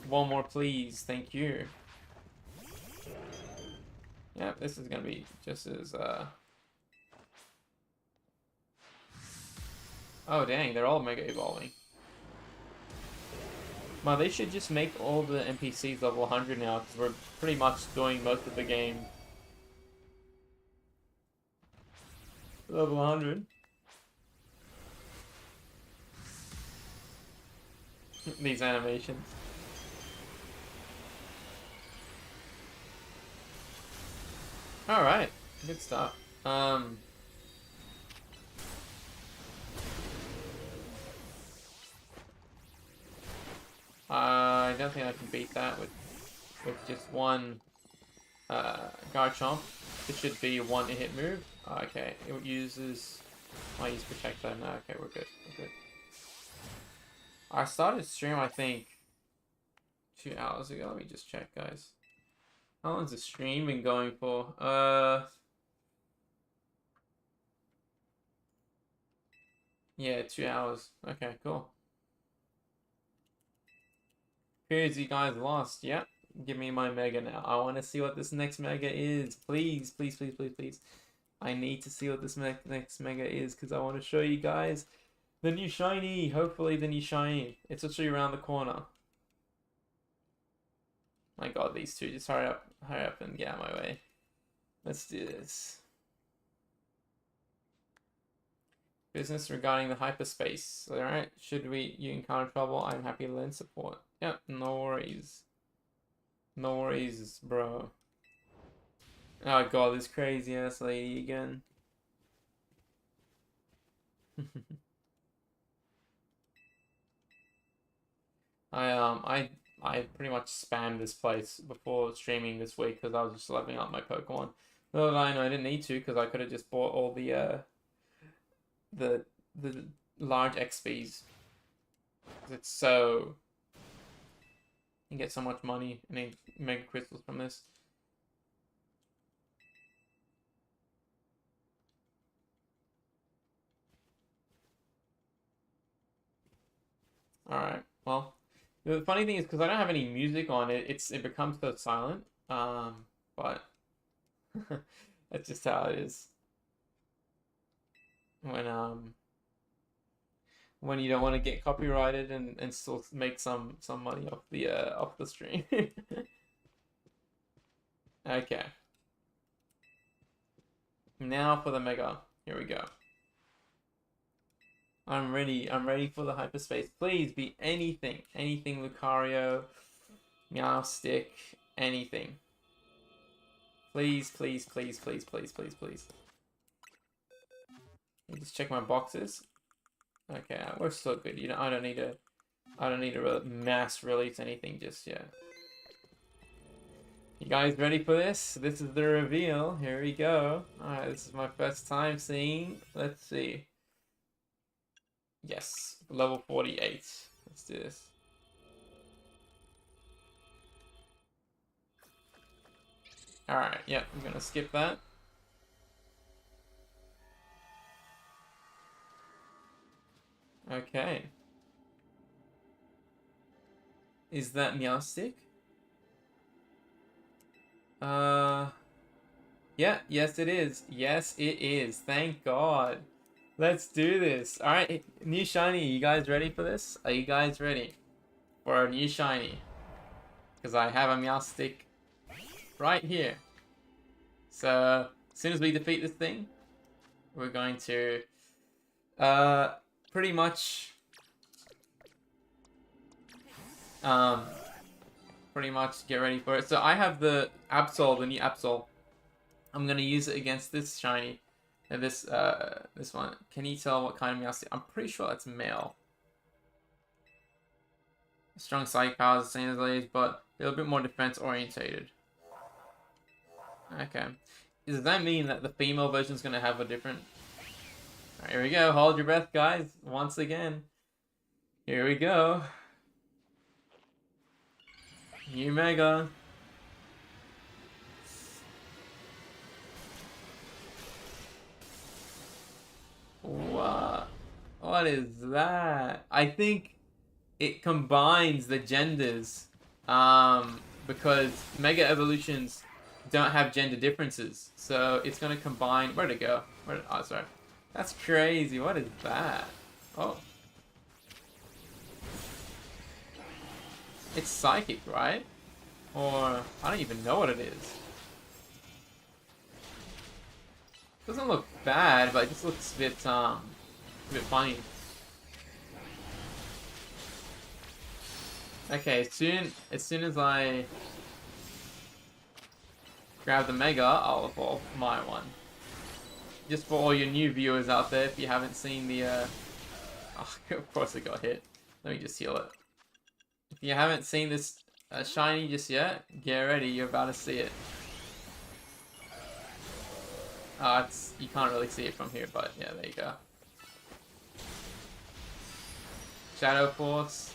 1 more, please. Thank you. Yep, this is gonna be just as Oh dang, they're all Mega Evolving. Man, they should just make all the NPCs level 100 now, because we're pretty much doing most of the game level 100. These animations. Alright, good stuff. I don't think I can beat that with just one Garchomp. It should be one hit move. Okay, it uses. I use Protector. No, okay, we're good. We're good. I started stream, I think, 2 hours ago. Let me just check, guys. How long's the stream been going for? Yeah, 2 hours. Okay, cool. Periods you guys lost. Yep. Give me my Mega now. I want to see what this next Mega is. Please, please, please, please, please. I need to see what this next Mega is because I want to show you guys the new shiny. Hopefully the new shiny. It's literally around the corner. My god, these two. Just hurry up and get out of my way. Let's do this. Business regarding the hyperspace. Alright, should you encounter trouble, I'm happy to lend support. Yep, no worries. No worries, bro. Oh god, this crazy ass lady again. I pretty much spammed this place before streaming this week because I was just leveling up my Pokemon. Little did I know I didn't need to because I could have just bought all the large XPs. It's so you get so much money and Mega Crystals from this. Alright, well, the funny thing is because I don't have any music on it, it becomes so silent. But that's just how it is. When you don't want to get copyrighted and still make some money off the stream. Okay. Now for the Mega. Here we go. I'm ready for the hyperspace. Please be anything. Anything Lucario, Meowstic, anything. Please, please, please, please, please, please, please. Let me just check my boxes. Okay, we're still good. You know, I don't need to mass release anything just yet. You guys ready for this? This is the reveal. Here we go. Alright, this is my first time seeing. Let's see. Yes, level 48. Let's do this. Alright, yeah, I'm gonna skip that. Okay. Is that Meowstic? Yeah, yes it is. Yes it is. Thank God. Let's do this. Alright, new shiny. You guys ready for this? Are you guys ready for a new shiny? Because I have a Meowstic right here. So, as soon as we defeat this thing, we're going to pretty much get ready for it. So I have the Absol, the new Absol. I'm gonna use it against this shiny. And this one. Can you tell what kind of Meowstic? I'm pretty sure that's male. Strong psychic powers, the same as ladies, but a little bit more defense orientated. Okay. Does that mean that the female version is gonna have a different? Alright, here we go. Hold your breath, guys. Once again. Here we go. New Mega. What is that? I think it combines the genders. Because Mega Evolutions don't have gender differences. So it's gonna combine. Where'd it go? Oh, sorry. That's crazy. What is that? Oh. It's psychic, right? Or I don't even know what it is. Doesn't look bad, but it just looks a bit funny. Okay, as soon as I grab the Mega, I'll evolve my one. Just for all your new viewers out there, if you haven't seen the oh, of course it got hit. Let me just heal it. If you haven't seen this shiny just yet, get ready. You're about to see it. You can't really see it from here, but yeah, there you go. Shadow Force.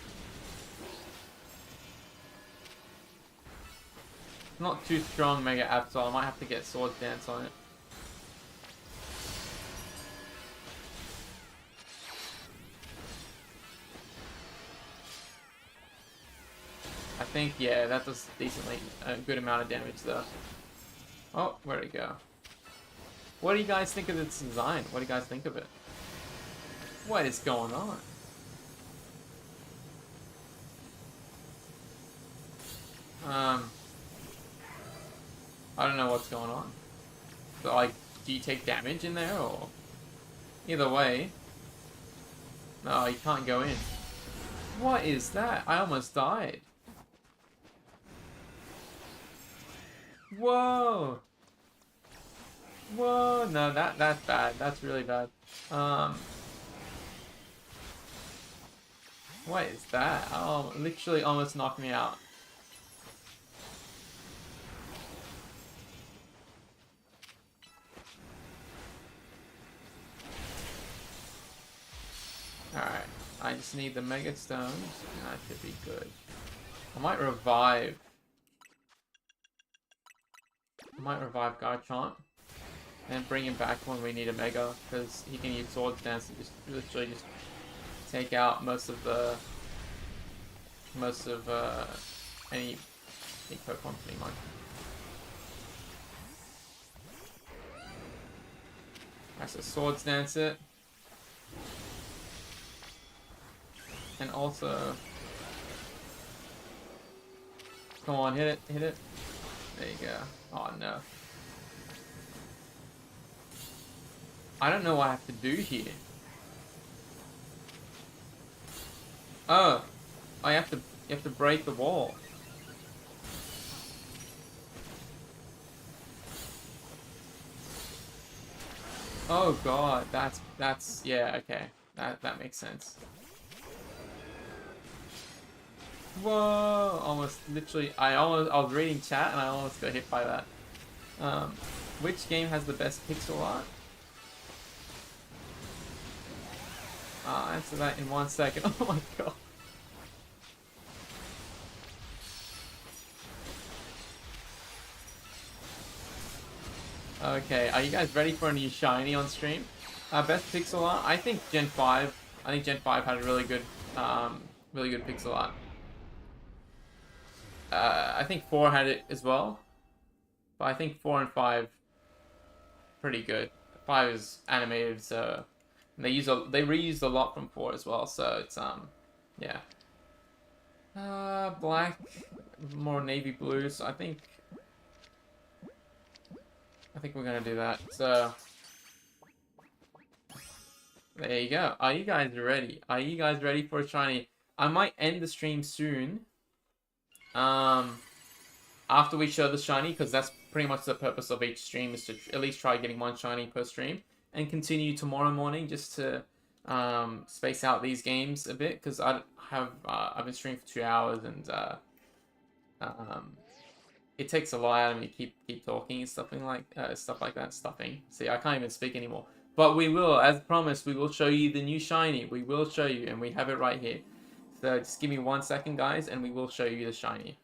Not too strong Mega Absol. I might have to get Sword Dance on it. I think, yeah, that does decently a good amount of damage though. Oh, where'd it go? What do you guys think of its design? What do you guys think of it? What is going on? I don't know what's going on. But, like, do you take damage in there, or... Either way... No, you can't go in. What is that? I almost died. Whoa! Whoa! No, that's bad. That's really bad. What is that? Oh, literally almost knocked me out. Alright, I just need the Mega Stones, and that should be good. I might revive. Garchomp. And bring him back when we need a Mega, because he can use Sword Dance and just literally just take out most of any Pokemon pretty much. Alright, so Swords Dance it. And also... Come on, hit it, hit it. There you go. Oh no. I don't know what I have to do here. Oh. You have to break the wall. Oh god, that's yeah, okay. That makes sense. Whoa! Almost, literally, I was reading chat and I almost got hit by that. Which game has the best pixel art? I'll answer that in 1 second. Oh my god. Okay, are you guys ready for a new shiny on stream? Best pixel art? I think Gen 5. I think Gen 5 had a really good pixel art. I think 4 had it as well. But I think 4 and 5 pretty good. 5 is animated, so they reused a lot from 4 as well, so it's yeah. Black, more navy blue, so I think we're gonna do that. So there you go. Are you guys ready? Are you guys ready for a shiny? I might end the stream soon. After we show the shiny, because that's pretty much the purpose of each stream, is to at least try getting 1 shiny per stream, and continue tomorrow morning just to space out these games a bit, because I've been streaming for 2 hours, and it takes a lot out of me to keep talking and stuff like that. Stuffing. See, I can't even speak anymore. But we will, as promised, we will show you the new shiny. We will show you, and we have it right here. So just give me 1 second, guys, and we will show you the shiny.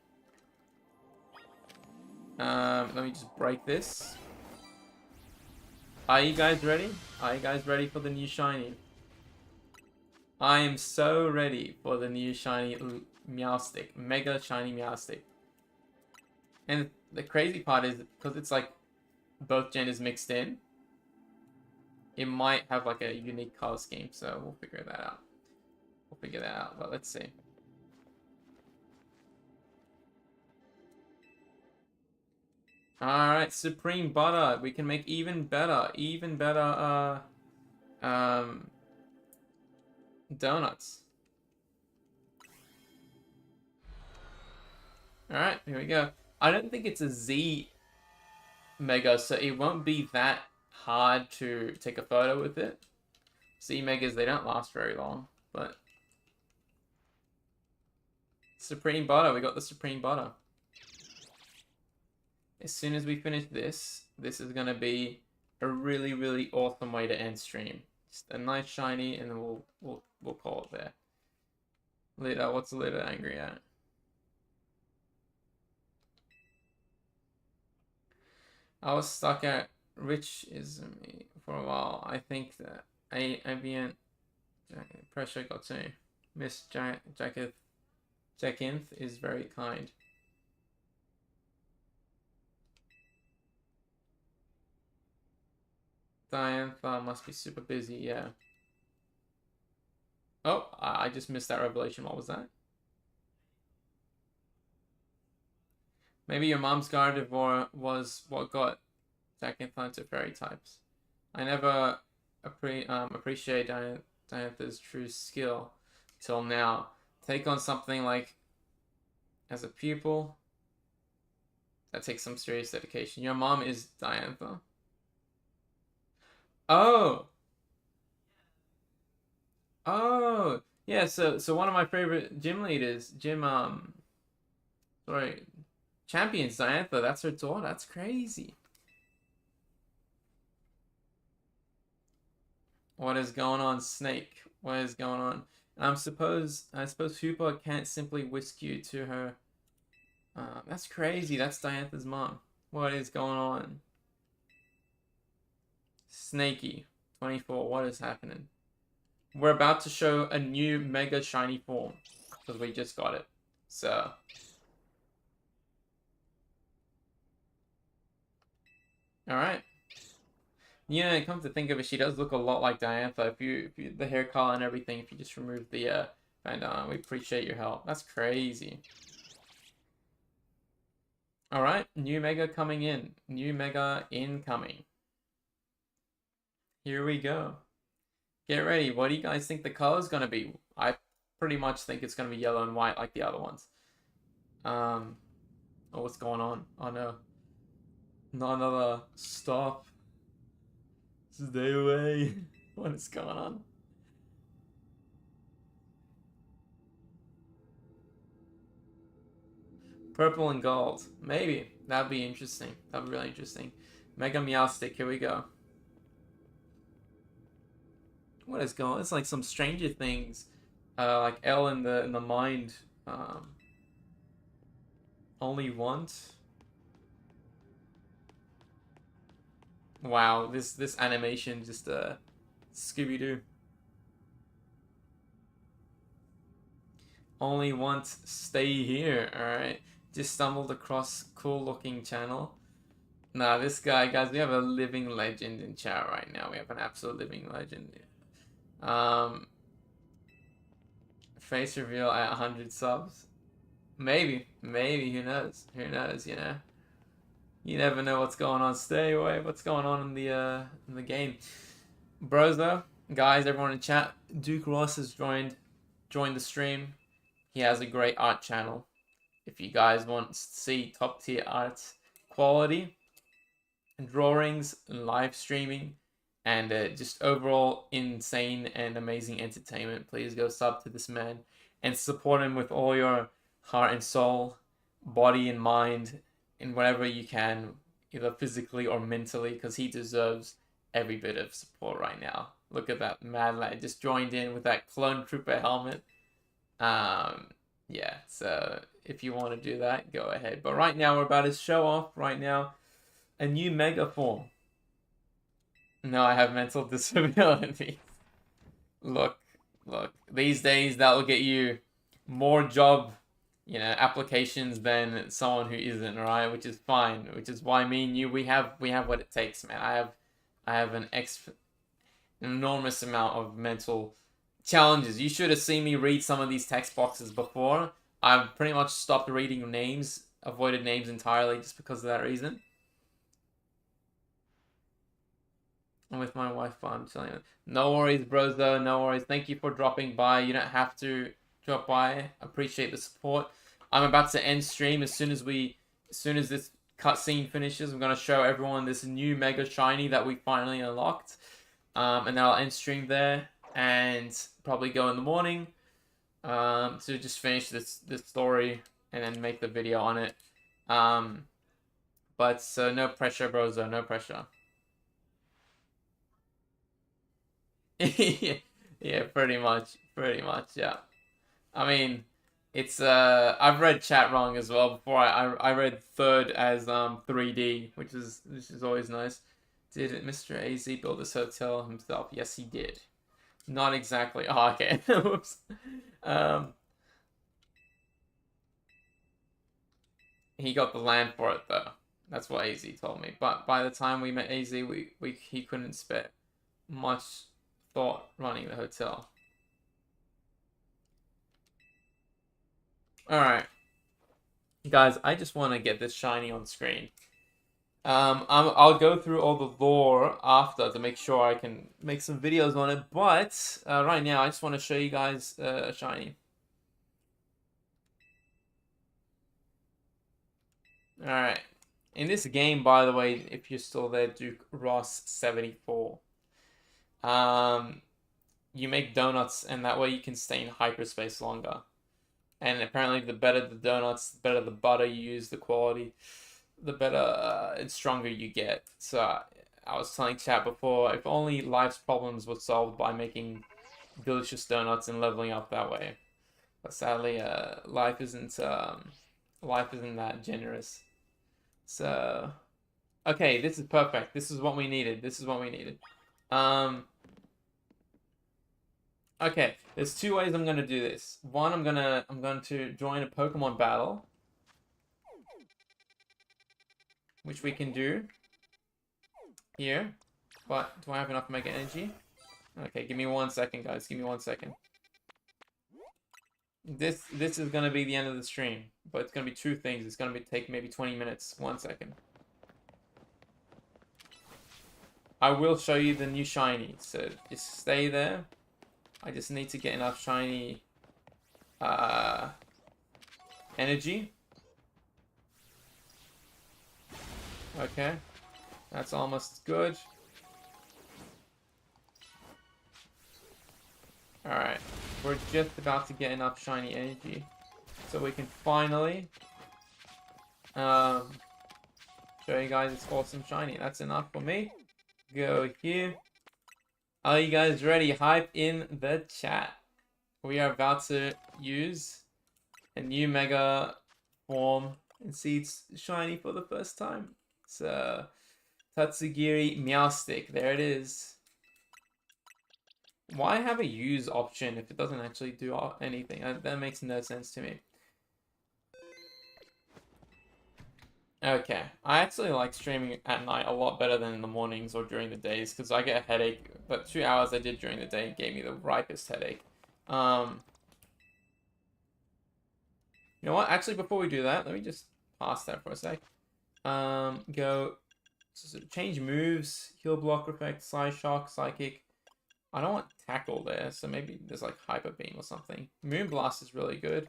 Let me just break this. Are you guys ready? Are you guys ready for the new shiny? I am so ready for the new shiny Meowstic. Mega shiny Meowstic. And the crazy part is, because it's like both genders mixed in, it might have like a unique color scheme, so we'll figure that out. But let's see. Alright, Supreme Butter. We can make even better donuts. Alright, here we go. I don't think it's a Z Mega, so it won't be that hard to take a photo with it. Z Megas, they don't last very long, but Supreme Butter. We got the Supreme Butter. As soon as we finish this, this is going to be a really, really awesome way to end stream. Just a nice shiny, and then we'll call it there. Lita, what's Lita angry at? I was stuck at Rich is me for a while. I think that ambient pressure got to me. Miss Jackinth is very kind. Diantha must be super busy, yeah. Oh, I just missed that revelation. What was that? Maybe your mom's Gardevoir was what got Jackinth into fairy types. I never appreciate Diantha's true skill till now. Take on something like as a pupil. That takes some serious dedication. Your mom is Diantha. Oh. Oh. Yeah, so one of my favorite gym leaders, sorry, Champions Diantha, that's her daughter. That's crazy. What is going on, Snake? What is going on? I suppose Hoopa can't simply whisk you to her. That's crazy. That's Diantha's mom. What is going on? Snaky 24. What is happening? We're about to show a new mega shiny form because we just got it. So. All right. Yeah, come to think of it, she does look a lot like Diantha. If you the hair color and everything, if you just remove the bandana, we appreciate your help. That's crazy. All right, new mega coming in. New mega incoming. Here we go. Get ready. What do you guys think the color is gonna be? I pretty much think it's gonna be yellow and white like the other ones. Oh, what's going on? Oh no. Not another stop. Stay away. What is going on? Purple and gold. Maybe. That'd be interesting. That'd be really interesting. Mega Meowstic. Here we go. What is going on? It's like some Stranger Things. Like L in the mind. Only once. Wow, this animation just Scooby-Doo. Only once, stay here, alright? Just stumbled across cool looking channel. Nah, this guy, guys, we have a living legend in chat right now. We have an absolute living legend. Face reveal at 100 subs. Maybe, who knows? Who knows, you know? You never know what's going on. Stay away. What's going on in the game? Brozo, guys, everyone in chat. Duke Ross has joined the stream. He has a great art channel. If you guys want to see top tier art quality, drawings, live streaming, and just overall insane and amazing entertainment, please go sub to this man and support him with all your heart and soul, body and mind, in whatever you can, either physically or mentally, because he deserves every bit of support right now. Look at that mad lad just joined in with that Clone Trooper helmet. Yeah, so if you want to do that, go ahead. But right now, we're about to show off right now a new mega form. No, I have mental disability. Look. These days, that will get you more job, applications than someone who isn't, right? Which is fine. Which is why me and you, we have what it takes, man. I have an enormous amount of mental challenges. You should have seen me read some of these text boxes before. I've pretty much stopped reading names, avoided names entirely just because of that reason. I'm with my wife, but I'm telling you. No worries, bros, though. No worries. Thank you for dropping by. You don't have to drop by. Appreciate the support. I'm about to end stream as soon as this cutscene finishes. I'm going to show everyone this new mega shiny that we finally unlocked. And then I'll end stream there and probably go in the morning. to just finish this story and then make the video on it. But so no pressure, brozo, no pressure. Yeah, pretty much, yeah. I mean, it's I've read chat wrong as well before. I read third as 3D, which is always nice. Did Mr. AZ build this hotel himself? Yes, he did. Not exactly. Oh, okay. Whoops. He got the land for it though. That's what AZ told me. But by the time we met AZ, he couldn't spare much thought running the hotel. All right, guys, I just want to get this shiny on screen. I'll go through all the lore after to make sure I can make some videos on it. But right now, I just want to show you guys a shiny. All right. In this game, by the way, if you're still there, Duke Ross 74. You make donuts, and that way you can stay in hyperspace longer. And apparently, the better the donuts, the better the butter you use, the quality, the better and stronger you get. So I was telling chat before, if only life's problems were solved by making delicious donuts and leveling up that way. But sadly, life isn't that generous. So, okay, this is perfect. This is what we needed. Okay, there's two ways I'm gonna do this. One, I'm going to join a Pokemon battle, which we can do here. But do I have enough Mega Energy? Okay, give me 1 second, guys. Give me 1 second. This is gonna be the end of the stream, but it's gonna be two things. It's gonna take maybe 20 minutes. 1 second. I will show you the new shiny, so just stay there. I just need to get enough shiny energy. Okay, that's almost good. Alright, we're just about to get enough shiny energy, so we can finally show you guys this awesome shiny. That's enough for me. Go here. Are you guys ready? Hype in the chat. We are about to use a new Mega form and see it's shiny for the first time. So, Tatsugiri Meowstic. There it is. Why have a use option if it doesn't actually do anything? That makes no sense to me. Okay, I actually like streaming at night a lot better than in the mornings or during the days because I get a headache. But 2 hours I did during the day gave me the ripest headache. You know what? Actually, before we do that, let me just pass that for a sec. Go so change moves, heal block effect, Psy Shock, Psychic. I don't want Tackle there, so maybe there's like Hyper Beam or something. Moonblast is really good.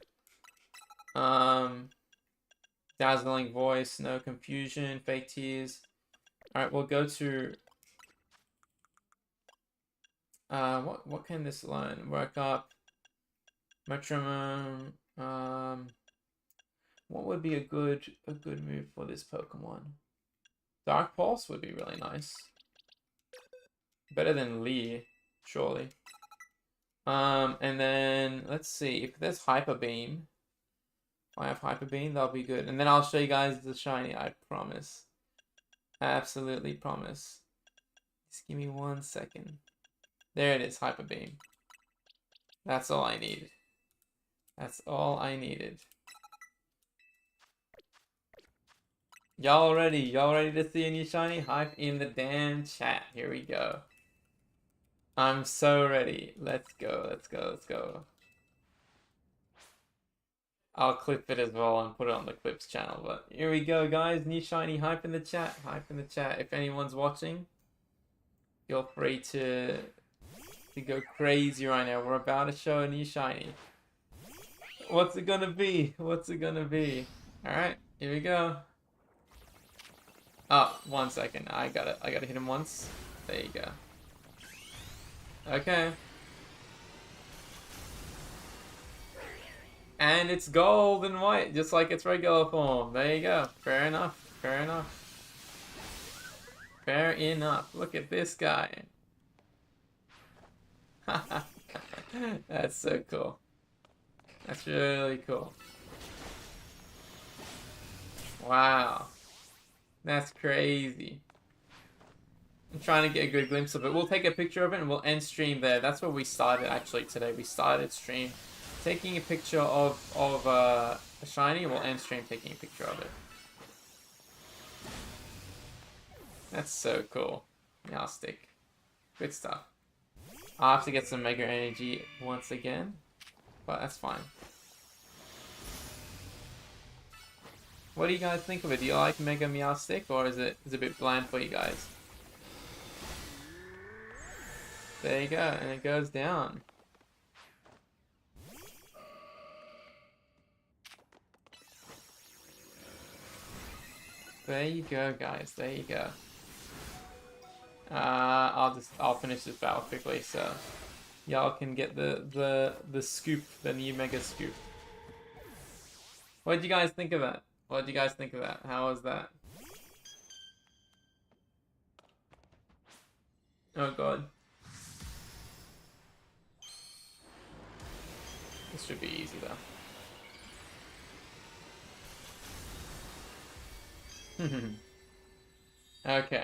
Dazzling Voice, no confusion, fake tears. Alright, we'll go to what can this learn? Work up. Metronome. What would be a good move for this Pokemon? Dark Pulse would be really nice. Better than Lee, surely. And then let's see if there's Hyper Beam. If I have Hyper Beam, that'll be good. And then I'll show you guys the shiny, I promise. Absolutely promise. Just give me 1 second. There it is, Hyper Beam. That's all I need. That's all I needed. Y'all ready to see a new shiny? Hype in the damn chat. Here we go. I'm so ready. Let's go. I'll clip it as well and put it on the clips channel. But here we go, guys. New shiny. Hype in the chat. If anyone's watching, feel free to go crazy right now. We're about to show a new shiny. What's it gonna be? Alright, here we go. Oh, 1 second. I gotta hit him once. There you go. And it's gold and white, just like its regular form. There you go. Fair enough. Fair enough. Fair enough. Look at this guy. That's so cool. That's really cool. Wow. That's crazy. I'm trying to get a good glimpse of it. We'll take a picture of it and we'll end stream there. That's where we started actually today. We started stream taking a picture of a shiny, and we'll end stream taking a picture of it. That's so cool. Meowstic. Good stuff. I'll have to get some Mega Energy once again, but that's fine. What do you guys think of it? Do you like Mega Meowstic, or is it a bit bland for you guys? There you go, and it goes down. There you go, guys. There you go. I'll finish this battle quickly so y'all can get the scoop, the new Mega Scoop. What did you guys think of that? What did you guys think of that? How was that? Oh god. This should be easy though. Okay.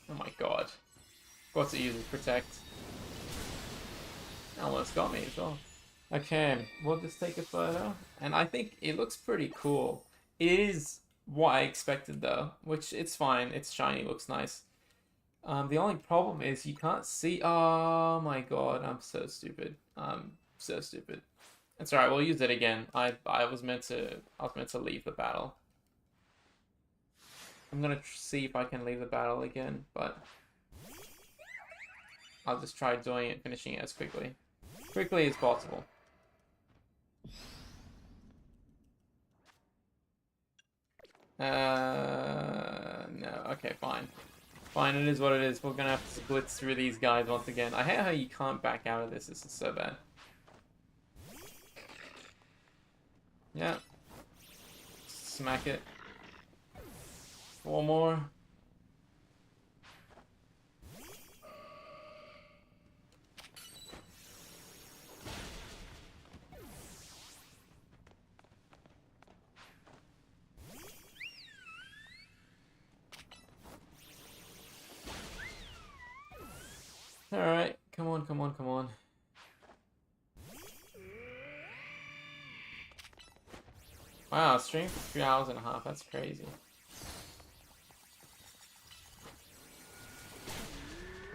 Oh my god. Got to use Protect. Almost got me as well. Okay, we'll just take a photo. And I think it looks pretty cool. It is what I expected though, which it's fine. It's shiny, looks nice. The only problem is you can't see. Oh my god, I'm so stupid. I'm so stupid. It's alright, we'll use it again. I was meant to leave the battle. I'm gonna see if I can leave the battle again, but I'll just try doing it, finishing it as quickly as possible. No, okay, fine. Fine, it is what it is. We're gonna have to blitz through these guys once again. I hate how you can't back out of this. This is so bad. Yeah. Smack it. 4 more. Alright, come on, come on, come on. Wow, stream for 3 hours and a half. That's crazy.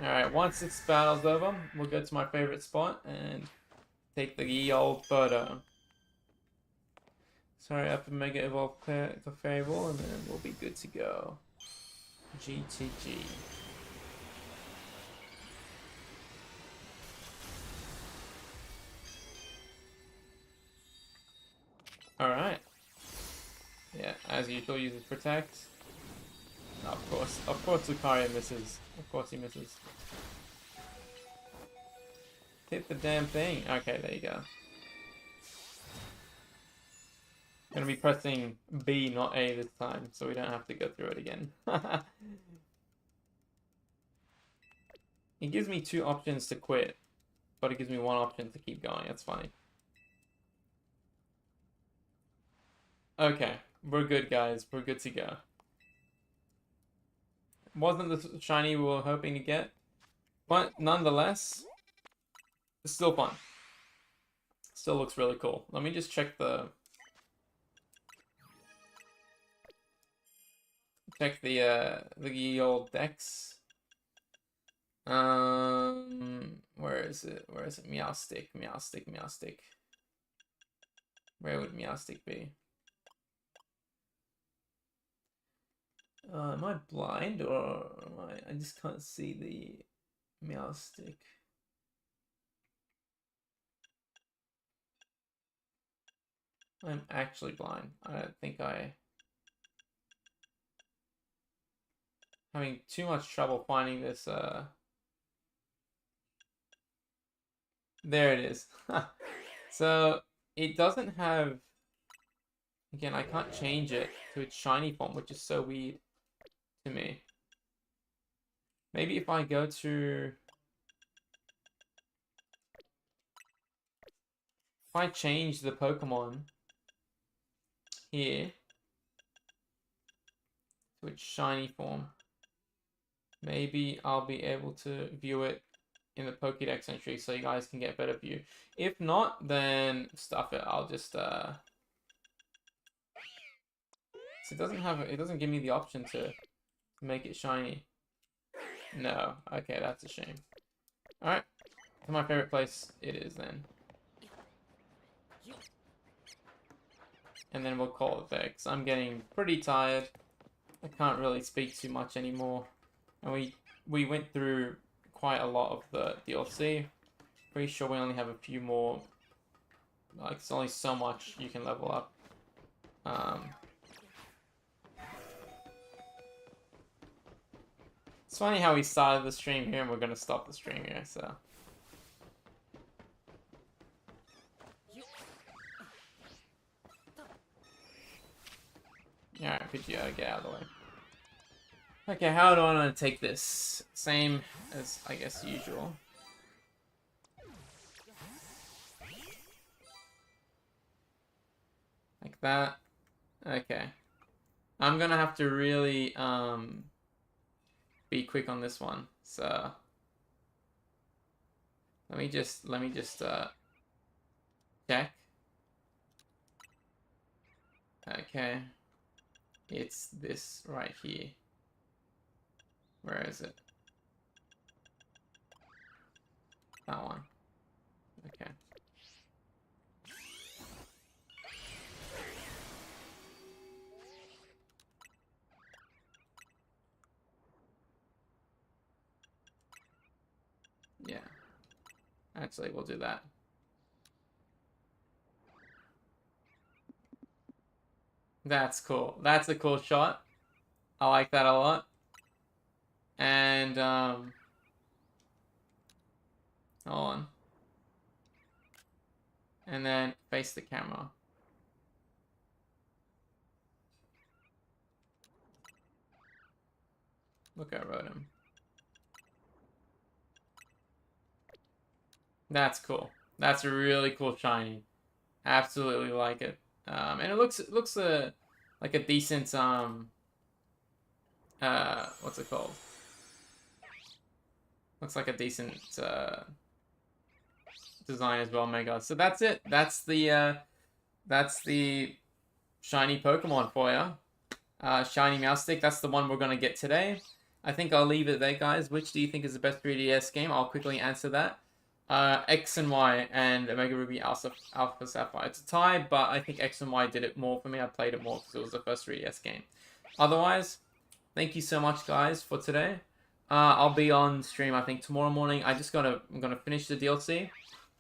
Alright, once this battle's over, we'll go to my favorite spot and take the ye old photo. Sorry, up and Mega Evolve clear the Fable, and then we'll be good to go. GTG. Alright. Yeah, as usual, uses Protect. Of course Lucario misses. Of course he misses. Hit the damn thing. Okay, there you go. Gonna be pressing B, not A this time, so we don't have to go through it again. It gives me 2 options to quit, but it gives me 1 option to keep going. That's funny. Okay, we're good, guys. We're good to go. Wasn't the shiny we were hoping to get, but nonetheless, it's still fun. Still looks really cool. Let me just check the old decks. Where is it? Where is it? Meowstic, Meowstic, Meowstic. Where would Meowstic be? Am I blind or am I just can't see the Meowstic. I'm actually blind. I don't think having too much trouble finding this There it is. So it doesn't have. Again, I can't change it to its shiny form, which is so weird to me. Maybe if I go to. If I change the Pokemon here to its shiny form, maybe I'll be able to view it in the Pokédex entry so you guys can get a better view. If not, then stuff it. I'll just so it doesn't give me the option to make it shiny. No. Okay, that's a shame. Alright. To my favorite place it is then. And then we'll call it there, because I'm getting pretty tired. I can't really speak too much anymore. And we went through quite a lot of the DLC. Pretty sure we only have a few more. Like, it's only so much you can level up. It's funny how we started the stream here and we're going to stop the stream here, so... Alright, Pidgeotto, get out of the way. Okay, how do I want to take this? Same as, I guess, usual. Like that. Okay. I'm gonna have to really, be quick on this one. So... Let me just, check. Okay. It's this right here. Where is it? That one. Okay. Yeah. Actually, we'll do that. That's cool. That's a cool shot. I like that a lot. And, hold on. And then face the camera. Look, I wrote him. That's cool. That's a really cool shiny. Absolutely like it. And it looks like a decent what's it called? Looks like a decent design as well, Mega. So that's it. That's the shiny Pokemon for you. Shiny Meowstic. That's the one we're gonna get today. I think I'll leave it there, guys. Which do you think is the best 3DS game? I'll quickly answer that. X and Y and Omega Ruby Alpha Sapphire. It's a tie, but I think X and Y did it more for me. I played it more because it was the first 3DS game. Otherwise, thank you so much, guys, for today. I'll be on stream, I think, tomorrow morning. I'm gonna finish the DLC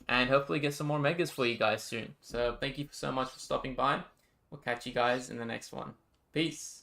and hopefully get some more Megas for you guys soon. So thank you so much for stopping by. We'll catch you guys in the next one. Peace.